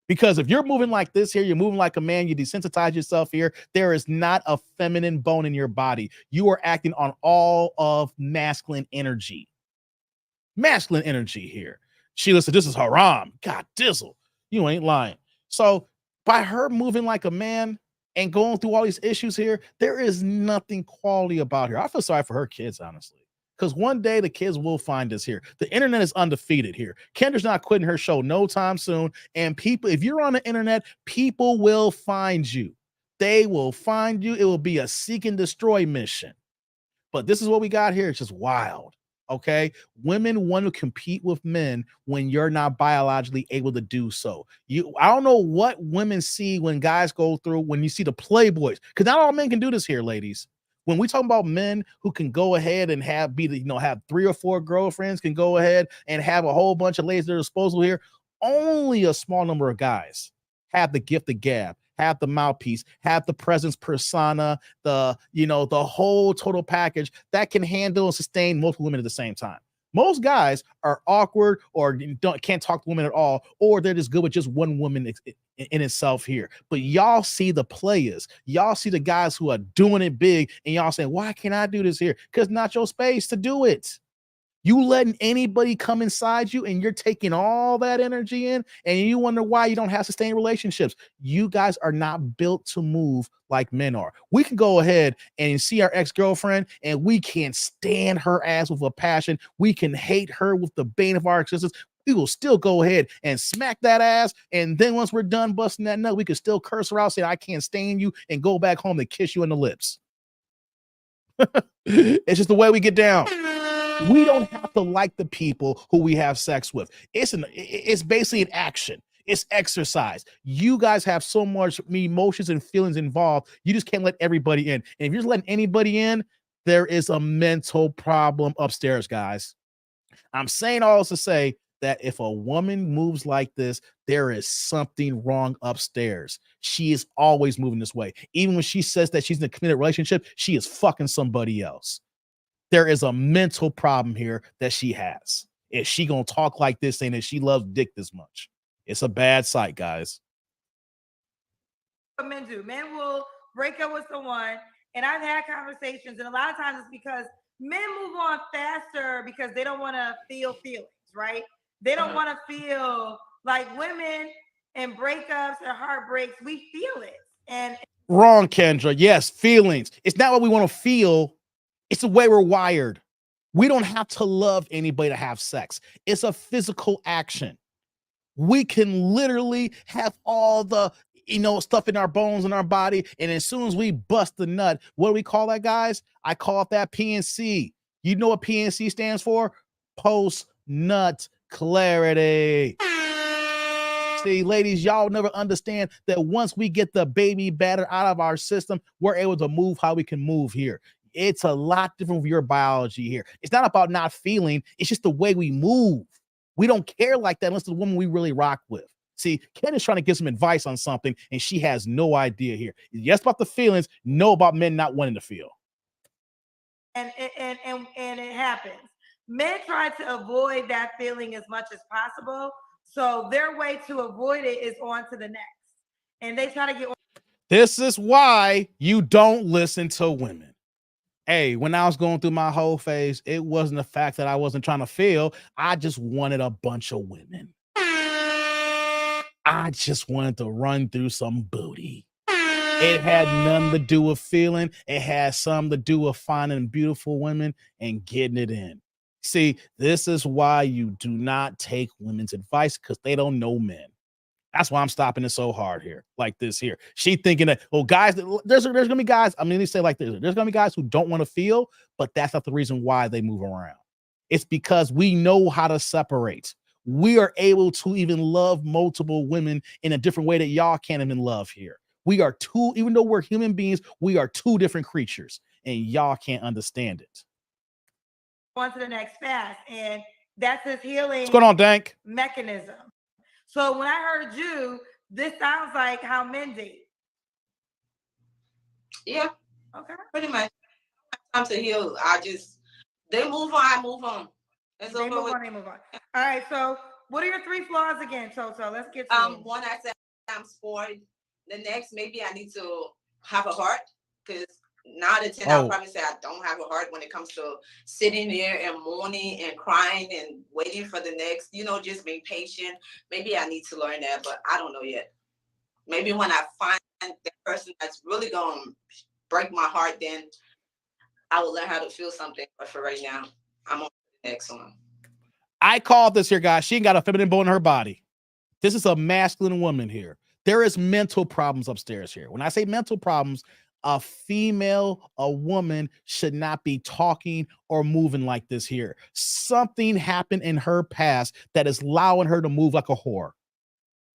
Because if you're moving like this here, you're moving like a man, you desensitize yourself here, there is not a feminine bone in your body. You are acting on all of masculine energy. Masculine energy here. Sheila said, this is haram. God dizzle. You ain't lying. So by her moving like a man, and going through all these issues here, there is nothing quality about here. I feel sorry for her kids, honestly. Because one day the kids will find us here. The internet is undefeated here. Kendra's not quitting her show no time soon. And people, if you're on the internet, people will find you. They will find you. It will be a seek and destroy mission. But this is what we got here. It's just wild. Okay. Women want to compete with men when you're not biologically able to do so. I don't know what women see when guys go through, when you see the playboys, because not all men can do this here, ladies. When we talk about men who can go ahead and have 3 or 4 girlfriends, can go ahead and have a whole bunch of ladies at their disposal here, only a small number of guys have the gift of gab, have the mouthpiece, have the presence persona, the whole total package that can handle and sustain multiple women at the same time. Most guys are awkward or can't talk to women at all, or they're just good with just one woman in itself here. But y'all see the players, y'all see the guys who are doing it big, and y'all saying, why can't I do this here? Because not your space to do it. You letting anybody come inside you and you're taking all that energy in, and you wonder why you don't have sustained relationships. You guys are not built to move like men are. We can go ahead and see our ex-girlfriend and we can't stand her ass with a passion. We can hate her with the bane of our existence. We will still go ahead and smack that ass. And then once we're done busting that nut, we can still curse her out, say, I can't stand you, and go back home and kiss you in the lips. It's just the way we get down. We don't have to like the people who we have sex with. It's basically an action. It's exercise. You guys have so much emotions and feelings involved. You just can't let everybody in. And if you're just letting anybody in, there is a mental problem upstairs, guys. I'm saying all this to say that if a woman moves like this, there is something wrong upstairs. She is always moving this way. Even when she says that she's in a committed relationship, she is fucking somebody else. There is a mental problem here that she has. Is she gonna talk like this, saying that she loves dick this much? It's a bad sight, guys. What men do. Men will break up with someone, and I've had conversations, and a lot of times it's because men move on faster because they don't want to feel feelings, right? They don't want to feel like women and breakups and heartbreaks. We feel it. And wrong, Kendra. Yes, feelings. It's not what we want to feel. It's the way we're wired. We don't have to love anybody to have sex. It's a physical action. We can literally have all the stuff in our bones and our body, and as soon as we bust the nut, what do we call that, guys? I call it that PNC. You know what PNC stands for? Post nut clarity. See, ladies, y'all never understand that once we get the baby batter out of our system, we're able to move how we can move here. It's a lot different with your biology here. It's not about not feeling. It's just the way we move. We don't care like that unless it's the woman we really rock with. See, Ken is trying to give some advice on something, and she has no idea here. Yes, about the feelings, no about men not wanting to feel. And it happens. Men try to avoid that feeling as much as possible. So their way to avoid it is on to the next. And they try to get on. This is why you don't listen to women. Hey, when I was going through my whole phase, it wasn't the fact that I wasn't trying to feel. I just wanted a bunch of women. I just wanted to run through some booty. It had nothing to do with feeling. It had something to do with finding beautiful women and getting it in. See, this is why you do not take women's advice, because they don't know men. That's why I'm stopping it so hard here, like this here. She thinking that, guys, there's gonna be guys. I mean, they say like this. There's gonna be guys who don't want to feel, but that's not the reason why they move around. It's because we know how to separate. We are able to even love multiple women in a different way that y'all can't even love here. We are two, even though we're human beings, we are two different creatures, and y'all can't understand it. On to the next fast, and that's his healing. What's going on, Dank? Mechanism. So when I heard you, this sounds like how men date. Yeah. Okay. Pretty much. Time to heal. They move on, I move on. They move on. All right. So what are your 3 flaws again, Toto? Let's get to one. I said I'm spoiled. The next, maybe I need to have a heart, because 9 out of 10, I'll probably say I don't have a heart when it comes to sitting there and mourning and crying and waiting for the next, just being patient. Maybe I need to learn that, but I don't know yet. Maybe when I find that person that's really gonna break my heart, then I will learn how to feel something. But for right now, I'm on the next one. I call this here, guys. She ain't got a feminine bone in her body. This is a masculine woman here. There is mental problems upstairs here. When I say mental problems, a woman should not be talking or moving like this here. Something happened in her past that is allowing her to move like a whore.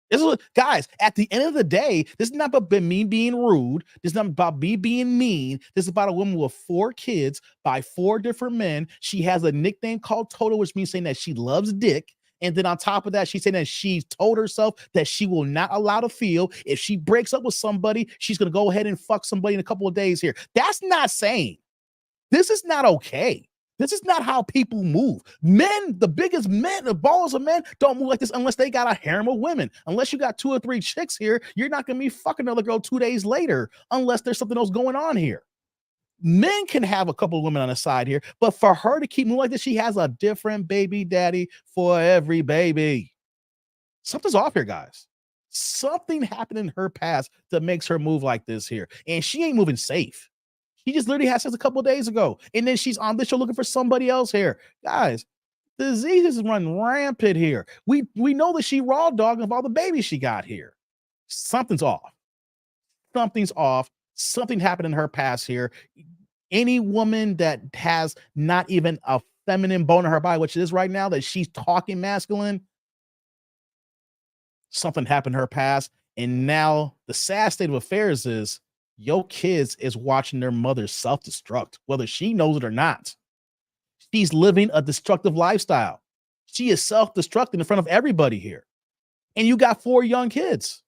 This is what, guys, at the end of the day, this is not about me being rude. This is not about me being mean. This is about a woman with 4 kids by 4 different men. She has a nickname called Toto, which means saying that she loves dick. And then on top of that, she's saying that she's told herself that she will not allow to feel. If she breaks up with somebody, she's going to go ahead and fuck somebody in a couple of days here. That's not sane. This is not okay. This is not how people move. Men, the biggest men, the balls of men don't move like this unless they got a harem of women. Unless you got 2 or 3 chicks here, you're not going to be fucking another girl 2 days later unless there's something else going on here. Men can have a couple of women on the side here, but for her to keep moving like this, she has a different baby daddy for every baby. Something's off here, guys. Something happened in her past that makes her move like this here. And she ain't moving safe. She just literally had sex a couple of days ago. And then she's on this show looking for somebody else here. Guys, diseases run rampant here. We know that she raw dogging of all the babies she got here. Something's off. Something's off. Something happened in her past here. Any woman that has not even a feminine bone in her body, which it is right now, that she's talking masculine, something happened in her past. And now the sad state of affairs is your kids is watching their mother self-destruct, whether she knows it or not. She's living a destructive lifestyle. She is self-destructing in front of everybody here. And you got 4 young kids.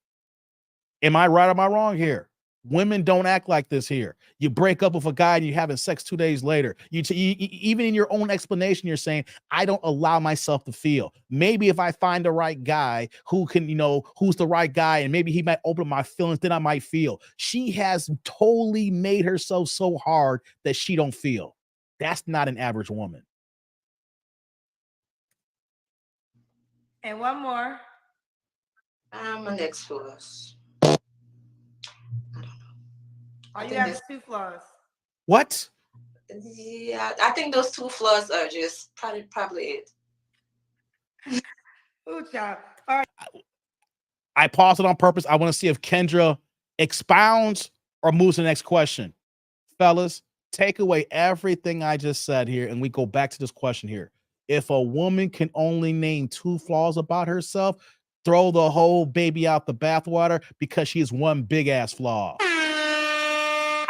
Am I right or am I wrong here? Women don't act like this here. You break up with a guy and you're having sex 2 days later. You even in your own explanation, you're saying, I don't allow myself to feel. Maybe if I find the right guy who can, who's the right guy, and maybe he might open my feelings, then I might feel. She has totally made herself so hard that she don't feel. That's not an average woman. And one more. My next flaws. All you have is 2 flaws. What? Yeah, I think those 2 flaws are just probably it. Ooh, child. All right. I paused it on purpose. I want to see if Kendra expounds or moves to the next question. Fellas, take away everything I just said here, and we go back to this question here. If a woman can only name 2 flaws about herself, throw the whole baby out the bathwater because she is one big ass flaw.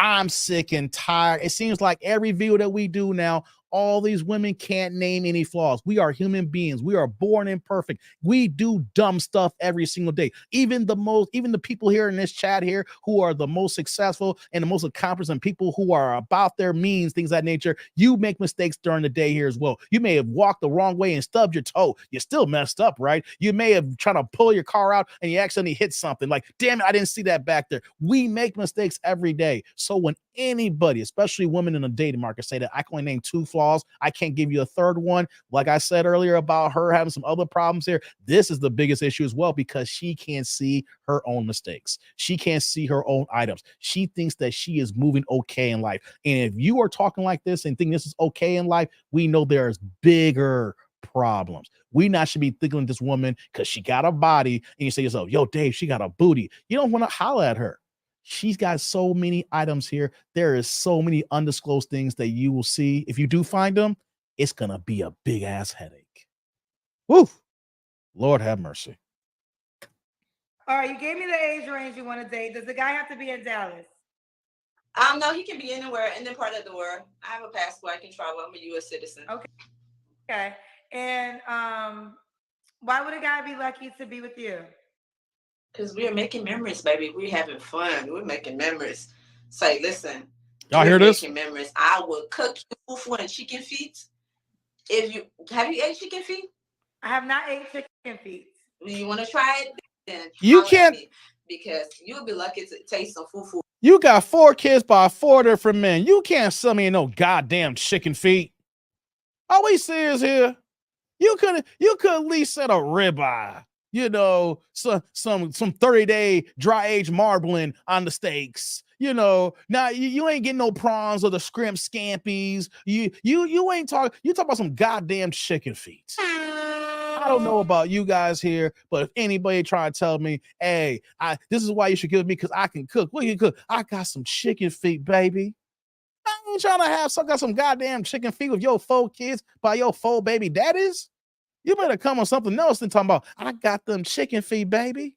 I'm sick and tired. It seems like every video that we do now, all these women can't name any flaws. We are human beings. We are born imperfect. We do dumb stuff every single day. Even the people here in this chat here who are the most successful and the most accomplished and people who are about their means, things of that nature, you make mistakes during the day here as well. You may have walked the wrong way and stubbed your toe. You still messed up, right? You may have tried to pull your car out and you accidentally hit something. Like, damn it, I didn't see that back there. We make mistakes every day. So when anybody, especially women in the dating market, say that I can only name 2 flaws, I can't give you a third one. Like I said earlier about her having some other problems here, this is the biggest issue as well, because she can't see her own mistakes. She can't see her own items. She thinks that she is moving okay in life. And if you are talking like this and think this is okay in life, we know there's bigger problems. We not should be thinking of this woman because she got a body and you say to yourself, yo, Dave, she got a booty. You don't want to holler at her. She's got so many items here. There is so many undisclosed things that you will see. If you do find them, it's going to be a big ass headache. Woo! Lord have mercy. All right, you gave me the age range you want to date. Does the guy have to be in Dallas? No, he can be anywhere in the part of the world. I have a passport. I can travel. I'm a U.S. citizen. Okay. And why would a guy be lucky to be with you? Because we are making memories, baby. We're having fun. We're making memories. Say, listen. Y'all hear this? Making memories. I will cook you fufu and chicken feet. Have you ate chicken feet? I have not ate chicken feet. You want to try it? Then you can't, because you'll be lucky to taste some fufu. You got 4 kids by 4 different men. You can't sell me no goddamn chicken feet. Are we serious here? You could at least set a ribeye. You know, some 30-day dry age marbling on the steaks. You know, now you ain't getting no prawns or the scrimp scampies. You ain't talking. You talk about some goddamn chicken feet. I don't know about you guys here, but if anybody try to tell me, hey, this is why you should give me because I can cook. What you cook? I got some chicken feet, baby. I ain't trying to have some goddamn chicken feet with your 4 kids by your 4 baby daddies. You better come on something else than talking about, I got them chicken feet, baby.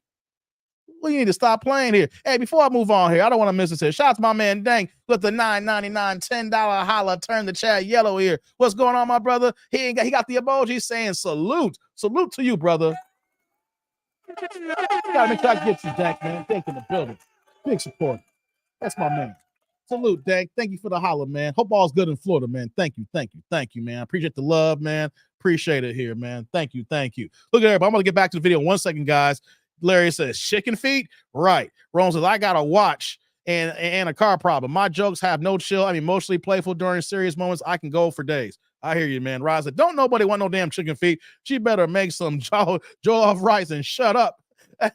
Well, you need to stop playing here. Hey, before I move on here, I don't want to miss this here. Shout out to my man Dang with the $9.99 $10 holla. Turn the chat yellow here. What's going on, my brother? He got the emoji saying salute. Salute to you, brother. Gotta make sure I get you, Dank, man. Dank in the building. Big support. That's my man. Salute, Dank. Thank you for the holla, man. Hope all's good in Florida, man. Thank you, man. Appreciate the love, man. Appreciate it here, man. Thank you. Look at everybody. I'm gonna get back to the video in 1 second, guys. Larry says, chicken feet? Right. Rome says, I got a watch and a car problem. My jokes have no chill. I'm emotionally playful during serious moments. I can go for days. I hear you, man. Roz said, don't nobody want no damn chicken feet. She better make some jollof rice and shut up.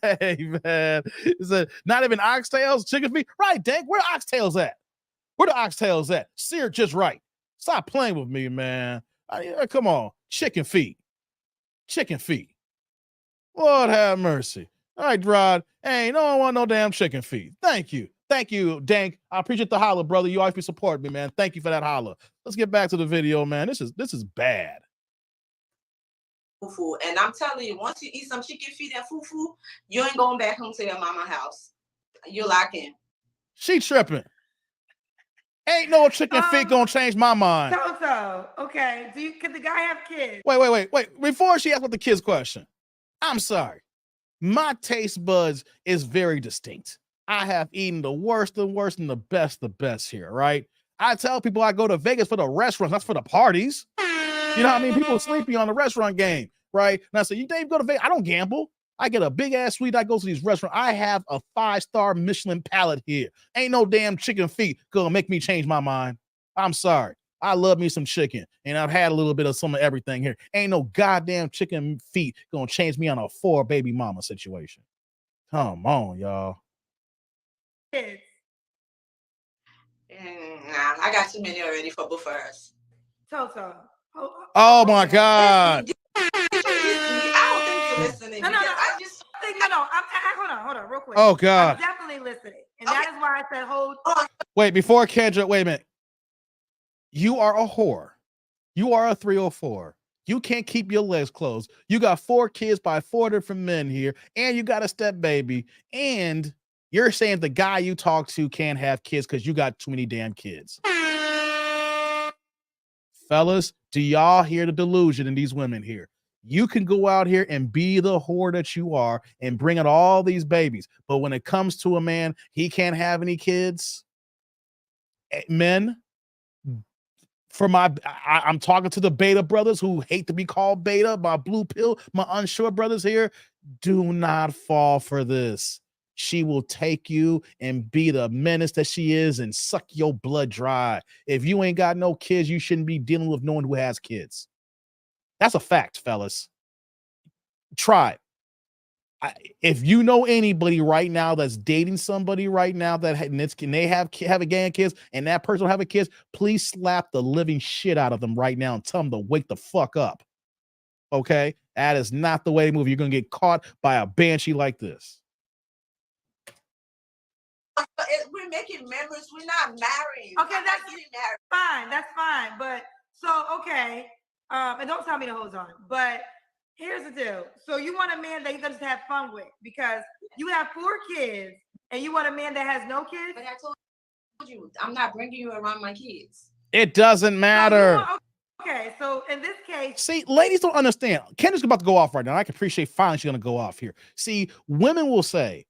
Hey, man. He said, not even oxtails, chicken feet? Right, Dank. Where the oxtails at? Where the oxtails at? Seared just right. Stop playing with me, man. Come on. Chicken feet. Lord have mercy. All right, Rod. Hey, no one want no damn chicken feet. Thank you, Dank. I appreciate the holla, brother. You always be supporting me, man. Thank you for that holla. Let's get back to the video, man. This is bad. Fufu. And I'm telling you, once you eat some chicken feet and fufu, you ain't going back home to your mama house. You lock in. She tripping. Ain't no chicken feet gonna change my mind. So, okay. Could the guy have kids? Wait. Before she asks what the kids question, I'm sorry. My taste buds is very distinct. I have eaten the worst and the best here, right? I tell people I go to Vegas for the restaurants, not for the parties. You know what I mean? People sleepy on the restaurant game, right? And I say, you Dave, go to Vegas. I don't gamble. I get a big ass suite. I go to these restaurants. I have a 5-star Michelin palate here. Ain't no damn chicken feet gonna make me change my mind. I'm sorry. I love me some chicken, and I've had a little bit of some of everything here. Ain't no goddamn chicken feet gonna change me on a 4 baby mama situation. Come on, y'all. Kids. Nah, I got too many already for both of us. Toto. Oh my God. I don't think you're listening. No. Hold on, real quick. Oh God. I'm definitely listening, and that is why I said hold on. Wait, before Kendra, wait a minute. You are a whore. You are a 304. You can't keep your legs closed. You got 4 kids by 4 different men here, and you got a step baby, and you're saying the guy you talk to can't have kids because you got too many damn kids. Fellas, do y'all hear the delusion in these women here? You can go out here and be the whore that you are and bring out all these babies. But when it comes to a man, he can't have any kids. Men, I'm talking to the beta brothers who hate to be called beta, my blue pill, my unsure brothers here. Do not fall for this. She will take you and be the menace that she is and suck your blood dry. If you ain't got no kids, you shouldn't be dealing with no one who has kids. That's a fact, fellas. Try it. If you know anybody right now that's dating somebody right now that they have a gang of kids and that person will have a kids, please slap the living shit out of them right now and tell them to wake the fuck up. Okay? That is not the way to move. You're going to get caught by a banshee like this. We're making memories. We're not married. Okay, that's fine. That's fine. But so, okay. And don't tell me to hold on. But here's the deal. So you want a man that you're going to have fun with because you have 4 kids and you want a man that has no kids? But I told you, I'm not bringing you around my kids. It doesn't matter. Okay, so in this case. See, ladies don't understand. Kendra's about to go off right now. I can appreciate finally she's going to go off here. See, women will say,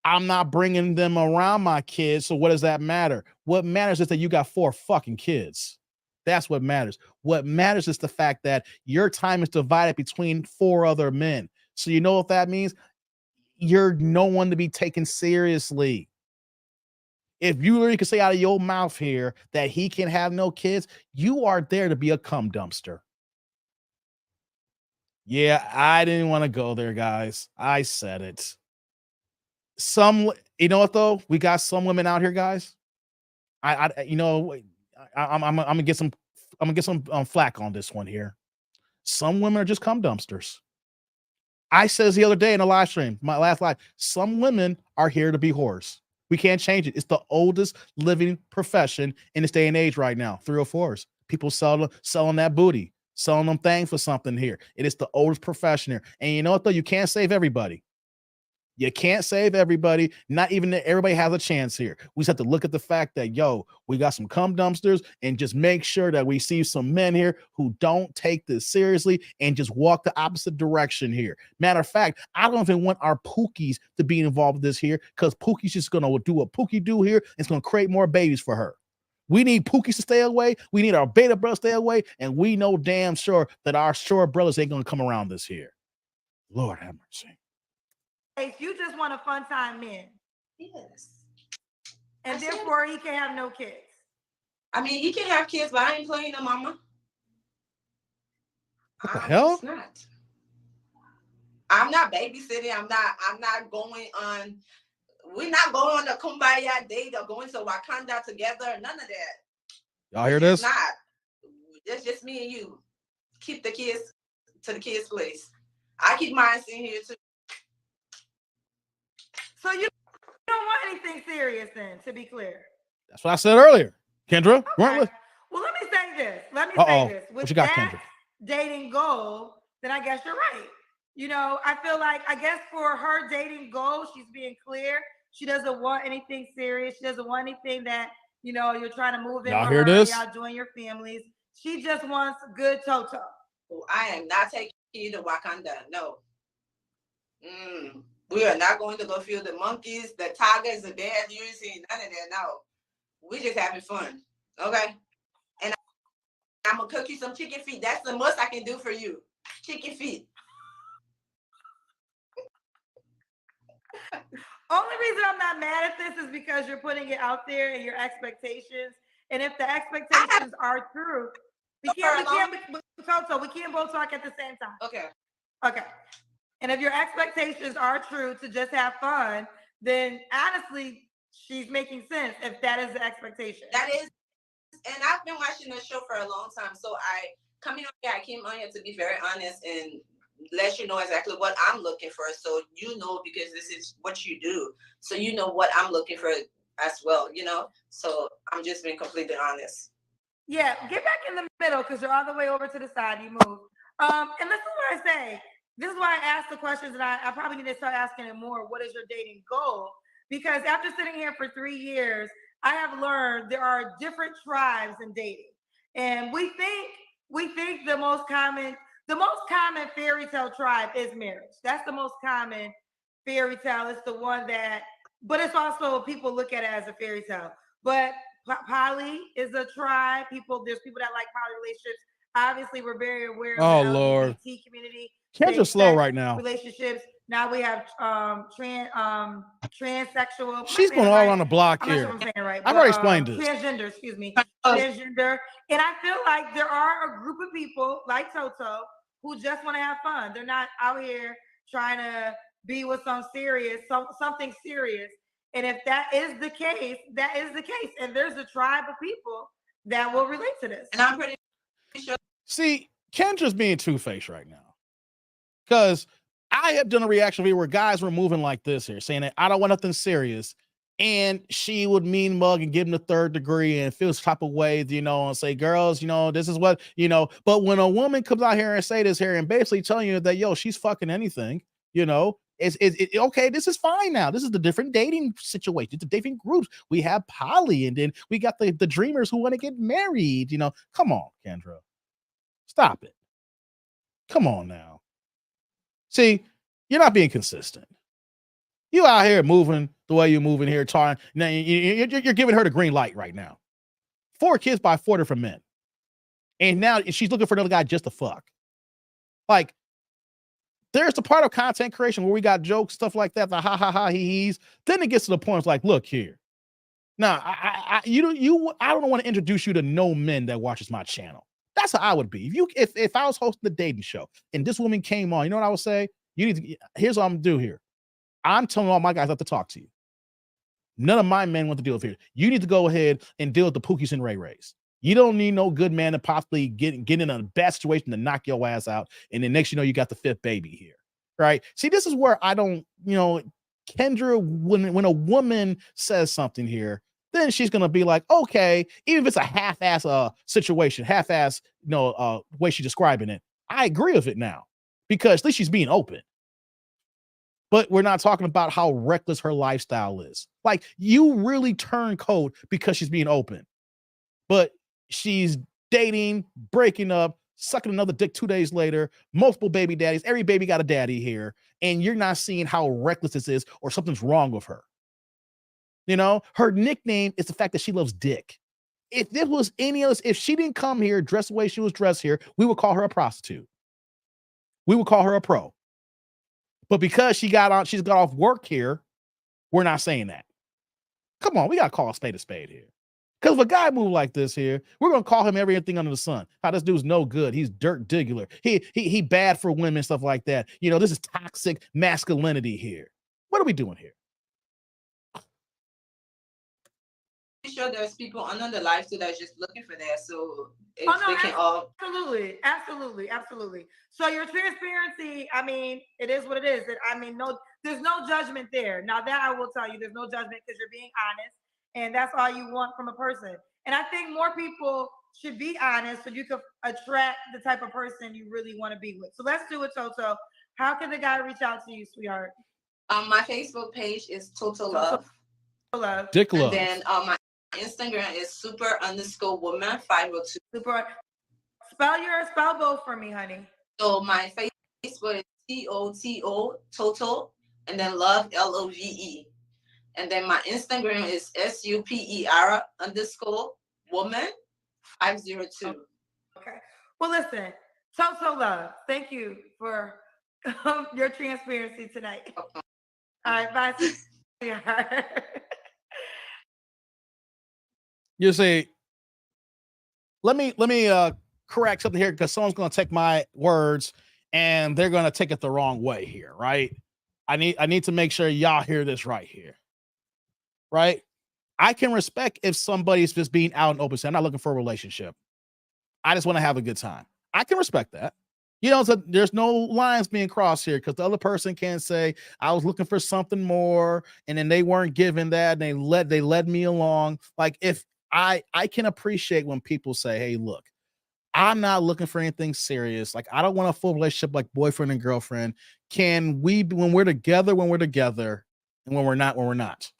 I'm not bringing them around my kids, so what does that matter? What matters is that you got 4 fucking kids. That's what matters. What matters is the fact that your time is divided between 4 other men. So you know what that means? You're no one to be taken seriously. If you literally can say out of your mouth here that he can have no kids, you are there to be a cum dumpster. Yeah, I didn't want to go there, guys. I said it. You know what though? We got some women out here, guys. I'm gonna get some. I'm gonna get some flack on this one here. Some women are just cum dumpsters. I said this the other day in a live stream, my last live. Some women are here to be whores. We can't change it. It's the oldest living profession in this day and age right now. 304s. People selling that booty, selling them things for something here. It is the oldest profession here. And you know what though? You can't save everybody. You can't save everybody. Not even everybody has a chance here. We just have to look at the fact that, we got some cum dumpsters and just make sure that we see some men here who don't take this seriously and just walk the opposite direction here. Matter of fact, I don't even want our Pookies to be involved with this here because Pookie's just going to do what Pookie do here. It's going to create more babies for her. We need Pookies to stay away. We need our beta brothers to stay away. And we know damn sure that our short brothers ain't going to come around this here. Lord have mercy. You just want a fun time man. Yes. And therefore he can have no kids. I mean, he can have kids, but I ain't playing no mama. What the hell? Not. I'm not babysitting. I'm not going on. We're not going on a kumbaya date or going to Wakanda together. None of that. Y'all hear this? Not. It's just me and you. Keep the kids to the kids' place. I keep mine in here too. So you don't want anything serious then, to be clear. That's what I said earlier. Kendra, Okay. Well, let me say this. With what you got, that Kendra? Dating goal, then I guess you're right. I feel like, for her dating goal, she's being clear. She doesn't want anything serious. She doesn't want anything that, you're trying to move in Y'all with hear her. this? Y'all join your families. She just wants good Toto. Oh, I am not taking you to Wakanda. No. We are not going to go feel the monkeys, the tigers, the bears. You ain't seen none of that. No. We just having fun. Okay? And I'm going to cook you some chicken feet. That's the most I can do for you. Chicken feet. Only reason I'm not mad at this is because you're putting it out there and your expectations. And if the expectations are true, we can't both talk at the same time. Okay. And if your expectations are true to just have fun, then honestly, she's making sense if that is the expectation. That is, and I've been watching the show for a long time. So I came on here to be very honest and let you know exactly what I'm looking for. So because this is what you do. So what I'm looking for as well, So I'm just being completely honest. Yeah, get back in the middle because you're all the way over to the side. You move. And this is what I say. This is why I asked the questions, and I probably need to start asking it more. What is your dating goal? Because after sitting here for 3 years, I have learned there are different tribes in dating. And we think the most common fairy tale tribe is marriage. That's the most common fairy tale. It's the one but it's also people look at it as a fairy tale. But poly is a tribe. There's people that like poly relationships. Obviously, we're very aware of the LGBT community. Kendra's slow right now. Relationships. Now we have transsexual. She's going all on the block here. I'm saying it right. I've already explained this. Transgender, excuse me. Transgender. And I feel like there are a group of people like Toto who just want to have fun. They're not out here trying to be with something serious. And if that is the case, that is the case. And there's a tribe of people that will relate to this. And I'm pretty sure. See, Kendra's being two-faced right now. Because I have done a reaction video where guys were moving like this here, saying that I don't want nothing serious. And she would mean mug and give him the 3rd degree and feel some type of way, and say, girls, this is what, But when a woman comes out here and say this here and basically telling you that, she's fucking anything, it's okay. This is fine now. This is the different dating situation. It's the different groups. We have poly, and then we got the dreamers who want to get married. Come on, Kendra, stop it. Come on now. See, you're not being consistent. You out here moving the way you're moving here, talking. Now you're giving her the green light right now. 4 kids by 4 different men, and now she's looking for another guy just to fuck. Like, there's the part of content creation where we got jokes, stuff like that, the ha ha ha he's. Then it gets to the point. It's like, look here. Now, I don't want to introduce you to no men that watches my channel. That's how I would be. If I was hosting the dating show and this woman came on, you know what I would say? Here's what I'm gonna do here. I'm telling all my guys not to talk to you. None of my men want to deal with here. You need to go ahead and deal with the Pookies and Ray Rays. You don't need no good man to possibly get in a bad situation to knock your ass out. And then next, you got the fifth baby here, right? See, this is where I don't, Kendra, when a woman says something here, then she's gonna be like, okay, even if it's a half-ass situation, half-ass, way she's describing it, I agree with it now because at least she's being open. But we're not talking about how reckless her lifestyle is. Like, you really turn cold because she's being open. But she's dating, breaking up, sucking another dick 2 days later, multiple baby daddies. Every baby got a daddy here. And you're not seeing how reckless this is or something's wrong with her. Her nickname is the fact that she loves dick. If this was any else, if she didn't come here dressed the way she was dressed here, we would call her a prostitute. We would call her a pro. But because she's got off work here, we're not saying that. Come on, we gotta call a spade here. Because if a guy move like this here, we're gonna call him everything under the sun. How this dude's no good. He's dirt diggler. He bad for women, stuff like that. This is toxic masculinity here. What are we doing here? I'm sure there's people under the live too that's just looking for that. So they can absolutely. So your transparency, it is what it is. There's no judgment there. Now that I will tell you, there's no judgment because you're being honest, and that's all you want from a person. And I think more people should be honest so you can attract the type of person you really want to be with. So let's do it, Toto. How can the guy reach out to you, sweetheart? My Facebook page is Total Love. Dick Love. And then my Instagram is super_woman 502. Super. Spell both for me, honey. So my Facebook is TOTO Total, and then Love LOVE. And then my Instagram is SUPER_woman 502. Okay. Well, listen, Toto Love, thank you for your transparency tonight. Okay. All right, bye. You say, let me correct something here because someone's going to take my words and they're going to take it the wrong way here, right? I need to make sure y'all hear this right here, right? I can respect if somebody's just being out and open. I'm not looking for a relationship. I just want to have a good time. I can respect that. So there's no lines being crossed here because the other person can say, I was looking for something more, and then they weren't given that, and they led me along. Like, if I can appreciate when people say, hey, look, I'm not looking for anything serious. Like, I don't want a full relationship like boyfriend and girlfriend. Can we, when we're together, and when we're not,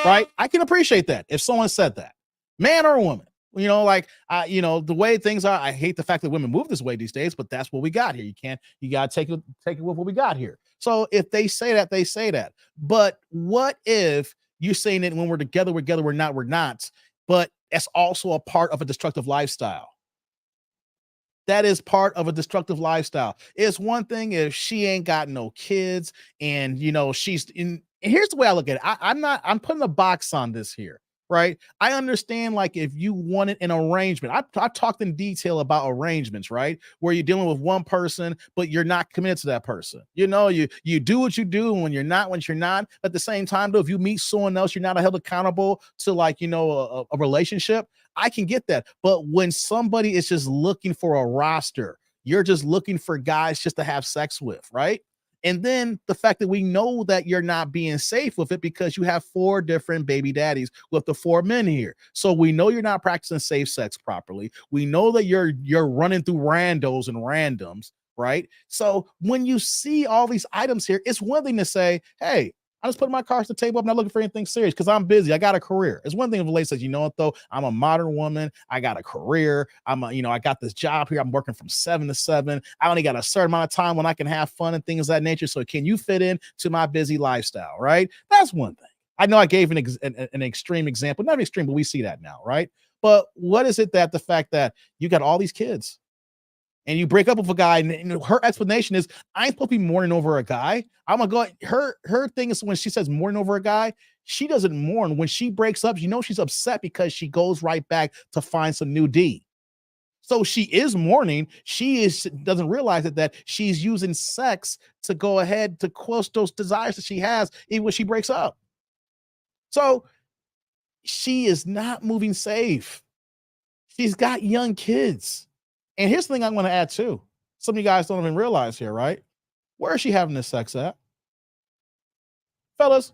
right? I can appreciate that if someone said that, man or woman. The way things are, I hate the fact that women move this way these days, but that's what we got here. You got to take it with what we got here. So if they say that, they say that. But what if you're saying that when we're together, we're not, but that's also a part of a destructive lifestyle. That is part of a destructive lifestyle. It's one thing if she ain't got no kids and, she's in. And here's the way I look at it. I'm putting a box on this here. Right. I understand, like, if you wanted an arrangement, I talked in detail about arrangements, right? Where you're dealing with one person, but you're not committed to that person. You do what you do when you're not. At the same time, though, if you meet someone else, you're not held accountable to, like, a relationship. I can get that. But when somebody is just looking for a roster, you're just looking for guys just to have sex with, right? And then the fact that we know that you're not being safe with it because you have 4 different baby daddies with the 4 men here. So we know you're not practicing safe sex properly. We know that you're running through randos and randoms, right? So when you see all these items here, it's one thing to say, hey, I just put my cards on the table. I'm not looking for anything serious because I'm busy. I got a career. It's one thing if a lady says, you know what, though? I'm a modern woman. I got a career. I got this job here. I'm working from 7 to 7. I only got a certain amount of time when I can have fun and things of that nature. So can you fit in to my busy lifestyle, right? That's one thing. I know I gave an extreme example, not extreme, but we see that now, right? But what is it that the fact that you got all these kids and you break up with a guy, and her explanation is, I ain't supposed to be mourning over a guy. I'm gonna go. Her thing is when she says mourning over a guy, she doesn't mourn. When she breaks up, she's upset because she goes right back to find some new D. So she is mourning. She doesn't realize that she's using sex to go ahead to quench those desires that she has, even when she breaks up. So she is not moving safe. She's got young kids. And here's the thing I want to add too. Some of you guys don't even realize here, right? Where is she having this sex at? Fellas,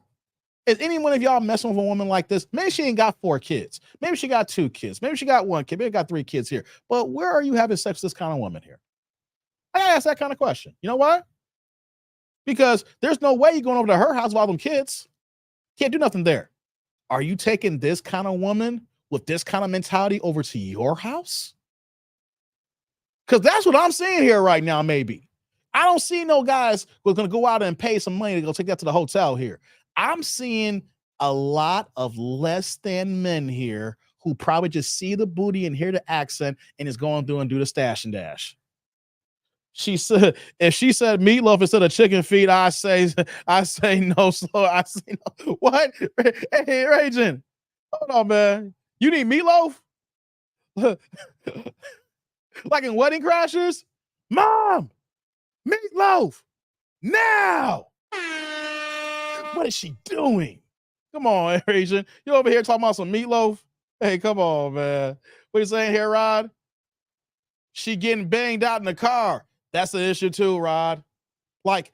is any one of y'all messing with a woman like this? Maybe she ain't got 4 kids. Maybe she got 2 kids. Maybe she got 1 kid. Maybe got 3 kids here. But where are you having sex with this kind of woman here? I gotta ask that kind of question. You know why? Because there's no way you're going over to her house with all them kids. Can't do nothing there. Are you taking this kind of woman with this kind of mentality over to your house? Because that's what I'm seeing here right now, maybe. I don't see no guys who's going to go out and pay some money to go take that to the hotel here. I'm seeing a lot of less than men here who probably just see the booty and hear the accent and is going through and do the stash and dash. She said, if she said meatloaf instead of chicken feet, I say no. Slow. I say no. What? Hey, Raging. Hold on, man. You need meatloaf? Like in Wedding Crashers? Mom, meatloaf now. What is she doing? Come on, Asian. You over here talking about some meatloaf? Hey, come on, man. What you saying here, Rod? She getting banged out in the car. That's the issue too, Rod. Like,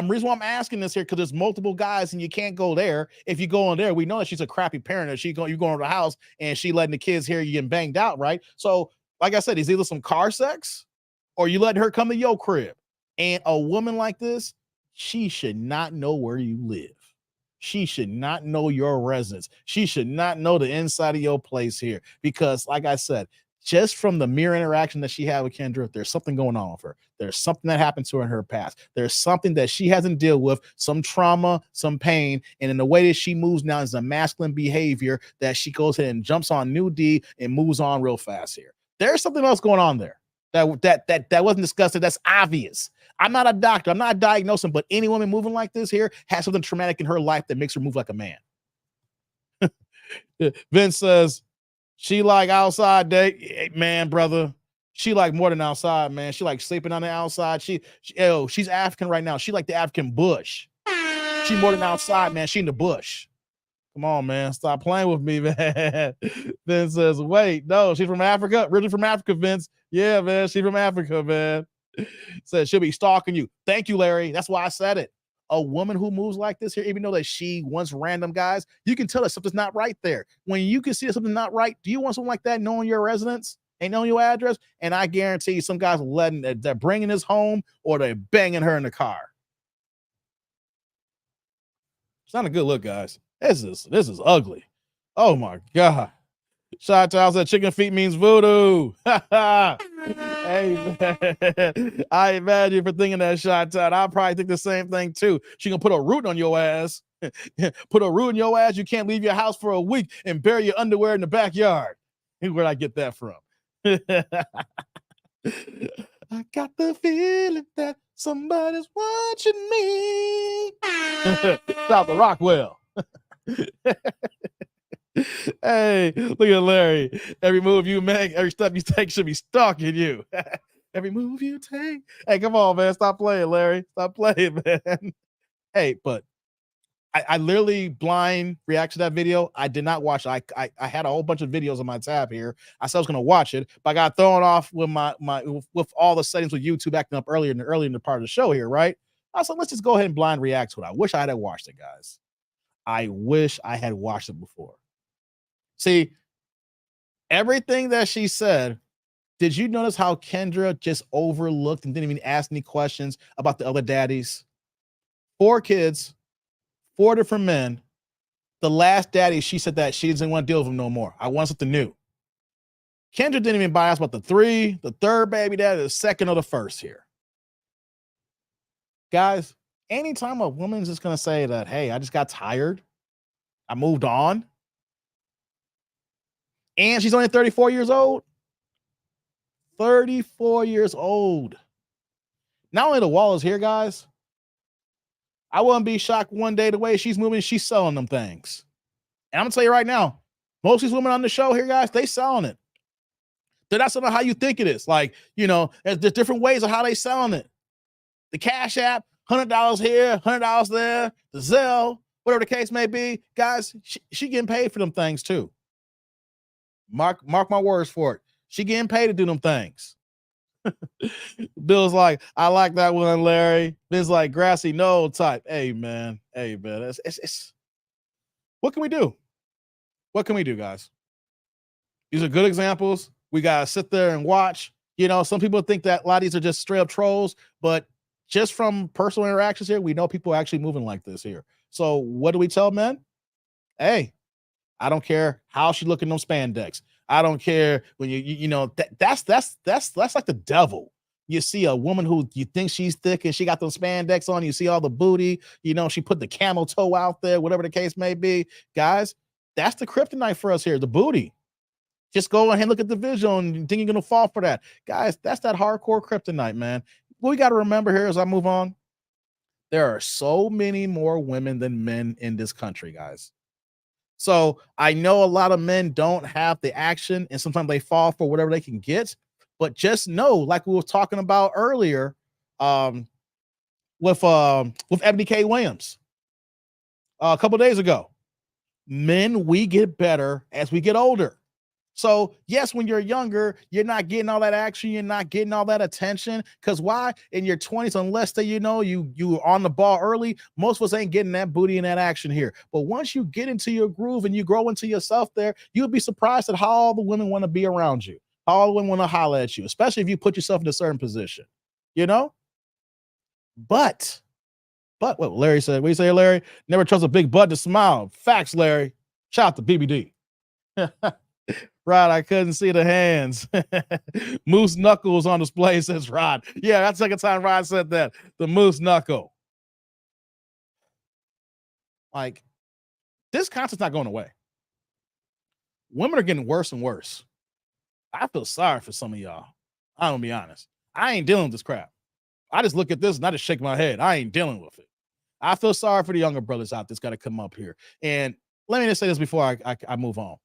reason why I'm asking this here, because there's multiple guys and you can't go there. If you go in there, we know that she's a crappy parent. You going to the house and she letting the kids hear you getting banged out, right? So, like I said, it's either some car sex or you letting her come to your crib. And a woman like this, she should not know where you live. She should not know your residence. She should not know the inside of your place here. Because, like I said, just from the mere interaction that she had with Kendra, there's something going on with her. There's something that happened to her in her past. There's something that she hasn't dealt with, some trauma, some pain. And in the way that she moves now is a masculine behavior that she goes ahead and jumps on new D and moves on real fast here. There's something else going on there that wasn't discussed. That's obvious. I'm not a doctor. I'm not diagnosing, but any woman moving like this here has something traumatic in her life that makes her move like a man. Vince says, she like outside date, man, brother. She like more than outside, man. She like sleeping on the outside. She's African right now. She like the African bush. She more than outside, man. She in the bush. Come on, man. Stop playing with me, man. Vince says, wait, no, she's from Africa. Really from Africa, Vince. Yeah, man. She's from Africa, man. Says she'll be stalking you. Thank you, Larry. That's why I said it. A woman who moves like this here, even though that she wants random guys, you can tell that something's not right there. When you can see that something's not right, do you want something like that knowing your residence and knowing your address? And I guarantee you some guys they're bringing this home or they're banging her in the car. It's not a good look, guys. This is ugly. Oh my God. Shot said chicken feet means voodoo. Hey, man. I imagine you for thinking that, Shot I probably think the same thing too. She gonna put a root on your ass. Put a root in your ass. You can't leave your house for a week and bury your underwear in the backyard. Where'd I get that from? I got the feeling that somebody's watching me. Stop the Rockwell. Hey, look at Larry. Every move you make, every step you take should be stalking you. Every move you take. Hey, come on, man. Stop playing, Larry. Stop playing, man. Hey, but I literally blind react to that video. I did not watch it. I had a whole bunch of videos on my tab here. I said I was gonna watch it, but I got thrown off with with all the settings with YouTube acting up earlier in the part of the show here, right? I said, let's just go ahead and blind react to it. I wish I had watched it, guys. I wish I had watched it before. See, everything that she said, did you notice how Kendra just overlooked and didn't even ask any questions about the other daddies? 4 kids, 4 different men. The last daddy, she said that she doesn't want to deal with him no more. I want something new. Kendra didn't even buy us about the 3, the 3rd baby daddy, the 2nd or the 1st here. Guys, anytime a woman's just going to say that, hey, I just got tired, I moved on, and she's only 34 years old. 34 years old. Not only the wall is here, guys, I wouldn't be shocked one day the way she's moving, she's selling them things. And I'm going to tell you right now, most of these women on the show here, guys, they selling it. That's not how you think it is. Like, there's different ways of how they selling it. The Cash App, $100 here, $100 there, the Zelle, whatever the case may be. Guys, she getting paid for them things too. Mark my words for it. She getting paid to do them things. Bill's like, I like that one, Larry. Bill's like, grassy knoll type. Hey, man. It's what can we do? What can we do, guys? These are good examples. We got to sit there and watch. Some people think that a lot of these are just straight up trolls, but just from personal interactions here, we know people are actually moving like this here. So what do we tell men? Hey, I don't care how she looking those spandex. I don't care when that's like the devil. You see a woman who you think she's thick and she got those spandex on. You see all the booty. She put the camel toe out there, whatever the case may be. Guys, that's the kryptonite for us here, the booty. Just go ahead and look at the visual and think you're going to fall for that. Guys, that's that hardcore kryptonite, man. What we got to remember here as I move on, there are so many more women than men in this country, guys. So I know a lot of men don't have the action and sometimes they fall for whatever they can get. But just know, like we were talking about earlier with Ebony K. Williams a couple days ago, men, we get better as we get older. So yes, when you're younger, you're not getting all that action. You're not getting all that attention. Because why? In your 20s, unless that you were on the ball early, most of us ain't getting that booty and that action here. But once you get into your groove and you grow into yourself there, you'll be surprised at how all the women want to be around you. How all the women want to holler at you, especially if you put yourself in a certain position. But what Larry said, what you say, Larry? Never trust a big butt to smile. Facts, Larry. Shout out to BBD. Rod, I couldn't see the hands. Moose knuckles on display, says Rod. Yeah, that's the second time Rod said that. The moose knuckle. Like, this content's not going away. Women are getting worse and worse. I feel sorry for some of y'all. I'm gonna be honest. I ain't dealing with this crap. I just look at this and I just shake my head. I ain't dealing with it. I feel sorry for the younger brothers out there that's got to come up here. And let me just say this before I move on.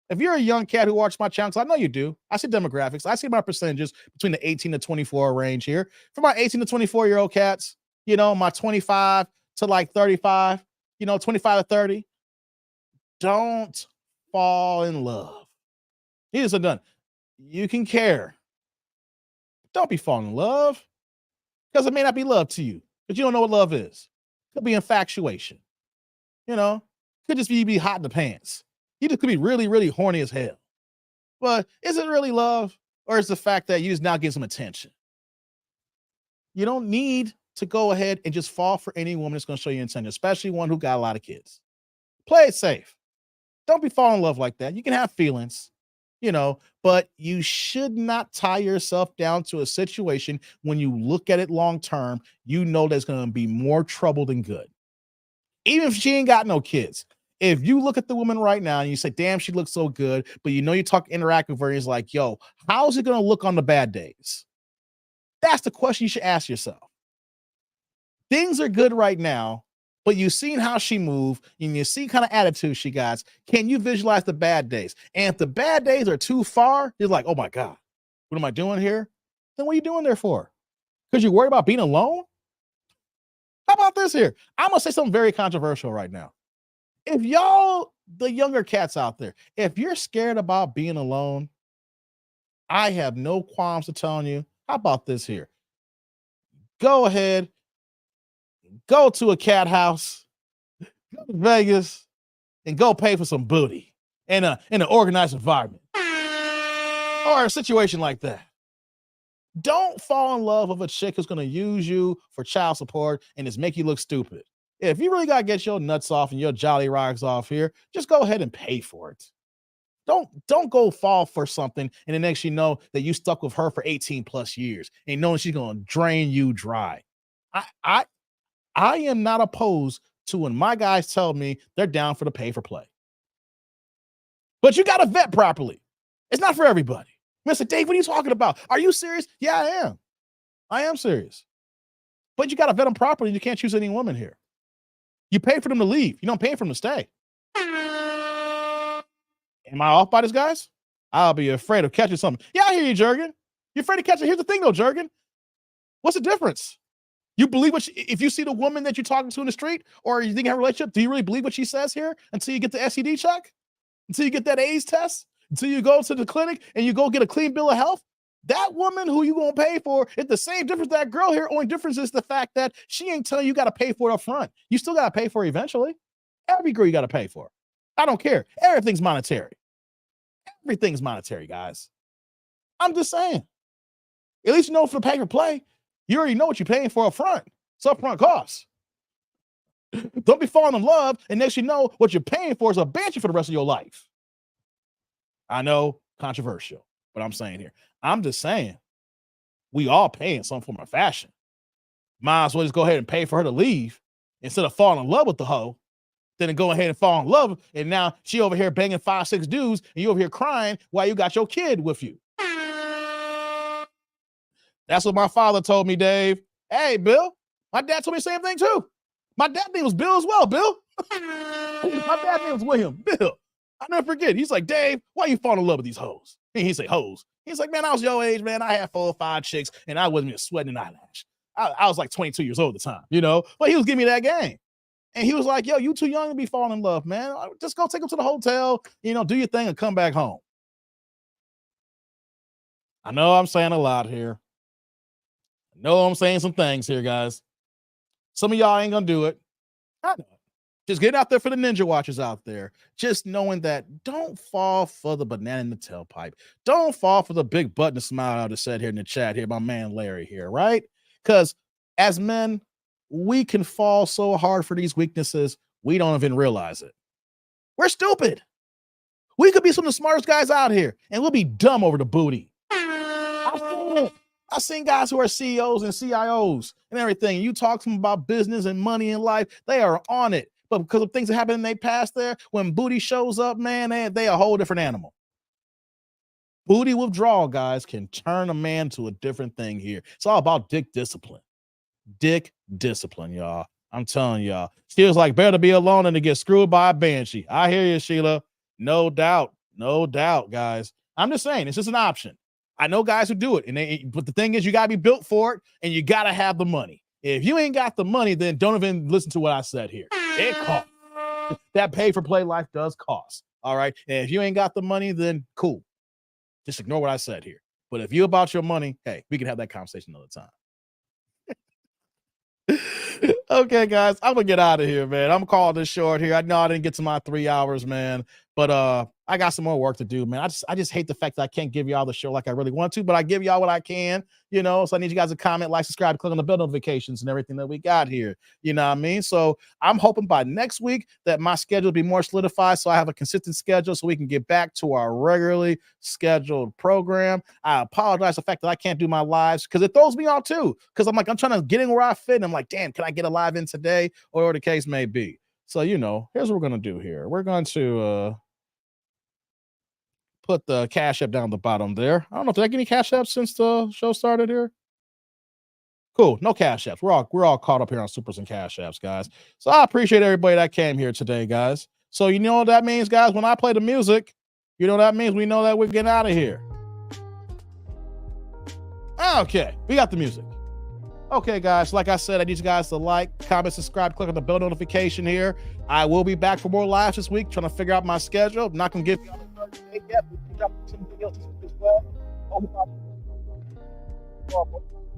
If you're a young cat who watches my channel, I know you do. I see demographics. I see my percentages between the 18 to 24 range here. For my 18 to 24-year-old cats, my 25 to like 35, 25 to 30, don't fall in love. These are done. You can care. Don't be falling in love because it may not be love to you, but you don't know what love is. Could be infatuation. Could just be hot in the pants. You just could be really, really horny as hell. But is it really love? Or is the fact that you just now getting some attention? You don't need to go ahead and just fall for any woman that's going to show you attention, especially one who got a lot of kids. Play it safe. Don't be falling in love like that. You can have feelings, but you should not tie yourself down to a situation when you look at it long term, there's going to be more trouble than good. Even if she ain't got no kids. If you look at the woman right now and you say, damn, she looks so good, but you interact with her and it's like, yo, how's it going to look on the bad days? That's the question you should ask yourself. Things are good right now, but you've seen how she moved and you see kind of attitude she got. Can you visualize the bad days? And if the bad days are too far, you're like, oh my God, what am I doing here? Then what are you doing there for? Because you're worried about being alone? How about this here? I'm going to say something very controversial right now. If y'all, the younger cats out there, if you're scared about being alone, I have no qualms to telling you, how about this here? Go ahead, go to a cat house, go to Vegas, and go pay for some booty in an organized environment or a situation like that. Don't fall in love with a chick who's going to use you for child support and just make you look stupid. If you really got to get your nuts off and your jolly rocks off here, just go ahead and pay for it. Don't go fall for something and the next you know that you stuck with her for 18 plus years and knowing she's going to drain you dry. I am not opposed to when my guys tell me they're down for the pay for play. But you got to vet properly. It's not for everybody. Mr. Dave, what are you talking about? Are you serious? Yeah, I am. I am serious. But you got to vet them properly. You can't choose any woman here. You pay for them to leave. You don't pay for them to stay. Am I off by this, guys? I'll be afraid of catching something. Yeah, I hear you, Jurgen. You're afraid to catch it. Here's the thing, though, Jurgen. What's the difference? You believe if you see the woman that you're talking to in the street, or you think you have a relationship, do you really believe what she says here until you get the STD check? Until you get that AIDS test? Until you go to the clinic and you go get a clean bill of health? That woman who you gonna pay for, it's the same difference that girl here. Only difference is the fact that she ain't telling you got to pay for it up front. You still got to pay for it eventually. Every girl you got to pay for. I don't care. Everything's monetary. Everything's monetary, guys. I'm just saying. At least you know for the pay for play. You already know what you're paying for up front. It's upfront costs. Don't be falling in love, and next you know what you're paying for is a banshee for the rest of your life. I know, controversial, but I'm saying here. I'm just saying, we all paying some form of fashion. Might as well just go ahead and pay for her to leave instead of falling in love with the hoe. Then go ahead and fall in love, and now she over here banging 5, 6 dudes, and you over here crying while you got your kid with you. That's what my father told me, Dave. Hey, Bill, my dad told me the same thing too. My dad's name was Bill as well, Bill. My dad's name was William, Bill. I'll never forget. He's like, Dave, why you falling in love with these hoes? And he say, hoes. He's like, man, I was your age, man. I had 4 or 5 chicks, and I wasn't even sweating an eyelash. I was like 22 years old at the time, you know? But he was giving me that game. And he was like, yo, you too young to be falling in love, man. Just go take them to the hotel, you know, do your thing and come back home. I know I'm saying a lot here. I know I'm saying some things here, guys. Some of y'all ain't going to do it. I know. Just get out there for the ninja watchers out there. Just knowing that don't fall for the banana in the tailpipe. Don't fall for the big button smile I just said here in the chat here, my man Larry here, right? Because as men, we can fall so hard for these weaknesses, we don't even realize it. We're stupid. We could be some of the smartest guys out here, and we'll be dumb over the booty. I've seen it. I've seen guys who are CEOs and CIOs and everything. You talk to them about business and money in life, they are on it. But because of things that happen in their past there, when booty shows up, man, they a whole different animal. Booty withdrawal, guys, can turn a man to a different thing here. It's all about dick discipline. Dick discipline, y'all. I'm telling y'all. Feels like better to be alone than to get screwed by a banshee. I hear you, Sheila. No doubt. No doubt, guys. I'm just saying, it's just an option. I know guys who do it, but the thing is, you got to be built for it, and you got to have the money. If you ain't got the money, then don't even listen to what I said here. It costs. That pay-for-play life does cost, all right? And if you ain't got the money, then cool. Just ignore what I said here. But if you about your money, hey, we can have that conversation another time. Okay, guys, I'm gonna get out of here, man. I'm calling this short here. I know I didn't get to my 3 hours, man, but I got some more work to do, man. I just hate the fact that I can't give y'all the show like I really want to, but I give y'all what I can, you know. So I need you guys to comment, like, subscribe, click on the bell notifications and everything that we got here. You know what I mean? So I'm hoping by next week that my schedule will be more solidified, so I have a consistent schedule so we can get back to our regularly scheduled program. I apologize for the fact that I can't do my lives because it throws me off too. Because I'm trying to get in where I fit, and I'm like, damn, can I get a live in today, or the case may be. So, you know, here's what we're gonna do here. We're going to put the Cash App down the bottom there. I don't know, did I get any Cash Apps since the show started here? Cool, no Cash Apps. We're all caught up here on Supers and Cash Apps, guys. So I appreciate everybody that came here today, guys. So you know what that means, guys? When I play the music, you know what that means? We know that we're getting out of here. Okay, we got the music. Okay, guys, like I said, I need you guys to like, comment, subscribe, click on the bell notification here. I will be back for more lives this week, trying to figure out my schedule. I'm not going to give you all the start date yet. We'll drop something else as well.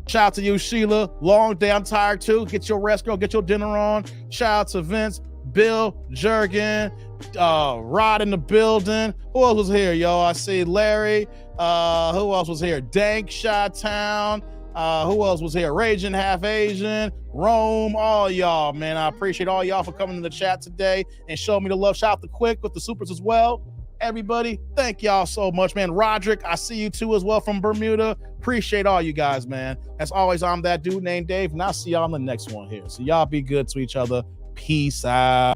Shout out to you, Sheila. Long day. I'm tired too. Get your rest, girl. Get your dinner on. Shout out to Vince, Bill, Jurgen, Rod in the building. Who else was here, y'all? I see Larry. Who else was here? Dank, Chi-Town. Who else was here? Raging Half Asian, Rome, all y'all, man. I appreciate all y'all for coming to the chat today and showing me the love. Shout out to Quick with the supers as well. Everybody, thank y'all so much, man. Roderick, I see you too as well from Bermuda. Appreciate all you guys, man. As always, I'm that dude named Dave, and I'll see y'all on the next one here. So y'all be good to each other. Peace out.